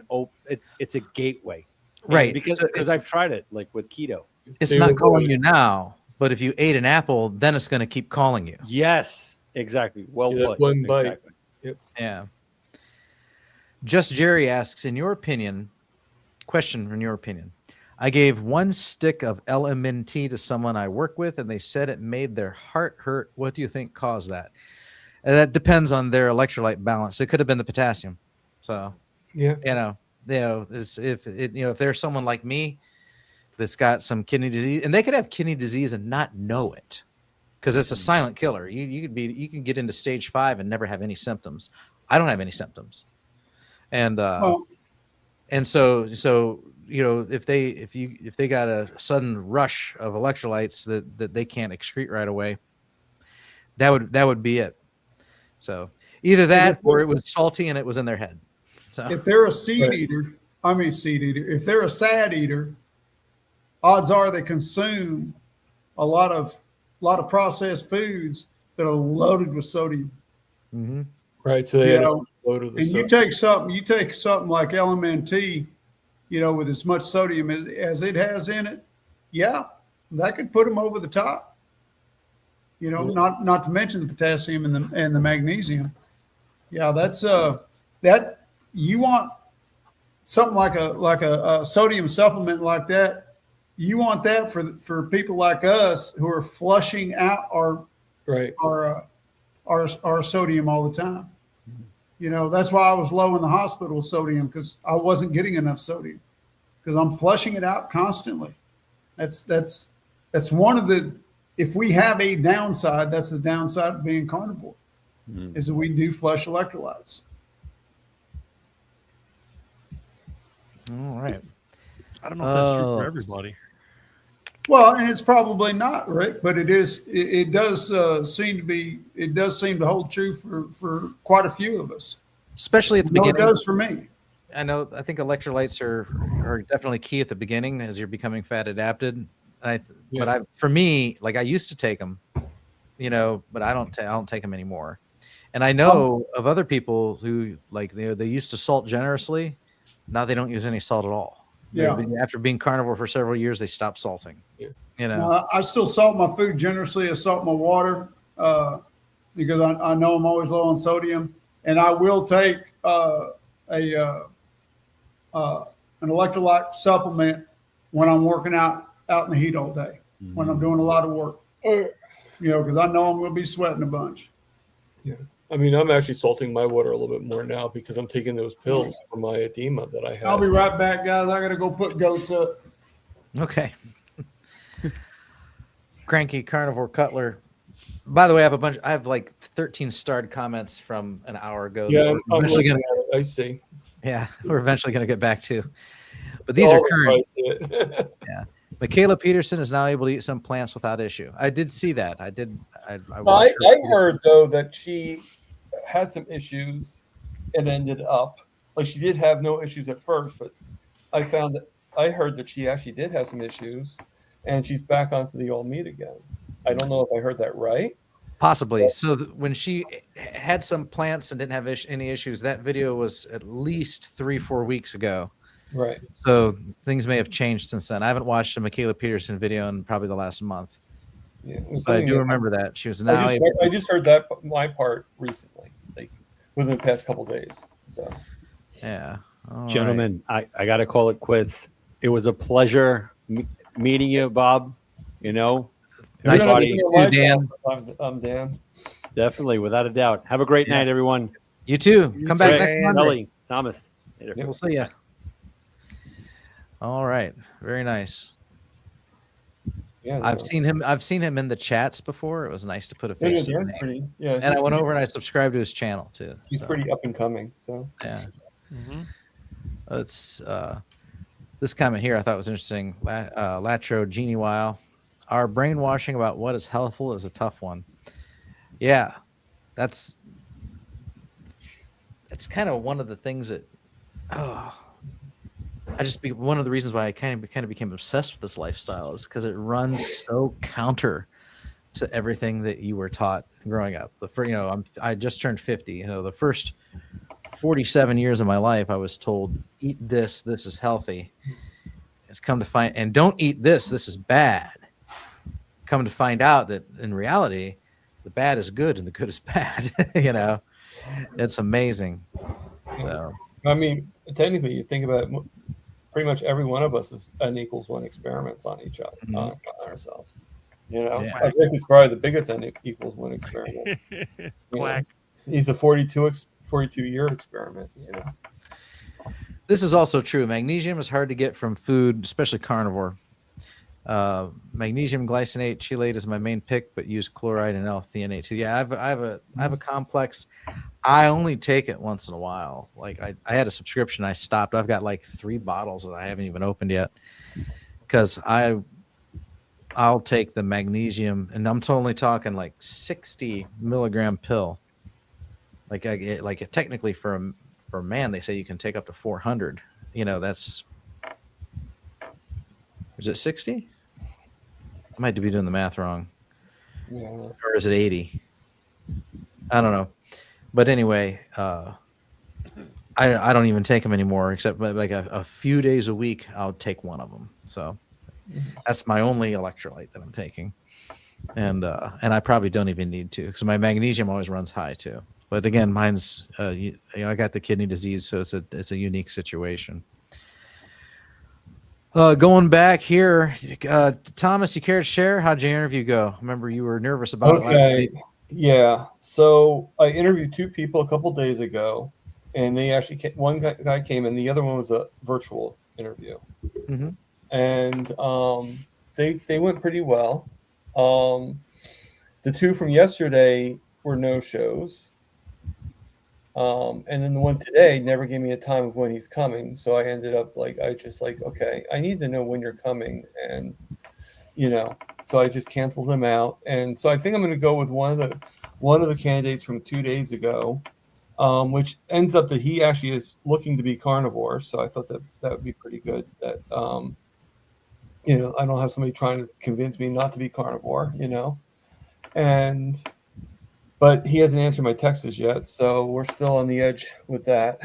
it's a gateway, right? Because I've tried it like with keto. It's not calling you now, but if you ate an apple, then it's going to keep calling you. Yes, exactly. Well put. One bite. Exactly. Yep. Yeah. Just Jerry asks, in your opinion, I gave 1 stick of LMNT to someone I work with, and they said it made their heart hurt. What do you think caused that? And that depends on their electrolyte balance. It could have been the potassium. So, if there's someone like me that's got some kidney disease, and they could have kidney disease and not know it, because it's a silent killer. You can get into stage 5 and never have any symptoms. I don't have any symptoms, and so if they got a sudden rush of electrolytes that they can't excrete right away, that would be it. So either that or it was salty and it was in their head. So if they're a if they're a sad eater, odds are they consume a lot of processed foods that are loaded with sodium. Mm-hmm. Right. So they loaded with sodium. You take something like LMNT, with as much sodium as it has in it, that could put them over the top. Not to mention the potassium and the magnesium. Yeah, that's that you want something like a sodium supplement like that. You want that for people like us who are flushing out our sodium all the time. That's why I was low in the hospital sodium, because I wasn't getting enough sodium, because I'm flushing it out constantly. That's one of the, if we have a downside, that's the downside of being carnivore, is that we do flush electrolytes. All right. I don't know if that's true for everybody. Well, and it's probably not, Rick, but it is. It does seem to hold true for quite a few of us, especially at the beginning. It does for me. I think electrolytes are definitely key at the beginning as you're becoming fat adapted. But for me, like I used to take them, but I don't take them anymore. And I know of other people who they used to salt generously. Now they don't use any salt at all. Yeah. After being carnivore for several years, they stopped salting. Yeah. I still salt my food generously. I salt my water because I know I'm always low on sodium, and I will take an electrolyte supplement when I'm working out in the heat all day, when I'm doing a lot of work. Because I know I'm going to be sweating a bunch. Yeah. I mean, I'm actually salting my water a little bit more now because I'm taking those pills for my edema that I have. I'll be right back, guys. I got to go put goats up. Okay. Cranky Carnivore Cutler. By the way, I have like 13 starred comments from an hour ago. Yeah, I see. Yeah, we're eventually going to get back to. But these are current. Yeah. Michaela Peterson is now able to eat some plants without issue. I did see that. I heard, though, that she had some issues and ended up, like, she did have no issues at first, but I found that I heard that she actually did have some issues, and she's back onto the old meat again. I don't know if I heard that right. Possibly. So when she had some plants and didn't have any issues, that video was at least 3-4 weeks ago. Right. So things may have changed since then. I haven't watched a Michaela Peterson video in probably the last month. Yeah, but I do remember that she was now. I just heard that my part recently, like within the past couple of days. So, yeah, gentlemen, right. I got to call it quits. It was a pleasure meeting you, Bob. You know, nice everybody. You, Dan. I'm Dan. Definitely, without a doubt. Have a great night, everyone. You too. Come back next Monday. Ellie, Thomas. Later. We'll see you. All right, very nice. Yeah, I've seen him in the chats before. It was nice to put a face to the name. Yeah, and I went over and I subscribed to his channel too. He's pretty up and coming. So yeah. It's this comment here I thought was interesting. Latro Genie Weil. Our brainwashing about what is healthful is a tough one. Yeah, that's kind of one of the things that one of the reasons why I kind of became obsessed with this lifestyle is because it runs so counter to everything that you were taught growing up. I just turned 50. The first 47 years of my life, I was told, eat this. This is healthy. It's come to find, and don't eat this. This is bad. Come to find out that in reality, the bad is good and the good is bad. It's amazing. So, I mean, technically, you think about it, pretty much every one of us is N equals 1 experiments on each other, on ourselves. I think it's probably the biggest N equals 1 experiment. Quack. He's a 42-year experiment. This is also true. Magnesium is hard to get from food, especially carnivore. Magnesium glycinate chelate is my main pick, but use chloride and L-theanate too. Yeah, I have a complex. I only take it once in a while. Like I had a subscription, I stopped. I've got like 3 bottles that I haven't even opened yet because I'll take the magnesium, and I'm only talking like 60 milligram pill. Technically for a man, they say you can take up to 400. Is it 60? I might be doing the math wrong. Yeah. Or is it 80? I don't know. But anyway, I don't even take them anymore, except like a few days a week, I'll take one of them. So that's my only electrolyte that I'm taking. And I probably don't even need to, because my magnesium always runs high too. But again, mine's, I got the kidney disease, so it's a unique situation. Going back here, Thomas, you care to share? How'd your interview go? Remember, you were nervous about it. Okay. Yeah. So I interviewed 2 people a couple days ago, and they actually one guy came in, the other one was a virtual interview. Mm-hmm. And they went pretty well. The 2 from yesterday were no-shows. And then the one today never gave me a time of when he's coming. So I ended up okay, I need to know when you're coming. And, so I just canceled him out. And so I think I'm going to go with one of the candidates from 2 days ago, which ends up that he actually is looking to be carnivore. So I thought that would be pretty good. That, I don't have somebody trying to convince me not to be carnivore, But he hasn't answered my texts yet, so we're still on the edge with that.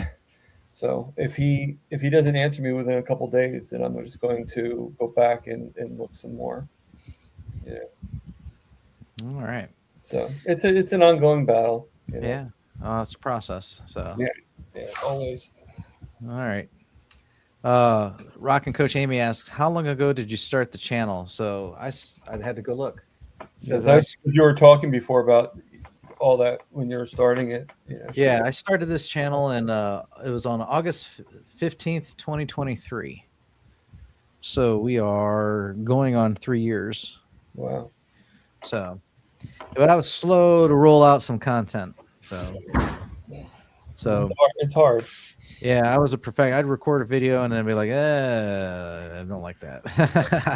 So if he doesn't answer me within a couple days, then I'm just going to go back and look some more. Yeah. All right. So it's an ongoing battle. Yeah. It's a process. So yeah, always. All right. Rockin' Coach Amy asks, how long ago did you start the channel? So I had to go look. You were talking before about all that when you were starting it. Yeah, I started this channel, and it was on August 15th, 2023. So we are going on 3 years. Wow. So, but I was slow to roll out some content. So it's hard. Yeah, I was a perfect. I'd record a video and then be like, I don't like that.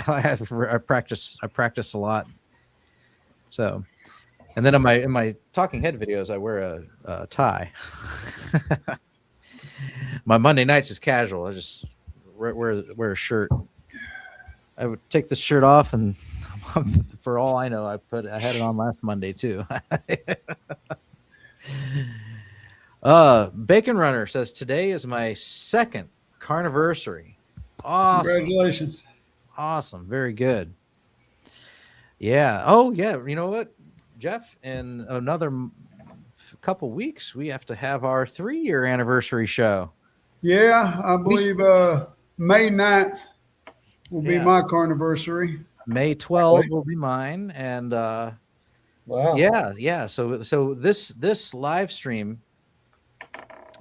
I practice a lot. So, and then in my talking head videos, I wear a tie. My Monday nights is casual. I just wear a shirt. I would take the shirt off, and for all I know, I had it on last Monday too. Bacon Runner says today is my second carniversary. Awesome. Congratulations. Awesome. Very good. Yeah. Oh, yeah. You know what, Jeff? In another couple weeks, we have to have our 3-year anniversary show. Yeah, I believe May 9th will be my carniversary. May 12th will be mine. And Wow. yeah. So this live stream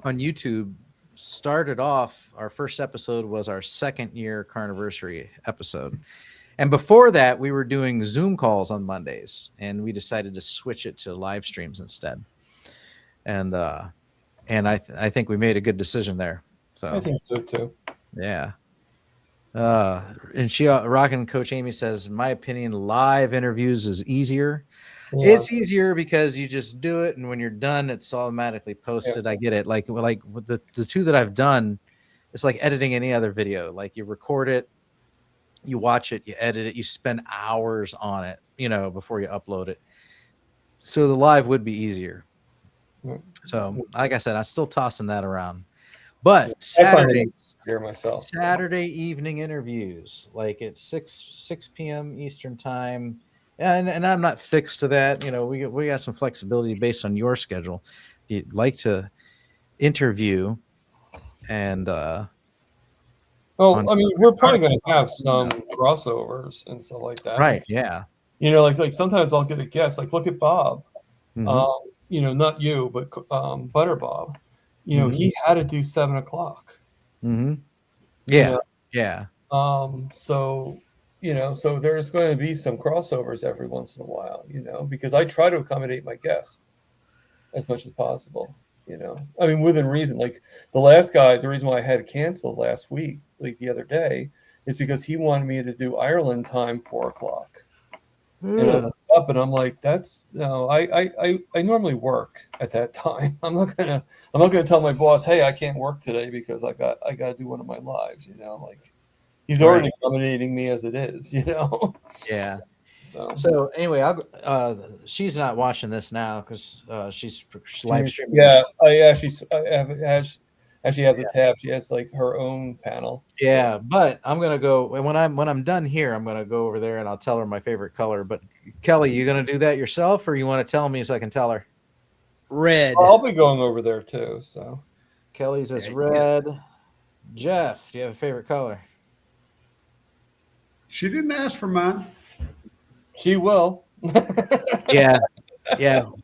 on YouTube started off, our first episode was our 2nd year carniversary episode. And before that, we were doing Zoom calls on Mondays, and we decided to switch it to live streams instead. And I think we made a good decision there. So I think so too. yeah. And Rockin' Coach Amy says, in my opinion, live interviews is easier. Yeah. It's easier because you just do it, and when you're done, it's automatically posted. Yeah. I get it. Like with the 2 that I've done, it's like editing any other video. Like you record it, you watch it, you edit it, you spend hours on it, before you upload it. So the live would be easier. So, like I said, I'm still tossing that around. But Saturday evening interviews, like at 6 p.m. Eastern time. And I'm not fixed to that. We got some flexibility based on your schedule. If you'd like to interview and we're probably going to have some crossovers and stuff like that. Right. Yeah. Like sometimes I'll get a guest, like look at Bob, Mm-hmm. Not you, but Butter Bob, Mm-hmm. he had to do 7 o'clock. Mm-hmm. Yeah. Yeah. So there's going to be some crossovers every once in a while, because I try to accommodate my guests as much as possible, within reason. Like the last guy, the reason why I had to cancel last week, like the other day, is because he wanted me to do Ireland time 4 o'clock. And I'm like, that's no, I normally work at that time. I'm not gonna tell my boss, hey, I can't work today because I got to do one of my lives, like he's already accommodating me as it is, Yeah. So anyway, she's not watching this now because she's live streaming. Yeah, I actually have the tab. She has like her own panel. Yeah, but I'm gonna go when I'm done here. I'm gonna go over there and I'll tell her my favorite color. But Kelly, you gonna do that yourself, or you want to tell me so I can tell her? Red. I'll be going over there too. So Kelly's is red. Jeff, do you have a favorite color? She didn't ask for mine. She will. Yeah.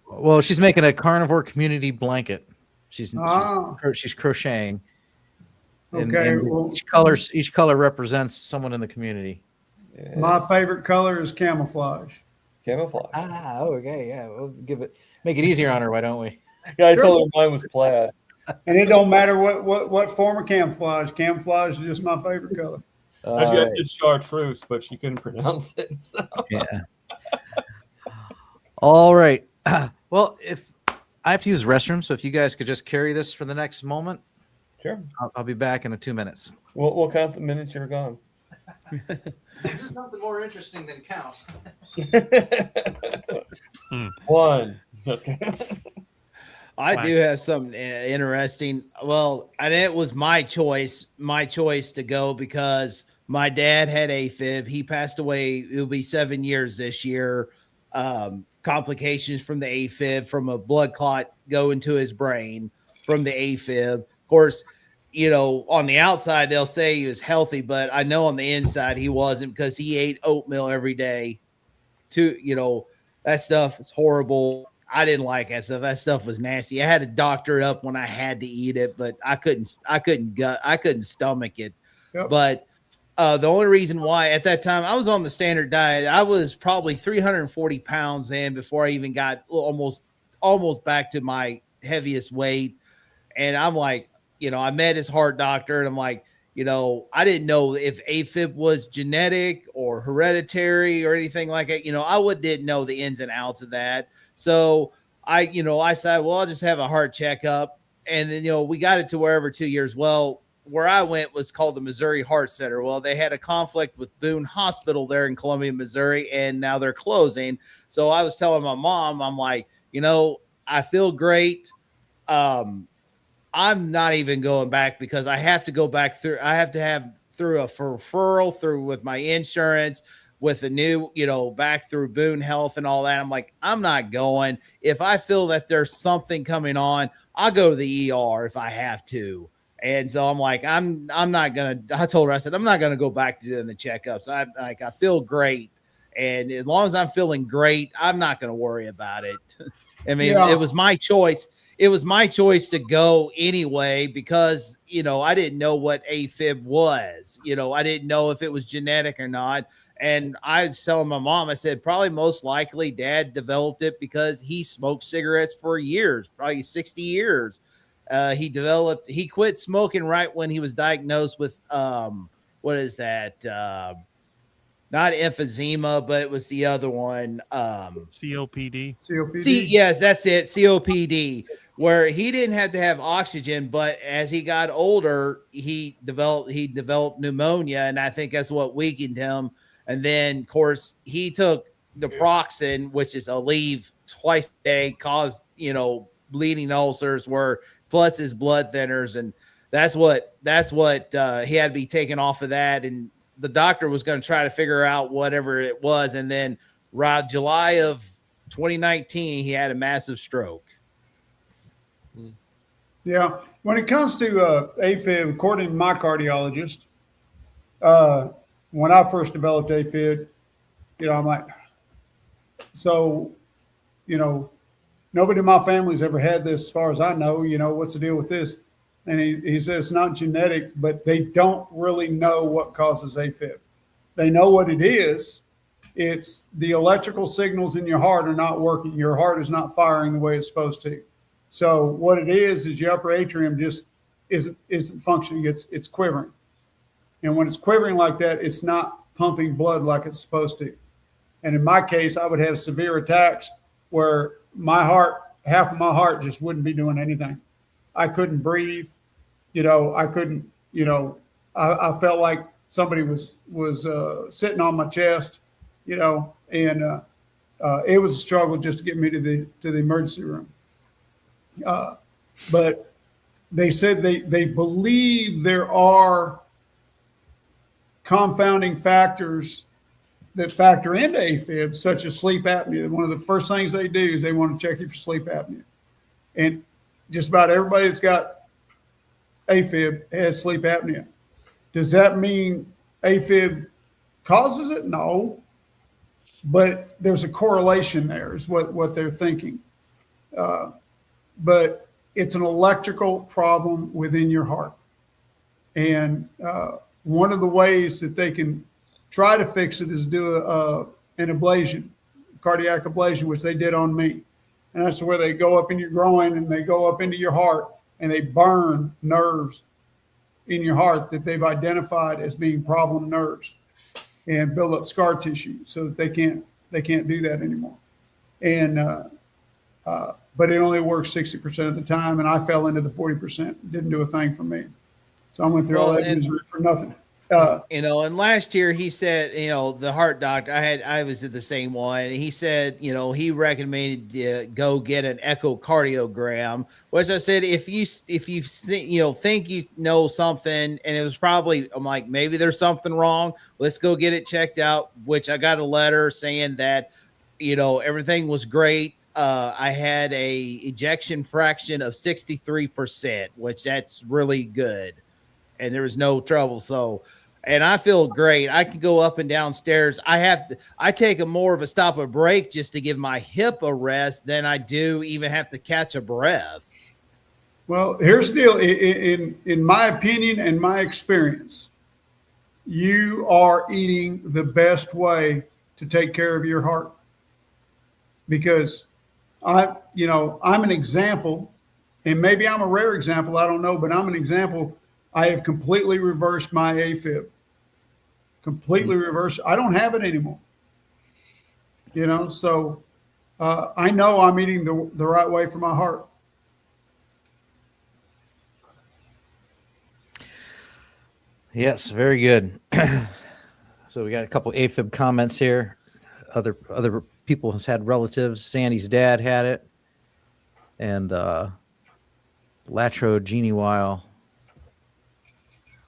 Well, she's making a carnivore community blanket. She's crocheting. Okay. And each color represents someone in the community. Yeah. My favorite color is camouflage. Camouflage. Okay. Yeah. We'll make it easier on her. Why don't we? Yeah, I told her mine was plaid. And it don't matter what form of camouflage. Camouflage is just my favorite color. Actually, I said chartreuse, but she couldn't pronounce it. So. Yeah. All right. Well, if I have to use the restroom, so if you guys could just carry this for the next moment. Sure. I'll be back in 2 minutes. We'll count the minutes you're gone. There's nothing more interesting than count. 1. Just kidding. I do have something interesting. Well, and it was my choice to go because my dad had AFib. He passed away. It'll be 7 years this year. Complications from the AFib, from a blood clot going to his brain from the AFib. Of course, on the outside, they'll say he was healthy, but I know on the inside he wasn't because he ate oatmeal every day. That stuff is horrible. I didn't like that stuff. That stuff was nasty. I had to doctor it up when I had to eat it, but I couldn't stomach it. Yep. But the only reason why at that time I was on the standard diet, I was probably 340 pounds then before I even got almost back to my heaviest weight. And I'm like, I met his heart doctor and I'm like, I didn't know if AFib was genetic or hereditary or anything like that. I didn't know the ins and outs of that. So I said, well, I'll just have a heart checkup. And then, we got it to where every 2 years. Well, where I went was called the Missouri Heart Center. Well, they had a conflict with Boone Hospital there in Columbia, Missouri, and now they're closing. So I was telling my mom, I'm like, I feel great. I'm not even going back because I have to go back through. I have to have through a referral through with my insurance with a new, back through Boone Health and all that. I'm like, I'm not going. If I feel that there's something coming on, I'll go to the ER if I have to. And so I'm like, I'm not going to, I told her, I said, I'm not going to go back to doing the checkups. I feel great. And as long as I'm feeling great, I'm not going to worry about it. I mean, It was my choice. It was my choice to go anyway, because, I didn't know what AFib was, I didn't know if it was genetic or not. And I was telling my mom, I said, probably most likely Dad developed it because he smoked cigarettes for years, probably 60 years. He quit smoking right when he was diagnosed with, what is that? Not emphysema, but it was the other one. COPD. Yes, that's it. COPD, where he didn't have to have oxygen, but as he got older, he developed pneumonia, and I think that's what weakened him. And then, of course, he took naproxen, which is Aleve twice a day, caused, bleeding ulcers, plus his blood thinners. And that's what he had to be taken off of that. And the doctor was going to try to figure out whatever it was. And then around July of 2019, he had a massive stroke. Yeah. When it comes to AFib, according to my cardiologist, when I first developed AFib, I'm like, so, nobody in my family's ever had this as far as I know, what's the deal with this? And he said it's not genetic, but they don't really know what causes AFib. They know what it is. It's the electrical signals in your heart are not working. Your heart is not firing the way it's supposed to. So what it is your upper atrium just isn't functioning. It's quivering. And when it's quivering like that, it's not pumping blood like it's supposed to. And in my case, I would have severe attacks where half of my heart just wouldn't be doing anything. I couldn't breathe. I couldn't, I felt like somebody was sitting on my chest, and it was a struggle just to get me to the emergency room. But they said they believe there are confounding factors that factor into AFib, such as sleep apnea. One of the first things they do is they want to check you for sleep apnea. And just about everybody that's got AFib has sleep apnea. Does that mean AFib causes it? No. But there's a correlation there is what they're thinking. But it's an electrical problem within your heart. And one of the ways that they can try to fix it is do an ablation, cardiac ablation, which they did on me. And that's where they go up in your groin and they go up into your heart and they burn nerves in your heart that they've identified as being problem nerves and build up scar tissue so that they can't do that anymore. And but it only works 60% of the time, and I fell into the 40%. Didn't do a thing for me. So I went through all that misery for nothing. And last year he said, the heart doctor, I was at the same one. And he said, he recommended go get an echocardiogram, which I said, if you think you know something, and it was probably, I'm like, maybe there's something wrong. Let's go get it checked out, which I got a letter saying that, everything was great. I had a ejection fraction of 63%, which that's really good. And there was no trouble. So, and I feel great. I can go up and down stairs. I take more of a stop a break just to give my hip a rest than I do even have to catch a breath. Well, here's the deal. In my opinion and my experience, you are eating the best way to take care of your heart. Because I'm an example, and maybe I'm a rare example, I don't know, but I'm an example. I have completely reversed my AFib. Completely reversed. I don't have it anymore. So I know I'm eating the right way for my heart. Yes, very good. So we got a couple AFib comments here. Other people has had relatives. Sandy's dad had it, and Latro Genie Weil.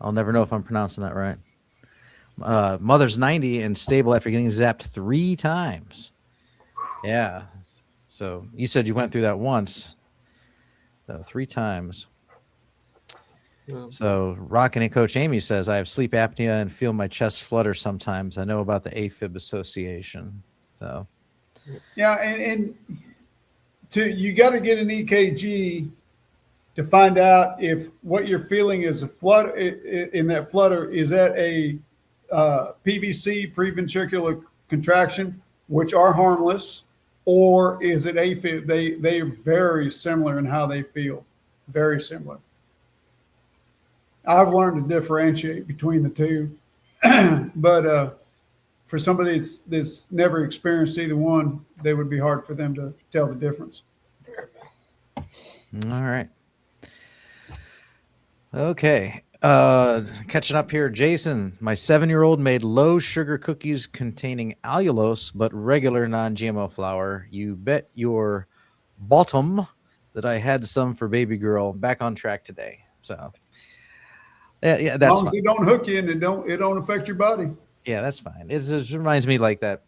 I'll never know if I'm pronouncing that right. Mother's 90 and stable after getting zapped 3 times. Yeah. So you said you went through that once. 3 times. Yeah. So Rockin' and Coach Amy says, I have sleep apnea and feel my chest flutter sometimes. I know about the AFib Association. So Yeah, and you got to get an EKG to find out if what you're feeling is a flutter in that flutter is that a PVC, preventricular contraction, which are harmless, or is it AFib? They are very similar in how they feel, very similar. I've learned to differentiate between the two, but for somebody that's never experienced either one, they would be hard for them to tell the difference. all right. Okay. Catching up here, Jason. My 7-year-old made low sugar cookies containing allulose but regular non-GMO flour. You bet your bottom that I had some for baby girl. Back on track today. So yeah, As that's long as fine. they don't hook you and it don't affect your body. Yeah, that's fine. It just reminds me like that.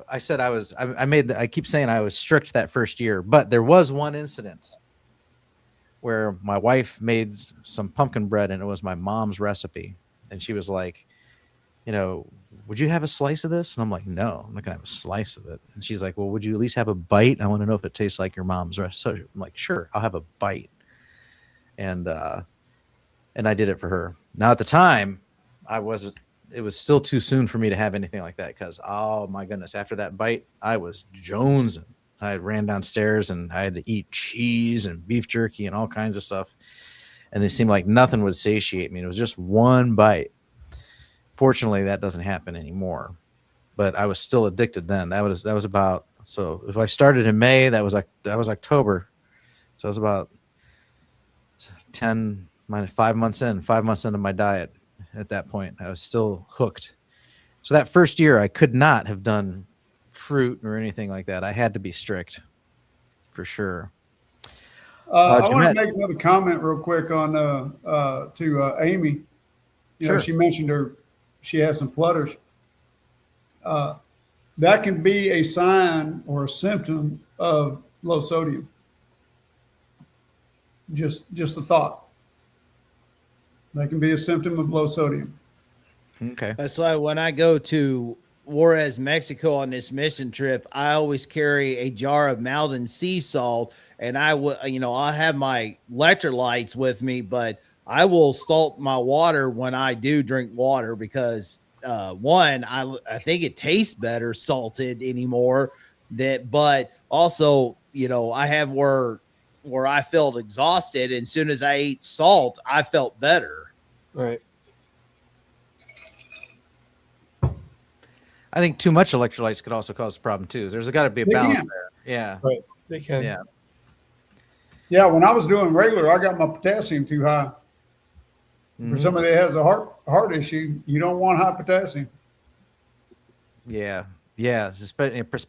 I said I keep saying I was strict that first year, but there was one incident where my wife made some pumpkin bread and it was my mom's recipe. And she was like, would you have a slice of this? And I'm like, no, I'm not gonna have a slice of it. And she's like, well, would you at least have a bite? I want to know if it tastes like your mom's recipe. So I'm like, sure, I'll have a bite. And I did it for her. Now at the time, it was still too soon for me to have anything like that because, oh my goodness, after that bite, I was jonesing. I ran downstairs and I had to eat cheese and beef jerky and all kinds of stuff. And it seemed like nothing would satiate me. It was just one bite. Fortunately, that doesn't happen anymore. But I was still addicted then. That was about, so if I started in May, that was October. So it was about 5 months into my diet at that point. I was still hooked. So that first year, I could not have done fruit or anything like that. I had to be strict for sure. I want to make another comment real quick on to Amy. Sure. She mentioned she has some flutters. That can be a sign or a symptom of low sodium. Just a thought. That can be a symptom of low sodium. Okay. That's like when I go to Juarez, Mexico on this mission trip, I always carry a jar of Malden sea salt, and I'll have my electrolytes with me, but I will salt my water when I do drink water because I think it tastes better salted anymore. But also, I have where I felt exhausted, and as soon as I ate salt, I felt better. Right. I think too much electrolytes could also cause a problem too. There's got to be a balance there. Yeah. Right. They can. Yeah. Yeah, when I was doing regular, I got my potassium too high. For somebody that has a heart issue, you don't want high potassium. Yeah. Yeah.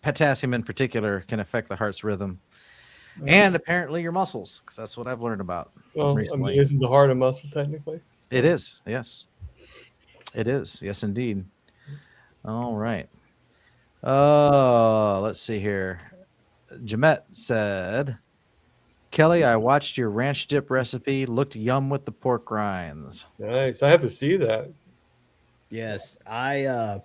Potassium in particular can affect the heart's rhythm. And apparently your muscles, because that's what I've learned about Well, recently. isn't the heart a muscle technically? It is. Yes. It is. Yes, indeed. All right. Let's see here. Jamet said, Kelly, I watched your ranch dip recipe. Looked yum with the pork rinds. Nice. I have to see that. Yes, I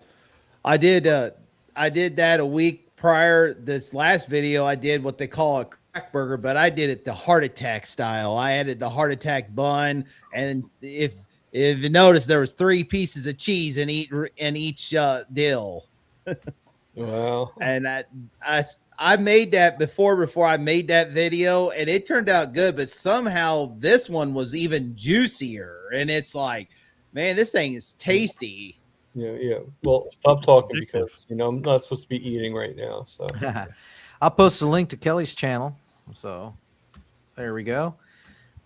did that a week prior. This last video, I did what they call a crack burger, but I did it the heart attack style. I added the heart attack bun, and if you notice, there was 3 pieces of cheese in each dill. Wow. And I made that before I made that video, and it turned out good. But somehow this one was even juicier, and it's like, man, this thing is tasty. Yeah. Well, stop talking because I'm not supposed to be eating right now. So I'll post a link to Kelly's channel. So there we go.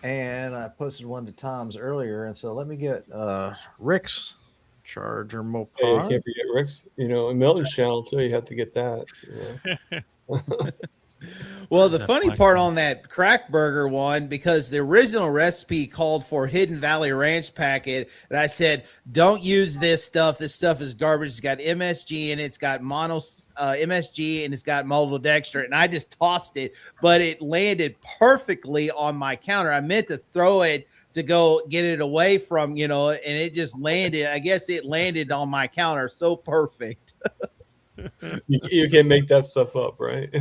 And I posted one to Tom's earlier, and so let me get Rick's charger Hey, you mopar. can't forget Rick's, and Milton's channel too. You have to get that. Well, Is the that funny black part bean? on that crack burger one, because the original recipe called for Hidden Valley Ranch packet, and I said, don't use this stuff. This stuff is garbage. It's got MSG in it. It's got MSG, and it's got maltodextrin. And I just tossed it, but it landed perfectly on my counter. I meant to throw it to go get it away from, and it just landed. I guess it landed on my counter so perfect. You can't make that stuff up, right? I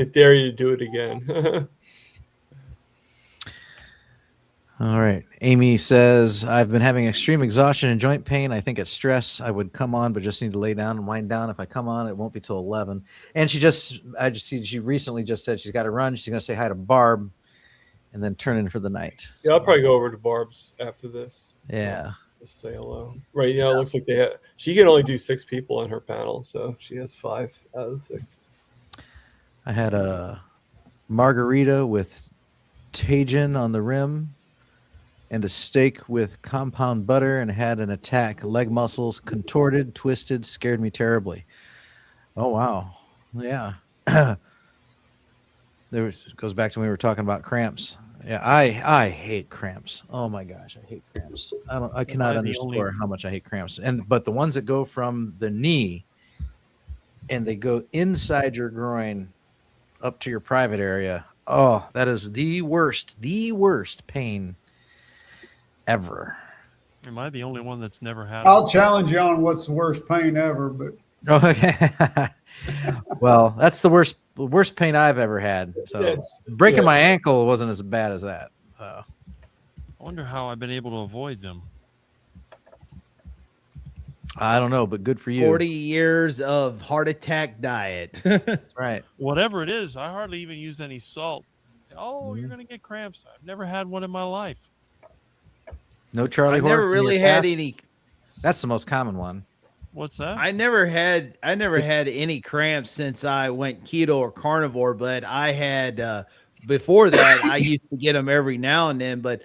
dare you to do it again. All right. Amy says, I've been having extreme exhaustion and joint pain. I think it's stress. I would come on, but just need to lay down and wind down. If I come on, it won't be till 11. And she recently just said she's got to run. She's going to say hi to Barb and then turn in for the night. Yeah, I'll probably go over to Barb's after this. Yeah. Just say hello. Right now, it looks like she can only do 6 people on her panel, so she has 5 out of the 6. I had a margarita with Tajin on the rim and a steak with compound butter and had an attack. Leg muscles contorted, twisted, scared me terribly. Oh, wow. Yeah. Goes back to when we were talking about cramps. Yeah, I hate cramps. Oh my gosh, I hate cramps. I cannot underscore how much I hate cramps. But the ones that go from the knee and they go inside your groin up to your private area. Oh, that is the worst pain ever. Am I the only one that's never had? I'll challenge you on what's the worst pain ever, but Okay. Well, that's the worst pain I've ever had. So breaking my ankle wasn't as bad as that. I wonder how I've been able to avoid them. I don't know, but good for you. 40 years of heart attack diet. That's right. Whatever it is, I hardly even use any salt. Oh, you're going to get cramps. I've never had one in my life. No Charlie I horse. never really had any. That's the most common one. What's that? I never had any cramps since I went keto or carnivore, but I had before that I used to get them every now and then. But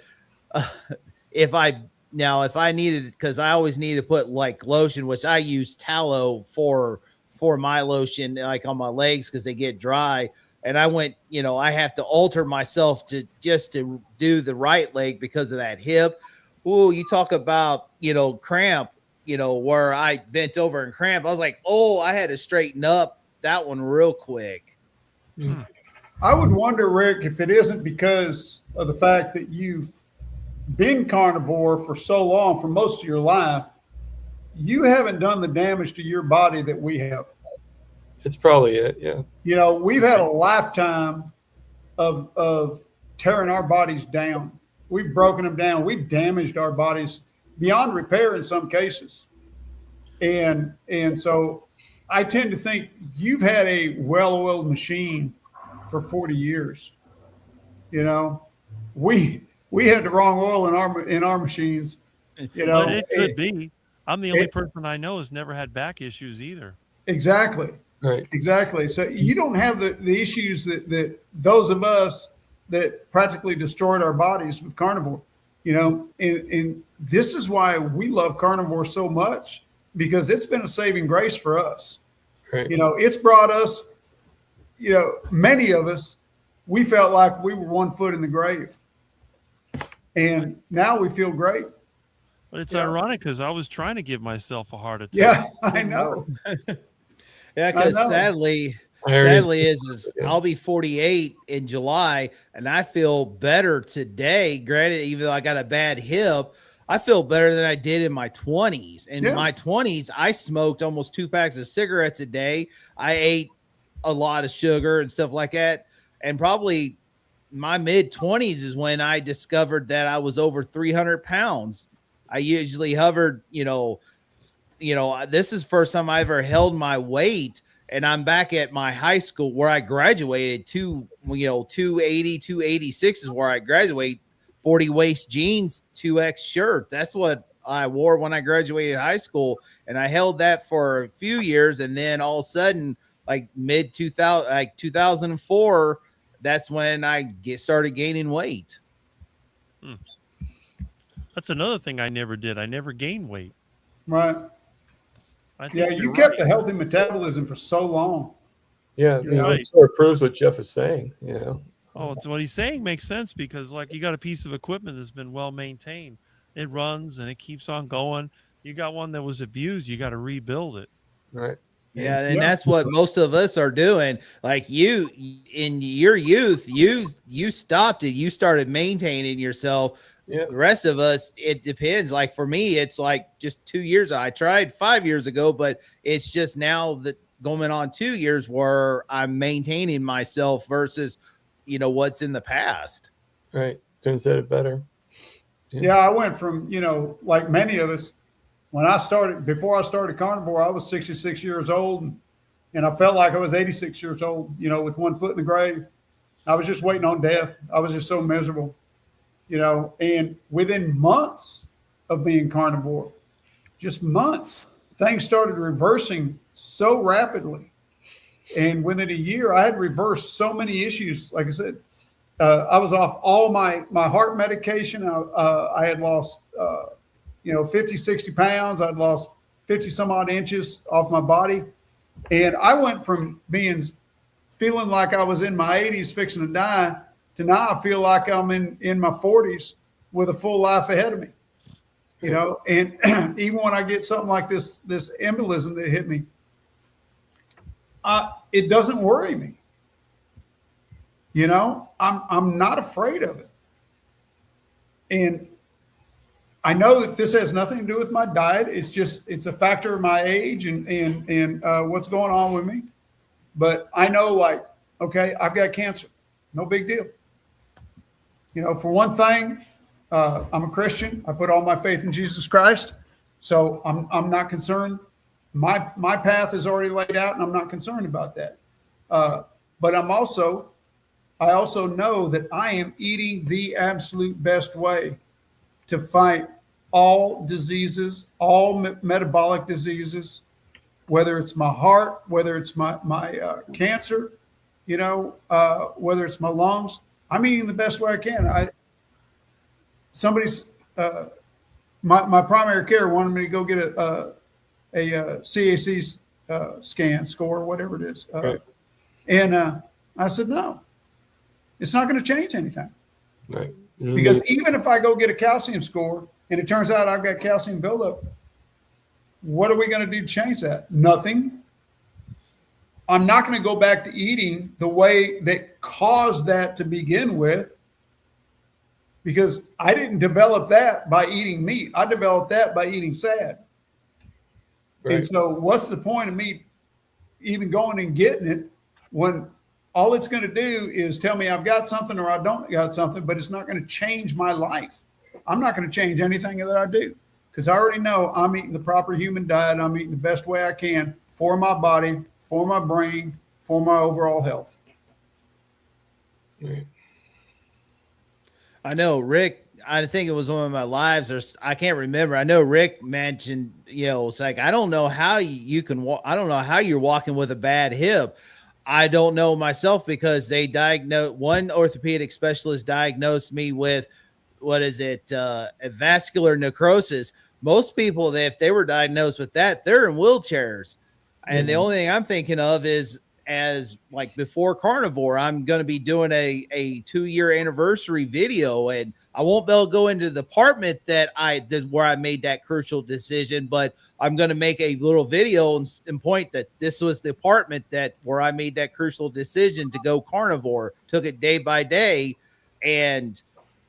if I needed, because I always need to put like lotion, which I use tallow for my lotion, like on my legs because they get dry. And I went, I have to alter myself to do the right leg because of that hip. Ooh, you talk about cramp. Where I bent over and cramp. I was like, oh, I had to straighten up that one real quick. I would wonder, Rick, if it isn't because of the fact that you've been carnivore for so long, for most of your life, you haven't done the damage to your body that we have. It's probably it, yeah. We've had a lifetime of tearing our bodies down. We've broken them down. We've damaged our bodies beyond repair in some cases. And so I tend to think you've had a well-oiled machine for 40 years. We had the wrong oil in our machines. But it could be. I'm the only person I know who's never had back issues either. Exactly. Right. Exactly. So you don't have the issues that those of us that practically destroyed our bodies with carnivore. And this is why we love carnivore so much, because it's been a saving grace for us. Right. It's brought us, many of us, we felt like we were 1 foot in the grave. And now we feel great. But it's ironic because I was trying to give myself a heart attack. Yeah, I know. Yeah, because sadly is I'll be 48 in July, and I feel better today. Granted, even though I got a bad hip, I feel better than I did in my 20s. In my 20s, I smoked almost 2 packs of cigarettes a day. I ate a lot of sugar and stuff like that. And probably my mid-20s is when I discovered that I was over 300 pounds. I usually hovered, this is the first time I ever held my weight. And I'm back at my high school where I graduated 280, 286 is where I graduated. 40 waist jeans, 2X shirt. That's what I wore when I graduated high school. And I held that for a few years. And then all of a sudden, like mid 2000, like 2004, that's when I started gaining weight. That's another thing I never did. I never gained weight. Right. I think Yeah, you're you right. kept a healthy metabolism for so long. Yeah, You're it right. sort of proves what Jeff is saying. You know, Oh, it's what he's saying makes sense because like you got a piece of equipment that's been well maintained. It runs and it keeps on going. You got one that was abused, you got to rebuild it. right? Yeah, and Yeah. that's what most of us are doing. Like you, in your youth, you stopped it. You started maintaining yourself. Yeah. The rest of us, it depends. Like for me, it's like just 2 years. I tried 5 years ago, but it's just now that going on 2 years where I'm maintaining myself versus, what's in the past. Right. Couldn't say it better. Yeah, I went from, like many of us, before I started Carnivore, I was 66 years old and I felt like I was 86 years old, with one foot in the grave. I was just waiting on death. I was just so miserable, and within months of being Carnivore, just months, things started reversing so rapidly. And within a year, I had reversed so many issues. Like I said, I was off all my heart medication. I had lost, 50, 60 pounds. I'd lost 50 some odd inches off my body. And I went from feeling like I was in my 80s fixing to die to now I feel like I'm in my 40s with a full life ahead of me. And even when I get something like this embolism that hit me, it doesn't worry me. I'm not afraid of it. And I know that this has nothing to do with my diet. It's a factor of my age and what's going on with me. But I know, okay, I've got cancer. No big deal. For one thing, I'm a Christian. I put all my faith in Jesus Christ. So I'm not concerned. My path is already laid out and I'm not concerned about that. But I also know that I am eating the absolute best way to fight all diseases, all metabolic diseases, whether it's my heart, whether it's my cancer, whether it's my lungs. I'm eating the best way I can. My primary care wanted me to go get a CAC scan score, whatever it is. Right. And I said, no, it's not going to change anything. Right. Because even if I go get a calcium score and it turns out I've got calcium buildup, what are we going to do to change that? Nothing. I'm not going to go back to eating the way that caused that to begin with, because I didn't develop that by eating meat. I developed that by eating sad. Right. And so what's the point of me even going and getting it when all it's going to do is tell me I've got something or I don't got something, but it's not going to change my life. I'm not going to change anything that I do because I already know I'm eating the proper human diet. I'm eating the best way I can for my body, for my brain, for my overall health. Right. I know Rick, I think it was one of my lives, or I can't remember. I know Rick mentioned, it's like, I don't know how you can walk. I don't know how you're walking with a bad hip. I don't know myself because they one orthopedic specialist diagnosed me with, a vascular necrosis. Most people, if they were diagnosed with that, they're in wheelchairs. And the only thing I'm thinking of is, as like before Carnivore, I'm going to be doing a 2-year anniversary video, and I won't be able to go into the department where I made that crucial decision, but I'm going to make a little video and point that this was the department where I made that crucial decision to go Carnivore, took it day by day. And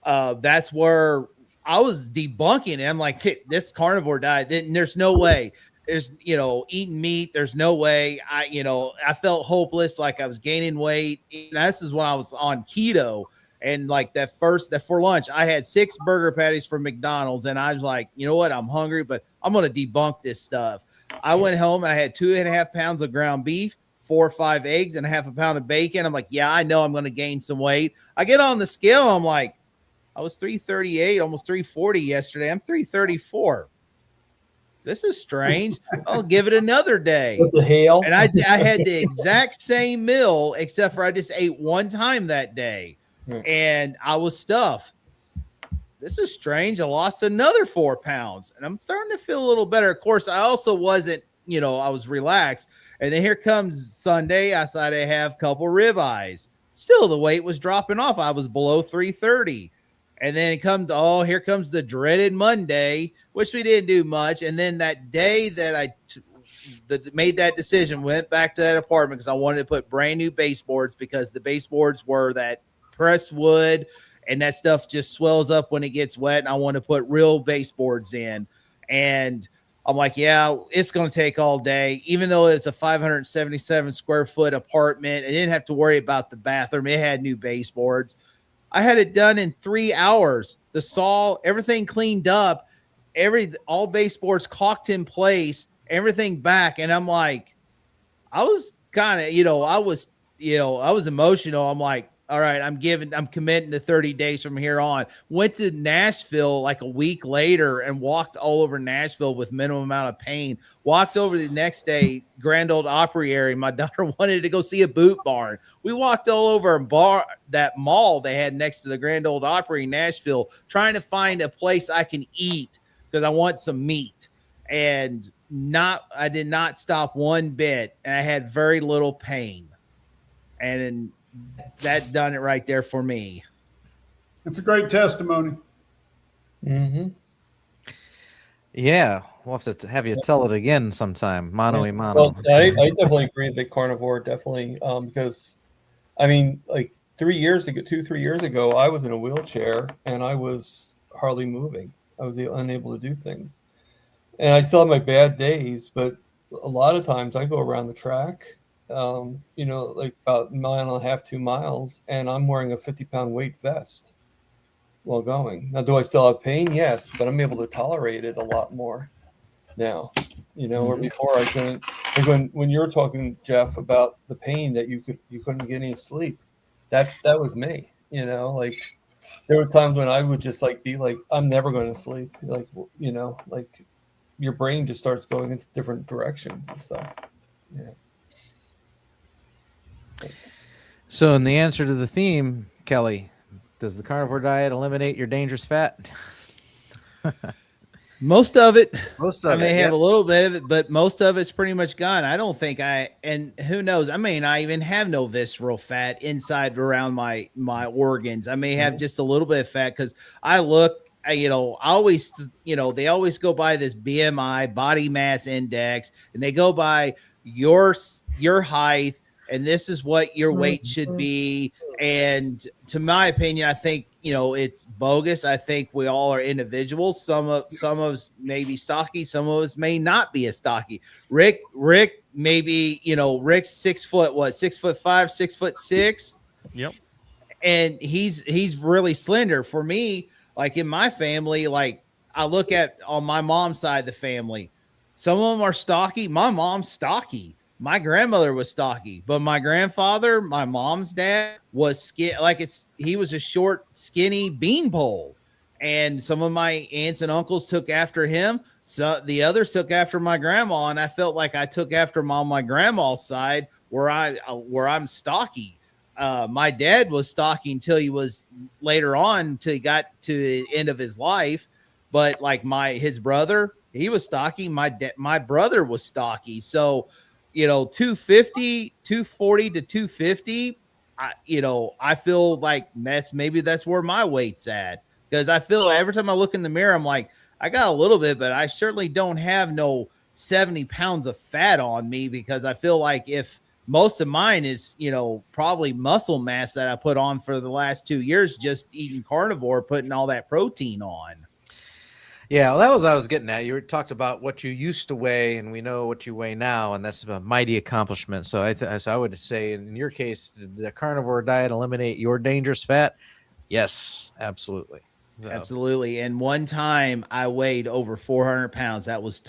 that's where I was debunking it. I'm like, this Carnivore diet, there's no way. There's, eating meat. There's no way. I felt hopeless. Like I was gaining weight. And this is when I was on keto. And like that for lunch, I had 6 burger patties from McDonald's. And I was like, you know what? I'm hungry, but I'm going to debunk this stuff. I went home and I had 2.5 pounds of ground beef, 4 or 5 eggs, and a half a pound of bacon. I'm like, yeah, I know I'm going to gain some weight. I get on the scale. I'm like, I was 338, almost 340 yesterday. I'm 334. this is strange. I'll give it another day. What the hell? And I had the exact same meal, except for I just ate one time that day. And I was stuffed. This is strange. I lost another 4 pounds and I'm starting to feel a little better. Of course, I also wasn't, I was relaxed. And then here comes Sunday. I decided to have a couple ribeyes. Still, the weight was dropping off. I was below 330. And then here comes the dreaded Monday, which we didn't do much. And then that day that I made that decision, went back to that apartment because I wanted to put brand new baseboards because the baseboards were that pressed wood and that stuff just swells up when it gets wet. And I want to put real baseboards in. And I'm like, yeah, it's going to take all day. Even though it's a 577 square foot apartment, I didn't have to worry about the bathroom. It had new baseboards. I had it done in 3 hours. The saw, everything cleaned up, all baseboards caulked in place, everything back. And I'm like, I was kind of, I was emotional. I'm like, all right, I'm committing to 30 days from here on. Went to Nashville like a week later and walked all over Nashville with minimum amount of pain. Walked over the next day, Grand Ole Opry area. My daughter wanted to go see a Boot Barn. We walked all over that mall they had next to the Grand Ole Opry in Nashville, trying to find a place I can eat because I want some meat. And I did not stop one bit, and I had very little pain. And that done it right there for me. It's a great testimony. Mm-hmm. Yeah, we'll have to have you tell it again sometime. Mano y mano. Well, I definitely agree that carnivore definitely because I mean, like 3 years ago, I was in a wheelchair and I was hardly moving. I was unable to do things, and I still have my bad days. But a lot of times, I go around the track. Like about 1.5 miles, 2 miles, and I'm wearing a 50-pound weight vest while going. Now, do I still have pain? Yes, but I'm able to tolerate it a lot more now. Or before I couldn't. Like when you were talking, Jeff, about the pain that you couldn't get any sleep, that was me. Like there were times when I would just like be like, I'm never going to sleep. Like like your brain just starts going into different directions and stuff. Yeah. So, in the answer to the theme, Kelly, does the carnivore diet eliminate your dangerous fat? Most of it. Most of I may it, have a little bit of it, but most of it's pretty much gone. I don't think and who knows? I may not even have no visceral fat inside around my organs. I may have just a little bit of fat because I always, they always go by this BMI, body mass index, and they go by your height. And this is what your weight should be. And to my opinion, I think, it's bogus. I think we all are individuals. Some of us may be stocky. Some of us may not be as stocky. Rick, maybe, Rick's 6 foot, 6'5", 6'6". Yep. And he's really slender. For me, like in my family, like I look at on my mom's side of the family, some of them are stocky. My mom's stocky. My grandmother was stocky, but my grandfather, my mom's dad, was he was a short, skinny beanpole. And some of my aunts and uncles took after him. So the others took after my grandma, and I felt like I took after my grandma's side where I'm stocky. My dad was stocky until he was later on, until he got to the end of his life. But like his brother, he was stocky. My brother was stocky. So 240 to 250, I feel like that's where my weight's at. Because I feel every time I look in the mirror, I'm like, I got a little bit, but I certainly don't have no 70 pounds of fat on me, because I feel like if most of mine is, probably muscle mass that I put on for the last 2 years, just eating carnivore, putting all that protein on. Yeah, well, that was what I was getting at. You talked about what you used to weigh, and we know what you weigh now, and that's a mighty accomplishment. So I would say, in your case, did the carnivore diet eliminate your dangerous fat? Yes, absolutely. So. Absolutely. And one time I weighed over 400 pounds. That was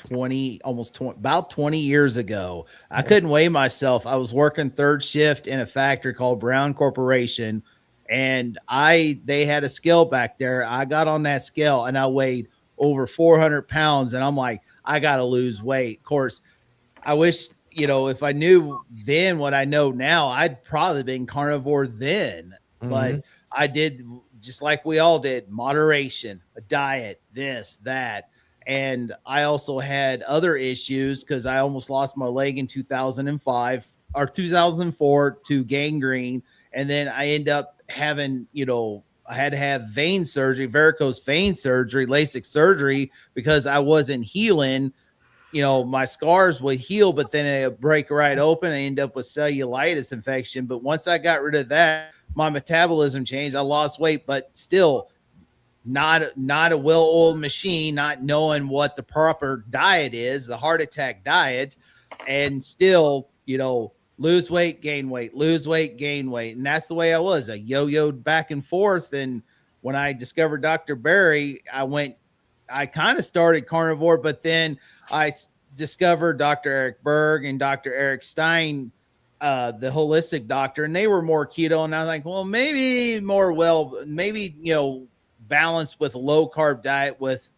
about 20 years ago. I couldn't weigh myself. I was working third shift in a factory called Brown Corporation, and they had a scale back there. I got on that scale and I weighed over 400 pounds. And I'm like, I got to lose weight. Of course, I wish, if I knew then what I know now, I'd probably been carnivore then. But I did just like we all did, moderation, a diet, this, that. And I also had other issues because I almost lost my leg in 2005 or 2004 to gangrene. And then I end up having, I had to have vein surgery, varicose vein surgery, LASIK surgery, because I wasn't healing. My scars would heal, but then it would break right open. I end up with cellulitis infection. But once I got rid of that, my metabolism changed. I lost weight, but still not a well-oiled machine, not knowing what the proper diet is, the heart attack diet, and still, lose weight, gain weight, lose weight, gain weight. And that's the way I was. I yo-yoed back and forth. And when I discovered Dr. Barry, I kind of started carnivore, but then I discovered Dr. Eric Berg and Dr. Eric Stein, the holistic doctor, and they were more keto. And I was like, well, maybe balanced with a low carb diet with,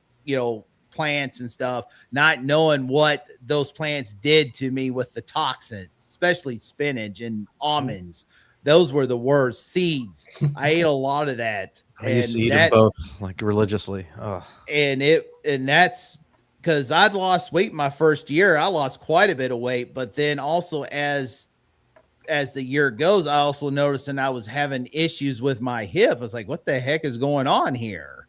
plants and stuff, not knowing what those plants did to me with the toxins, especially spinach and almonds. Those were the worst. Seeds. I ate a lot of that. I used to eat them both like religiously. Oh. And that's because I'd lost weight my first year. I lost quite a bit of weight, but then also as the year goes, I also noticed and I was having issues with my hip. I was like, what the heck is going on here?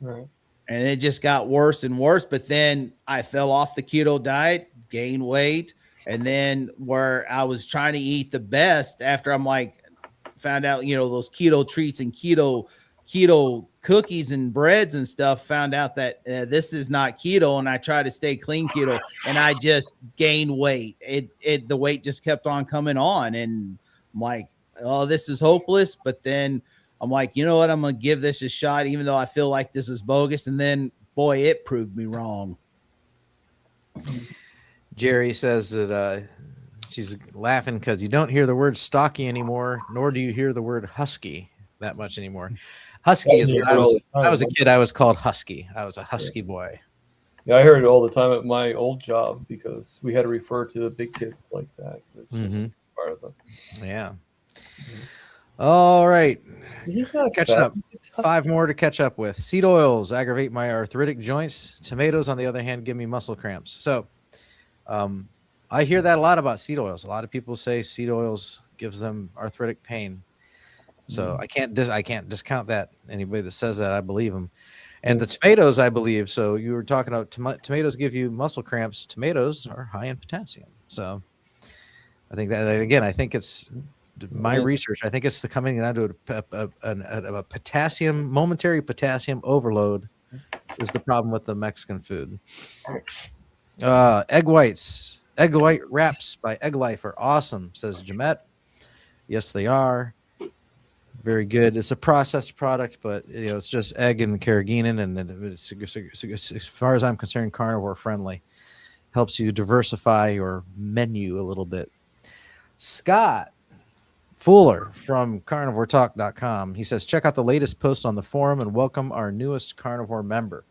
Right. And it just got worse and worse. But then I fell off the keto diet, gained weight. And then where I was trying to eat the best after found out, those keto treats and keto cookies and breads and stuff, found out that this is not keto. And I tried to stay clean keto and I just gained weight. The weight just kept on coming on. And I'm like, oh, this is hopeless. But then I'm like, you know what? I'm going to give this a shot, even though I feel like this is bogus. And then, boy, it proved me wrong. Jerry says that she's laughing because you don't hear the word stocky anymore, nor do you hear the word husky that much anymore. Husky is when I was a kid, I was called Husky. I was a husky boy. Yeah, I heard it all the time at my old job because we had to refer to the big kids like that. It's just part of them. Yeah. All right. He's not catching fat. up. 5 more to catch up with. Seed oils aggravate my arthritic joints. Tomatoes, on the other hand, give me muscle cramps. So I hear that a lot about seed oils. A lot of people say seed oils gives them arthritic pain. So I can't discount that. Anybody that says that, I believe them. And the tomatoes, I believe. So you were talking about tomatoes give you muscle cramps. Tomatoes are high in potassium. So I think that, again, I think it's my research. I think it's coming down to a potassium, momentary potassium overload is the problem with the Mexican food. Egg whites, egg white wraps by Egg Life are awesome, says Jamette. Yes, they are. Very good. It's a processed product, but it's just egg and carrageenan, and it's, as far as I'm concerned, carnivore friendly. Helps you diversify your menu a little bit. Scott Fuller from carnivoretalk.com. He says, check out the latest post on the forum and welcome our newest carnivore member.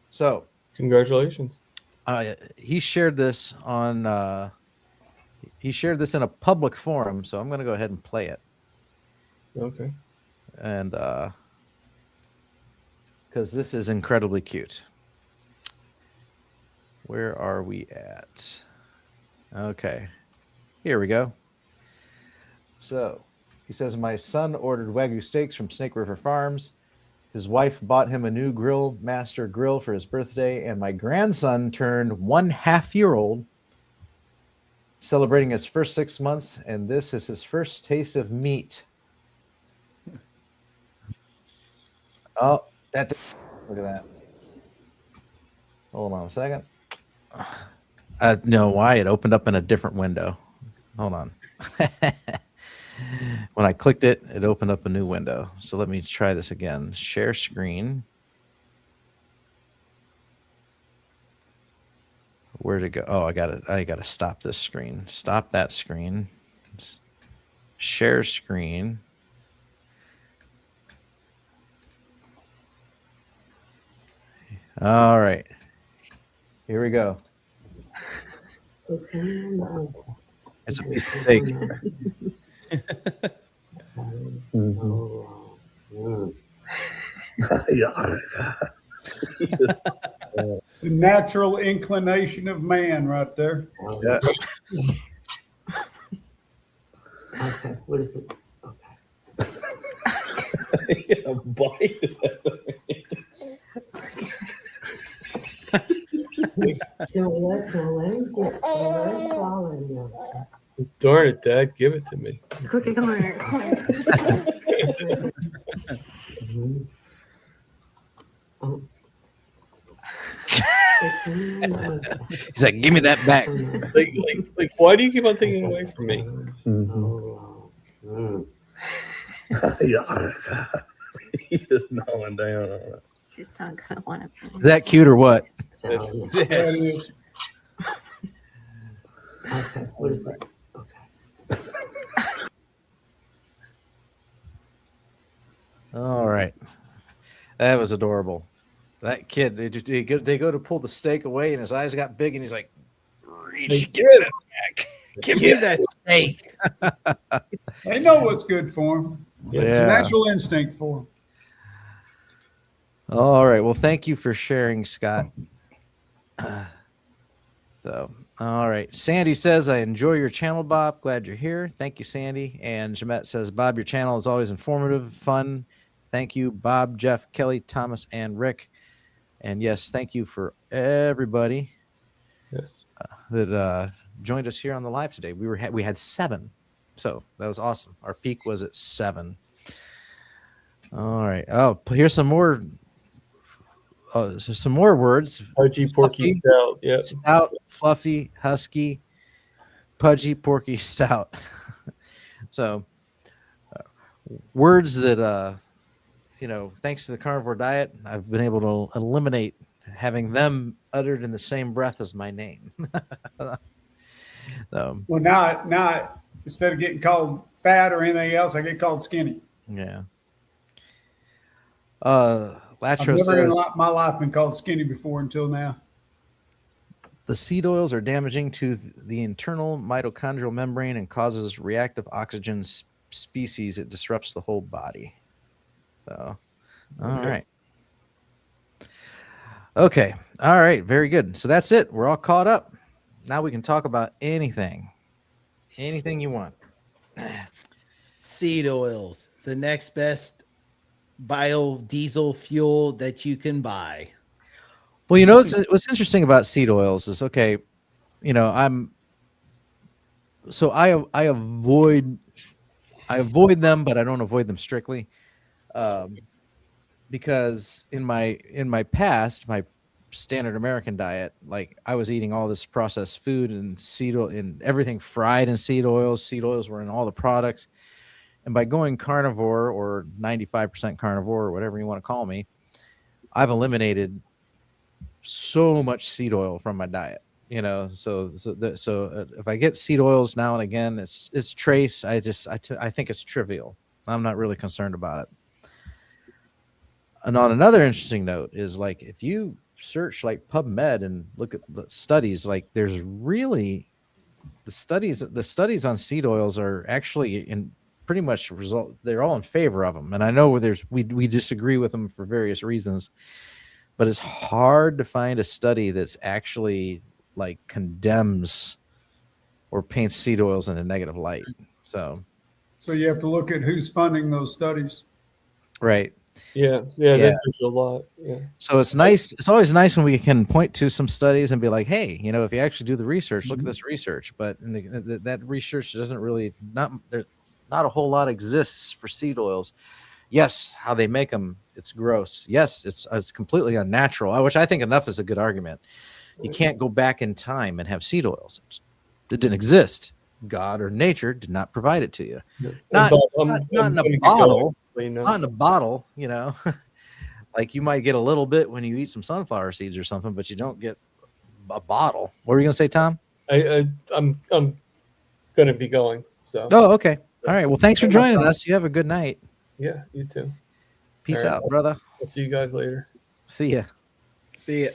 So, congratulations. He shared this on. He shared this in a public forum, so I'm going to go ahead and play it. Okay. And because this is incredibly cute. Where are we at? Okay. Here we go. So he says, my son ordered Wagyu steaks from Snake River Farms. His wife bought him a new Grill Master grill for his birthday, and my grandson turned 1.5 year old, celebrating his first 6 months, and this is his first taste of meat. Oh, look at that. Hold on a second. No, why? It opened up in a different window. Hold on. When I clicked it, it opened up a new window. So let me try this again. Share screen. Where'd it go? Oh, I got to stop this screen. Stop that screen. Share screen. All right. Here we go. So come on. It's a piece of steak. The natural inclination of man, right there. Yeah. Okay, what is it? A bite. Don't let him get swallow you. Darn it, Dad, give it to me. Cookie, come on. He's like, give me that back. Like, why do you keep on taking it away from me? He's just gnawing down on it. His tongue kind of want to. Is that cute or what? That is. Okay, what is it? All right. That was adorable. That kid, they go to pull the steak away, and his eyes got big, and he's like, reach, give it back. Give me that steak. They know what's good for them. It's a Yeah. natural instinct for them. All right. Well, thank you for sharing, Scott. All right. Sandy says, I enjoy your channel, Bob. Glad you're here. Thank you, Sandy. And Jeanette says, Bob, your channel is always informative, fun. Thank you, Bob, Jeff, Kelly, Thomas, and Rick. And yes, thank you for everybody that joined us here on the live today. We had 7. So that was awesome. Our peak was at 7. All right. Oh, here's some more. So some more words. Pudgy, porky, stout. Yeah. Stout, fluffy, husky, pudgy, porky, stout. So words that, thanks to the carnivore diet, I've been able to eliminate having them uttered in the same breath as my name. Well, now instead of getting called fat or anything else, I get called skinny. Yeah. I've Latro never in says my life been called skinny before until now. the seed oils are damaging to the internal mitochondrial membrane and causes reactive oxygen species. It disrupts the whole body. So, all right. Okay. All right. Very good. So that's it. We're all caught up. Now we can talk about anything you want. Seed oils, the next best biodiesel fuel that you can buy. Well, what's interesting about seed oils is, okay, I avoid them, but I don't avoid them strictly, because in my past, my standard American diet, like I was eating all this processed food and seed oil and everything fried in seed oils. Seed oils were in all the products. And by going carnivore or 95% carnivore or whatever you want to call me, I've eliminated so much seed oil from my diet. So if I get seed oils now and again, it's trace. I think it's trivial. I'm not really concerned about it. And on another interesting note is, like, if you search like PubMed and look at the studies, like there's really the studies on seed oils are actually in pretty much they're all in favor of them. And I know we disagree with them for various reasons, but it's hard to find a study that's actually like condemns or paints seed oils in a negative light. So you have to look at who's funding those studies. Right. Yeah. That's a lot. Yeah. So it's nice. It's always nice when we can point to some studies and be like, hey, if you actually do the research, look at this research. But that research doesn't really not a whole lot exists for seed oils. Yes, how they make them, it's gross. Yes, it's completely unnatural, which I think enough is a good argument. You can't go back in time and have seed oils. It didn't exist. God or nature did not provide it to you. Not in a bottle. Not in a bottle, like you might get a little bit when you eat some sunflower seeds or something, but you don't get a bottle. What were you going to say, Tom? I'm going to be going. So. Oh, okay. All right. Well, thanks for joining us. You have a good night. Yeah, you too. Peace out, brother. I'll see you guys later. See ya. See ya.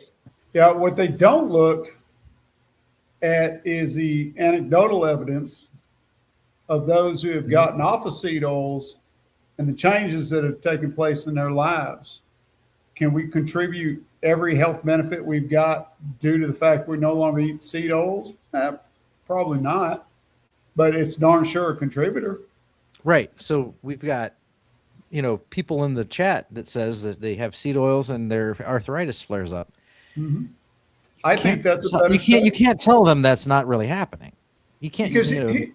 Yeah, what they don't look at is the anecdotal evidence of those who have gotten off of seed oils and the changes that have taken place in their lives. Can we contribute every health benefit we've got due to the fact we no longer eat seed oils? Probably not, but it's darn sure a contributor. Right. So we've got, people in the chat that says that they have seed oils and their arthritis flares up. Mm-hmm. I think that's a better you can't tell them that's not really happening. You can't, because you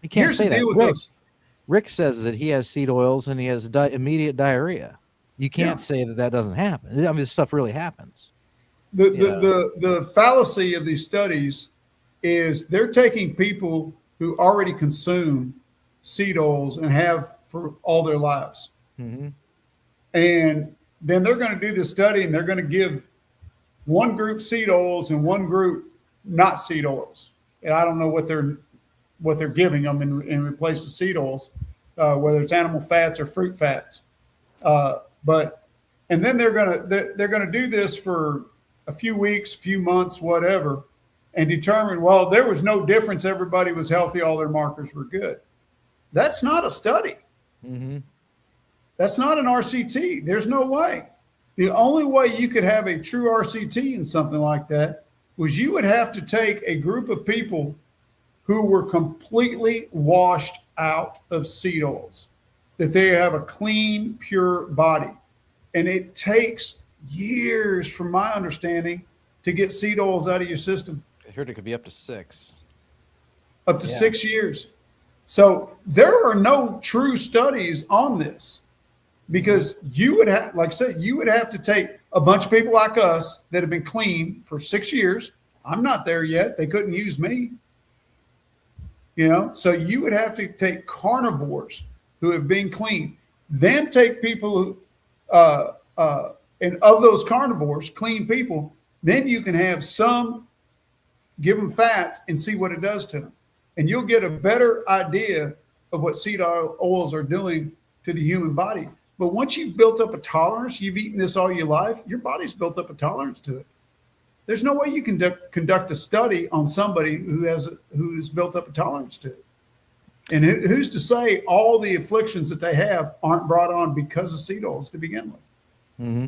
can't say that. Rick says that he has seed oils and he has immediate diarrhea. You can't say that doesn't happen. I mean, this stuff really happens. The fallacy of these studies is they're taking people who already consume seed oils and have for all their lives. Mm-hmm. And then they're going to do this study and they're going to give one group seed oils and one group not seed oils. And I don't know what they're giving them in replace of seed oils, whether it's animal fats or fruit fats. And then they're gonna do this for a few weeks, few months, whatever, and determine, well, there was no difference. Everybody was healthy. All their markers were good. That's not a study. Mm-hmm. That's not an RCT. There's no way. The only way you could have a true RCT in something like that was you would have to take a group of people who were completely washed out of seed oils, that they have a clean, pure body. And it takes years, from my understanding, to get seed oils out of your system. I heard it could be up to 6. Up to 6 years. So there are no true studies on this, because you would have, like I said, you would have to take a bunch of people like us that have been clean for 6 years. I'm not there yet. They couldn't use me. So you would have to take carnivores who have been clean, then take people who, and of those carnivores, clean people, then you can have some, give them fats and see what it does to them. And you'll get a better idea of what seed oils are doing to the human body. But once you've built up a tolerance, you've eaten this all your life, your body's built up a tolerance to it. There's no way you can conduct a study on somebody who's built up a tolerance to it. And who's to say all the afflictions that they have aren't brought on because of seed oils to begin with? Mm-hmm.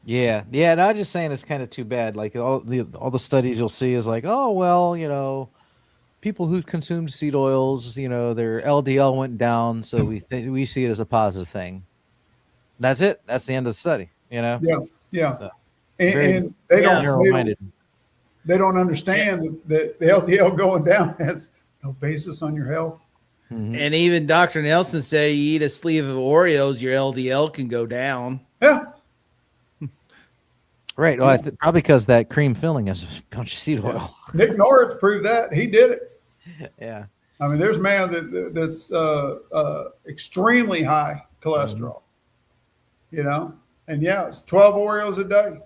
Yeah. And I was just saying it's kind of too bad. Like all the studies you'll see is like, oh, well, people who consumed seed oils, their LDL went down. So we see it as a positive thing. That's it. That's the end of the study, Yeah. So, and they don't understand that the LDL going down has no basis on your health. Mm-hmm. And even Dr. Nelson said you eat a sleeve of Oreos, your LDL can go down. Yeah. Right. Well, probably because that cream filling is a bunch of seed oil. Nick Norris proved that. He did it. Yeah. I mean, there's a man that's extremely high cholesterol, and it's 12 Oreos a day.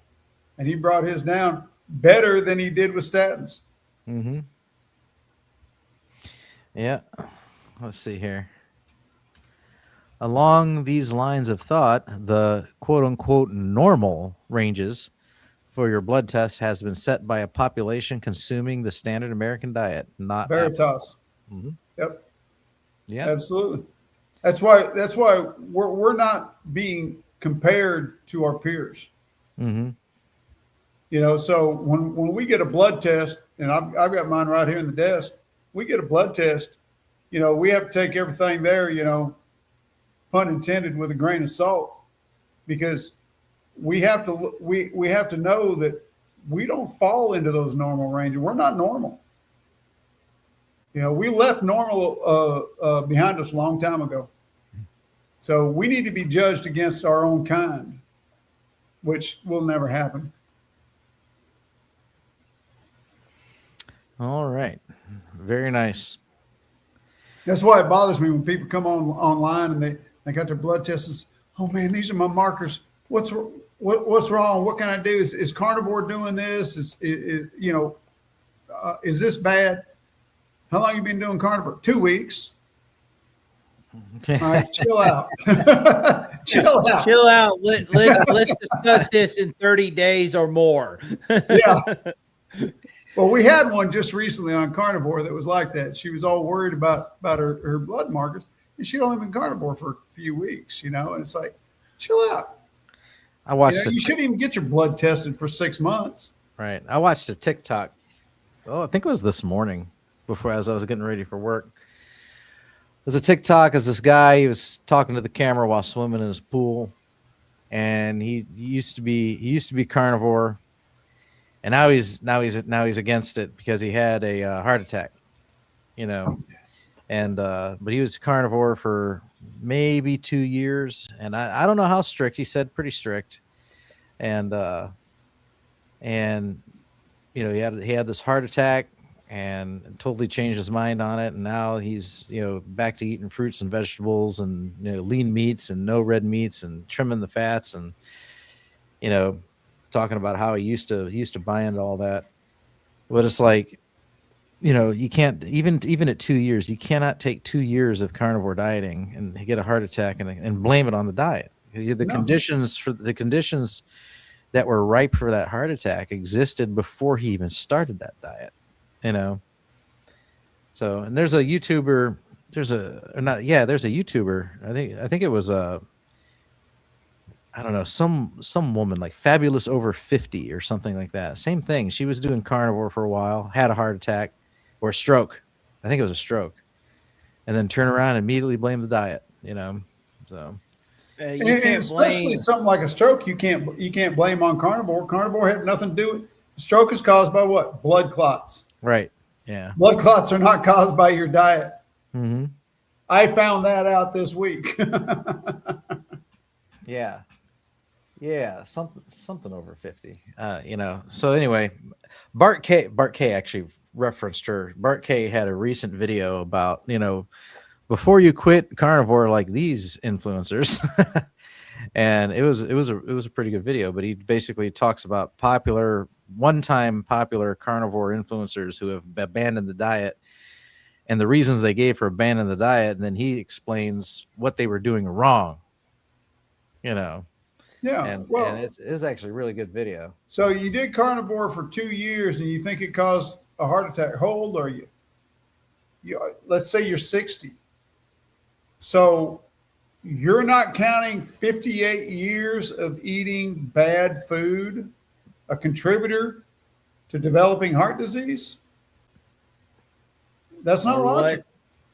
And he brought his down better than he did with statins. Mm-hmm. Yeah. Let's see here. Along these lines of thought, the quote-unquote normal ranges for your blood test has been set by a population consuming the standard American diet, not Veritas. Mm-hmm. Yep. Yeah. Absolutely. That's why we're not being compared to our peers. Mm-hmm. So when we get a blood test, and I've got mine right here in the desk, we get a blood test, we have to take everything there, pun intended, with a grain of salt, because we have to know that we don't fall into those normal ranges. We're not normal. We left normal behind us a long time ago. So we need to be judged against our own kind, which will never happen. All right. Very nice. That's why it bothers me when people come online and they got their blood tests. Oh man, these are my markers. What's wrong? What can I do? Is Carnivore doing this? Is this bad? How long have you been doing Carnivore? 2 weeks. All right, chill out. Chill out. Chill out. Let's discuss this in 30 days or more. Yeah. Well, we had one just recently on Carnivore that was like that. She was all worried about her blood markers, and she'd only been carnivore for a few weeks, and it's like, chill out. I watched. You shouldn't even get your blood tested for 6 months. Right. I watched a TikTok. Oh, I think it was this morning before as I was getting ready for work. There's a TikTok as this guy, he was talking to the camera while swimming in his pool, and he used to be carnivore, and now he's against it because he had a heart attack, and but he was carnivore for maybe 2 years, and I don't know how strict. He said pretty strict, and he had this heart attack and totally changed his mind on it. And now he's, back to eating fruits and vegetables and, lean meats and no red meats and trimming the fats and, talking about how he used to buy into all that. But it's like, you can't even at 2 years, you cannot take 2 years of carnivore dieting and get a heart attack and blame it on the diet. Conditions that were ripe for that heart attack existed before he even started that diet. So, and there's a YouTuber, there's a YouTuber. I think it was I don't know, some woman like Fabulous Over 50 or something like that. Same thing. She was doing carnivore for a while, had a heart attack or a stroke. I think it was a stroke, and then turn around and immediately blame the diet. So. And especially something like a stroke, you can't blame on carnivore. Carnivore had nothing to do with it. Stroke is caused by what? Blood clots. Right. Yeah. Blood clots are not caused by your diet. Mm-hmm. I found that out this week. Yeah. Something over 50. So anyway, Bart K actually referenced her. Bart K had a recent video about, before you quit carnivore like these influencers. And it was a pretty good video, but he basically talks about one-time popular carnivore influencers who have abandoned the diet and the reasons they gave for abandoning the diet, and then he explains what they were doing wrong. Yeah. And it's actually a really good video. So you did carnivore for 2 years and you think it caused a heart attack. How old are you? Let's say you're 60. So you're not counting 58 years of eating bad food a contributor to developing heart disease? That's not logical.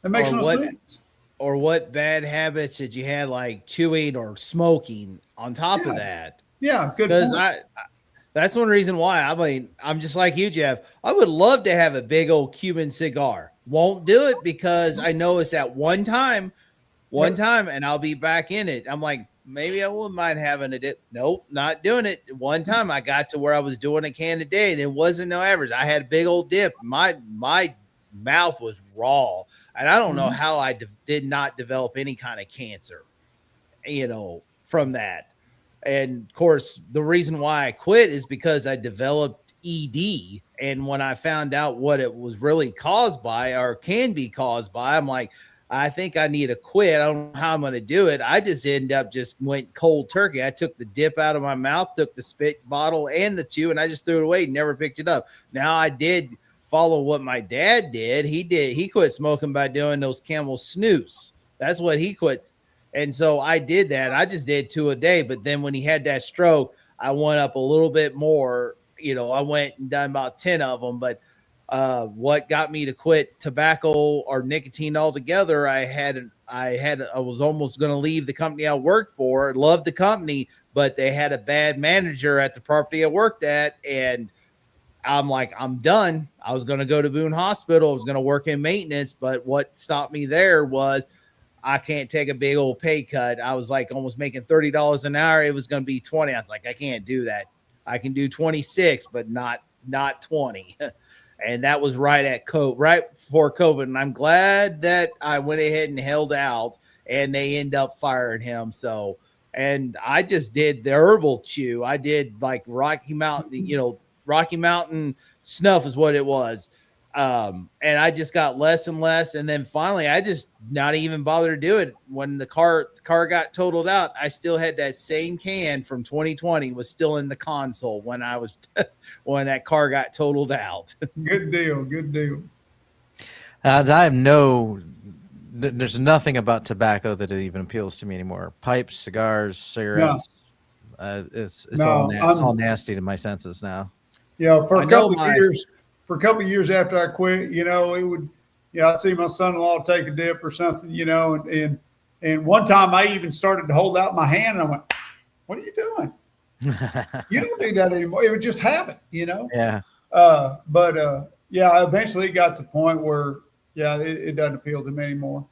That makes no sense. Or what bad habits did you have, like chewing or smoking on top of that? Yeah, good. Because that's one reason why. I mean, I'm just like you, Jeff. I would love to have a big old Cuban cigar. Won't do it because I know it's at one time, and I'll be back in it. I'm like, maybe I wouldn't mind having a dip. Nope, not doing it. One time I got to where I was doing a can a day, and it wasn't no average. I had a big old dip. My mouth was raw, and I don't know how I did not develop any kind of cancer, from that. And of course, the reason why I quit is because I developed ED. And when I found out what it was really caused by or can be caused by, I'm like, I think I need to quit. I don't know how I'm going to do it. I just went cold turkey. I took the dip out of my mouth, took the spit bottle and the chew, and I just threw it away, never picked it up. Now I did follow what my dad did. He quit smoking by doing those Camel snooze. That's what he quit. And so I did that. I just did 2 a day. But then when he had that stroke, I went up a little bit more. I went and done about 10 of them. But what got me to quit tobacco or nicotine altogether, I was almost going to leave the company I worked for. Loved the company, but they had a bad manager at the property I worked at. And I'm like, I'm done. I was going to go to Boone Hospital. I was going to work in maintenance. But what stopped me there was I can't take a big old pay cut. I was like almost making $30 an hour. It was going to be 20. I was like, I can't do that. I can do 26, but not 20. And that was right before COVID. And I'm glad that I went ahead and held out, and they end up firing him. So, and I just did the herbal chew. I did like Rocky Mountain, Rocky Mountain snuff is what it was. And I just got less and less. And then finally, I just not even bothered to do it. When the car got totaled out, I still had that same can from 2020 was still in the console when I was when that car got totaled out. Good deal. Good deal. I have there's nothing about tobacco that even appeals to me anymore. Pipes, cigars, cigarettes. It's all nasty to my senses now. Yeah, for a couple of years after I quit, I'd see my son-in-law take a dip or something, and one time I even started to hold out my hand and I went, "What are you doing? You don't do that anymore." It would just habit, Yeah. Eventually it got to the point where, it doesn't appeal to me anymore.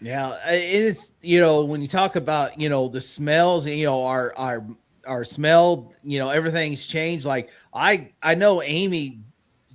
Yeah, it's when you talk about the smells, our smell, everything's changed. Like I know Amy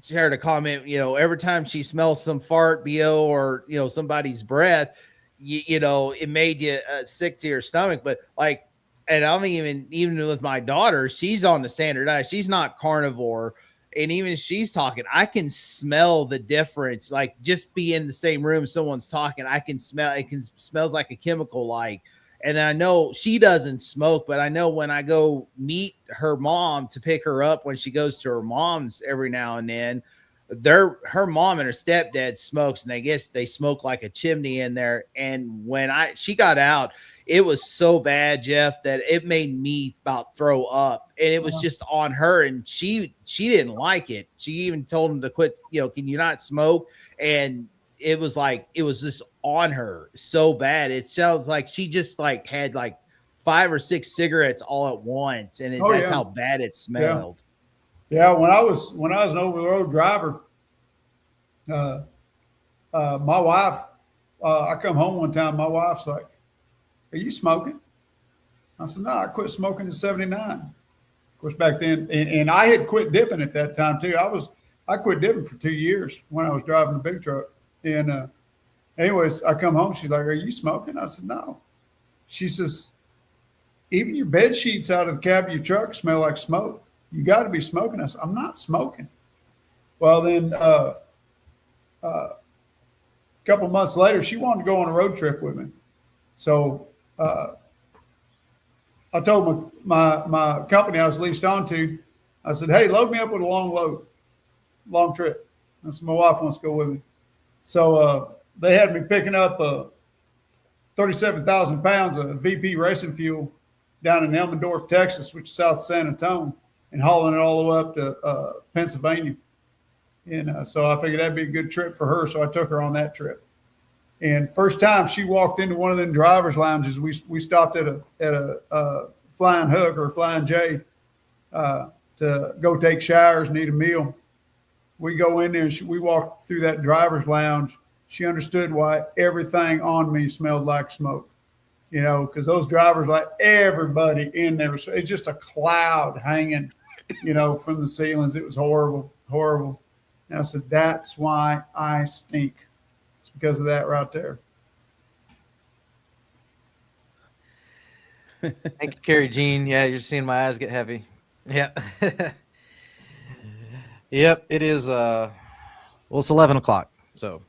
shared a comment, every time she smells some fart, BO, or somebody's breath, it made you sick to your stomach. But like, and I don't even with my daughter, she's on the standard diet, she's not carnivore. And even she's talking, I can smell the difference. Like just be in the same room, someone's talking, I can smell, smells like a chemical like. And then I know she doesn't smoke, but I know when I go meet her mom to pick her up when she goes to her mom's every now and then, her mom and her stepdad smokes, and I guess they smoke like a chimney in there. And when she got out, it was so bad, Jeff, that it made me about throw up. And it was just on her, and she didn't like it. She even told him to quit, can you not smoke? And it was just on her so bad. It sounds like she just had 5 or 6 cigarettes all at once. And that's how bad it smelled. Yeah. When I was an over the road driver, my wife, I come home one time, my wife's like, "Are you smoking?" I said, "No, I quit smoking in '79. Of course, back then, and I had quit dipping at that time too. I quit dipping for 2 years when I was driving a big truck. And anyways, I come home. She's like, "Are you smoking?" I said, "No." She says, "Even your bed sheets out of the cab of your truck smell like smoke. You got to be smoking." I said, "I'm not smoking." Well, then a couple of months later, she wanted to go on a road trip with me. So I told my company I was leased onto, I said, "Hey, load me up with a long trip." I said, "My wife wants to go with me." So they had me picking up 37,000 pounds of VP racing fuel down in Elmendorf, Texas, which is south of San Antonio, and hauling it all the way up to Pennsylvania. And so I figured that'd be a good trip for her. So I took her on that trip. And first time she walked into one of them driver's lounges, we stopped at a Flying Hook or Flying J to go take showers and eat a meal. We go in there and we walked through that driver's lounge. She understood why everything on me smelled like smoke, because those drivers, like everybody in there, it's just a cloud hanging, from the ceilings. It was horrible, horrible. And I said, "That's why I stink. It's because of that right there." Thank you, Carrie Jean. Yeah, you're seeing my eyes get heavy. Yeah. Yep, it is. It's 11 o'clock. So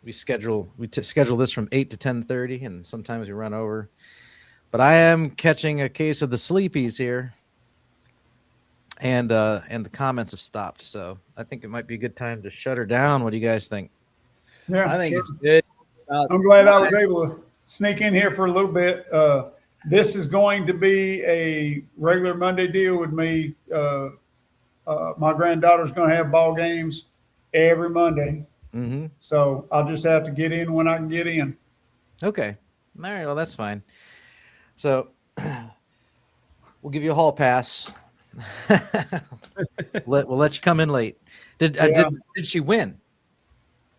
we schedule this from 8 to 10:30, and sometimes we run over. But I am catching a case of the sleepies here, and the comments have stopped. So I think it might be a good time to shut her down. What do you guys think? Yeah, I think it's good. I'm glad I was able to sneak in here for a little bit. This is going to be a regular Monday deal with me. My granddaughter's going to have ball games every Monday. Mm-hmm. So I'll just have to get in when I can get in. Okay. All right. Well, that's fine. So we'll give you a hall pass. We'll let you come in late. Did she win?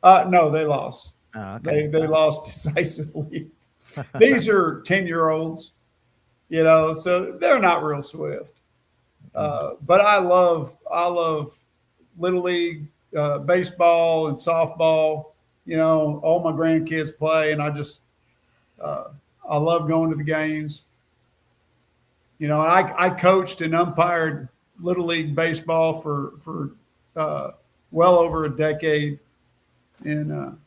No, they lost. Oh, okay. They lost decisively. These are 10-year-olds, so they're not real swift. But I love Little League, baseball and softball. All my grandkids play, and I love going to the games. I coached and umpired Little League baseball for well over a decade. And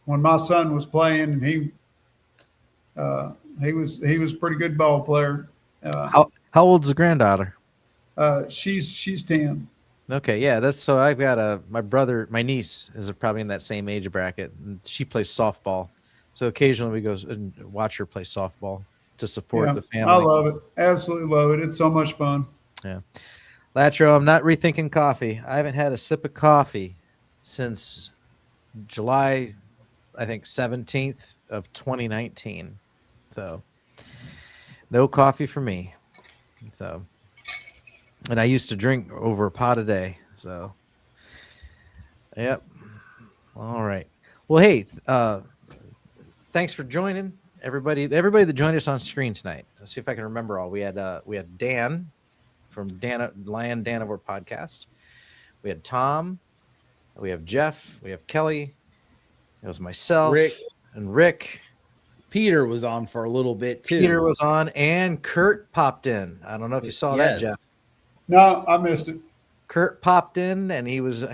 when my son was playing, and he was a pretty good ball player. How old's the granddaughter? She's 10. Okay, yeah, that's so. I've got my niece is probably in that same age bracket, and she plays softball. So occasionally we go and watch her play softball to support the family. I love it. Absolutely love it. It's so much fun. Yeah, Latro, I'm not rethinking coffee. I haven't had a sip of coffee since July, I think 17th of 2019. So no coffee for me. So. And I used to drink over a pot a day. So, yep. All right. Well, hey, thanks for joining everybody. Everybody that joined us on screen tonight. Let's see if I can remember all. We had Dan from Lion Danivore podcast. We had Tom. We have Jeff. We have Kelly. It was myself, Rick. Peter was on for a little bit too. Peter was on, and Kurt popped in. I don't know if you saw that, Jeff. No, I missed it. Kurt popped in, and he was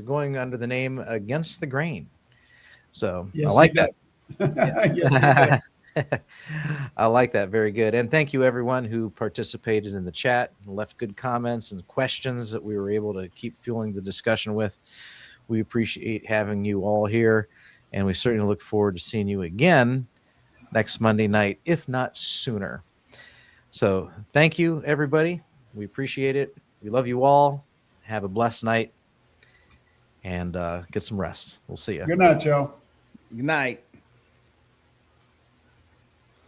going under the name Against the Grain. So yes, I like that. Yes, I like that. Very good. And thank you everyone who participated in the chat and left good comments and questions that we were able to keep fueling the discussion with. We appreciate having you all here, and we certainly look forward to seeing you again next Monday night, if not sooner. So thank you, everybody. We appreciate it. We love you all. Have a blessed night and get some rest. We'll see you. Good night, y'all. Good night.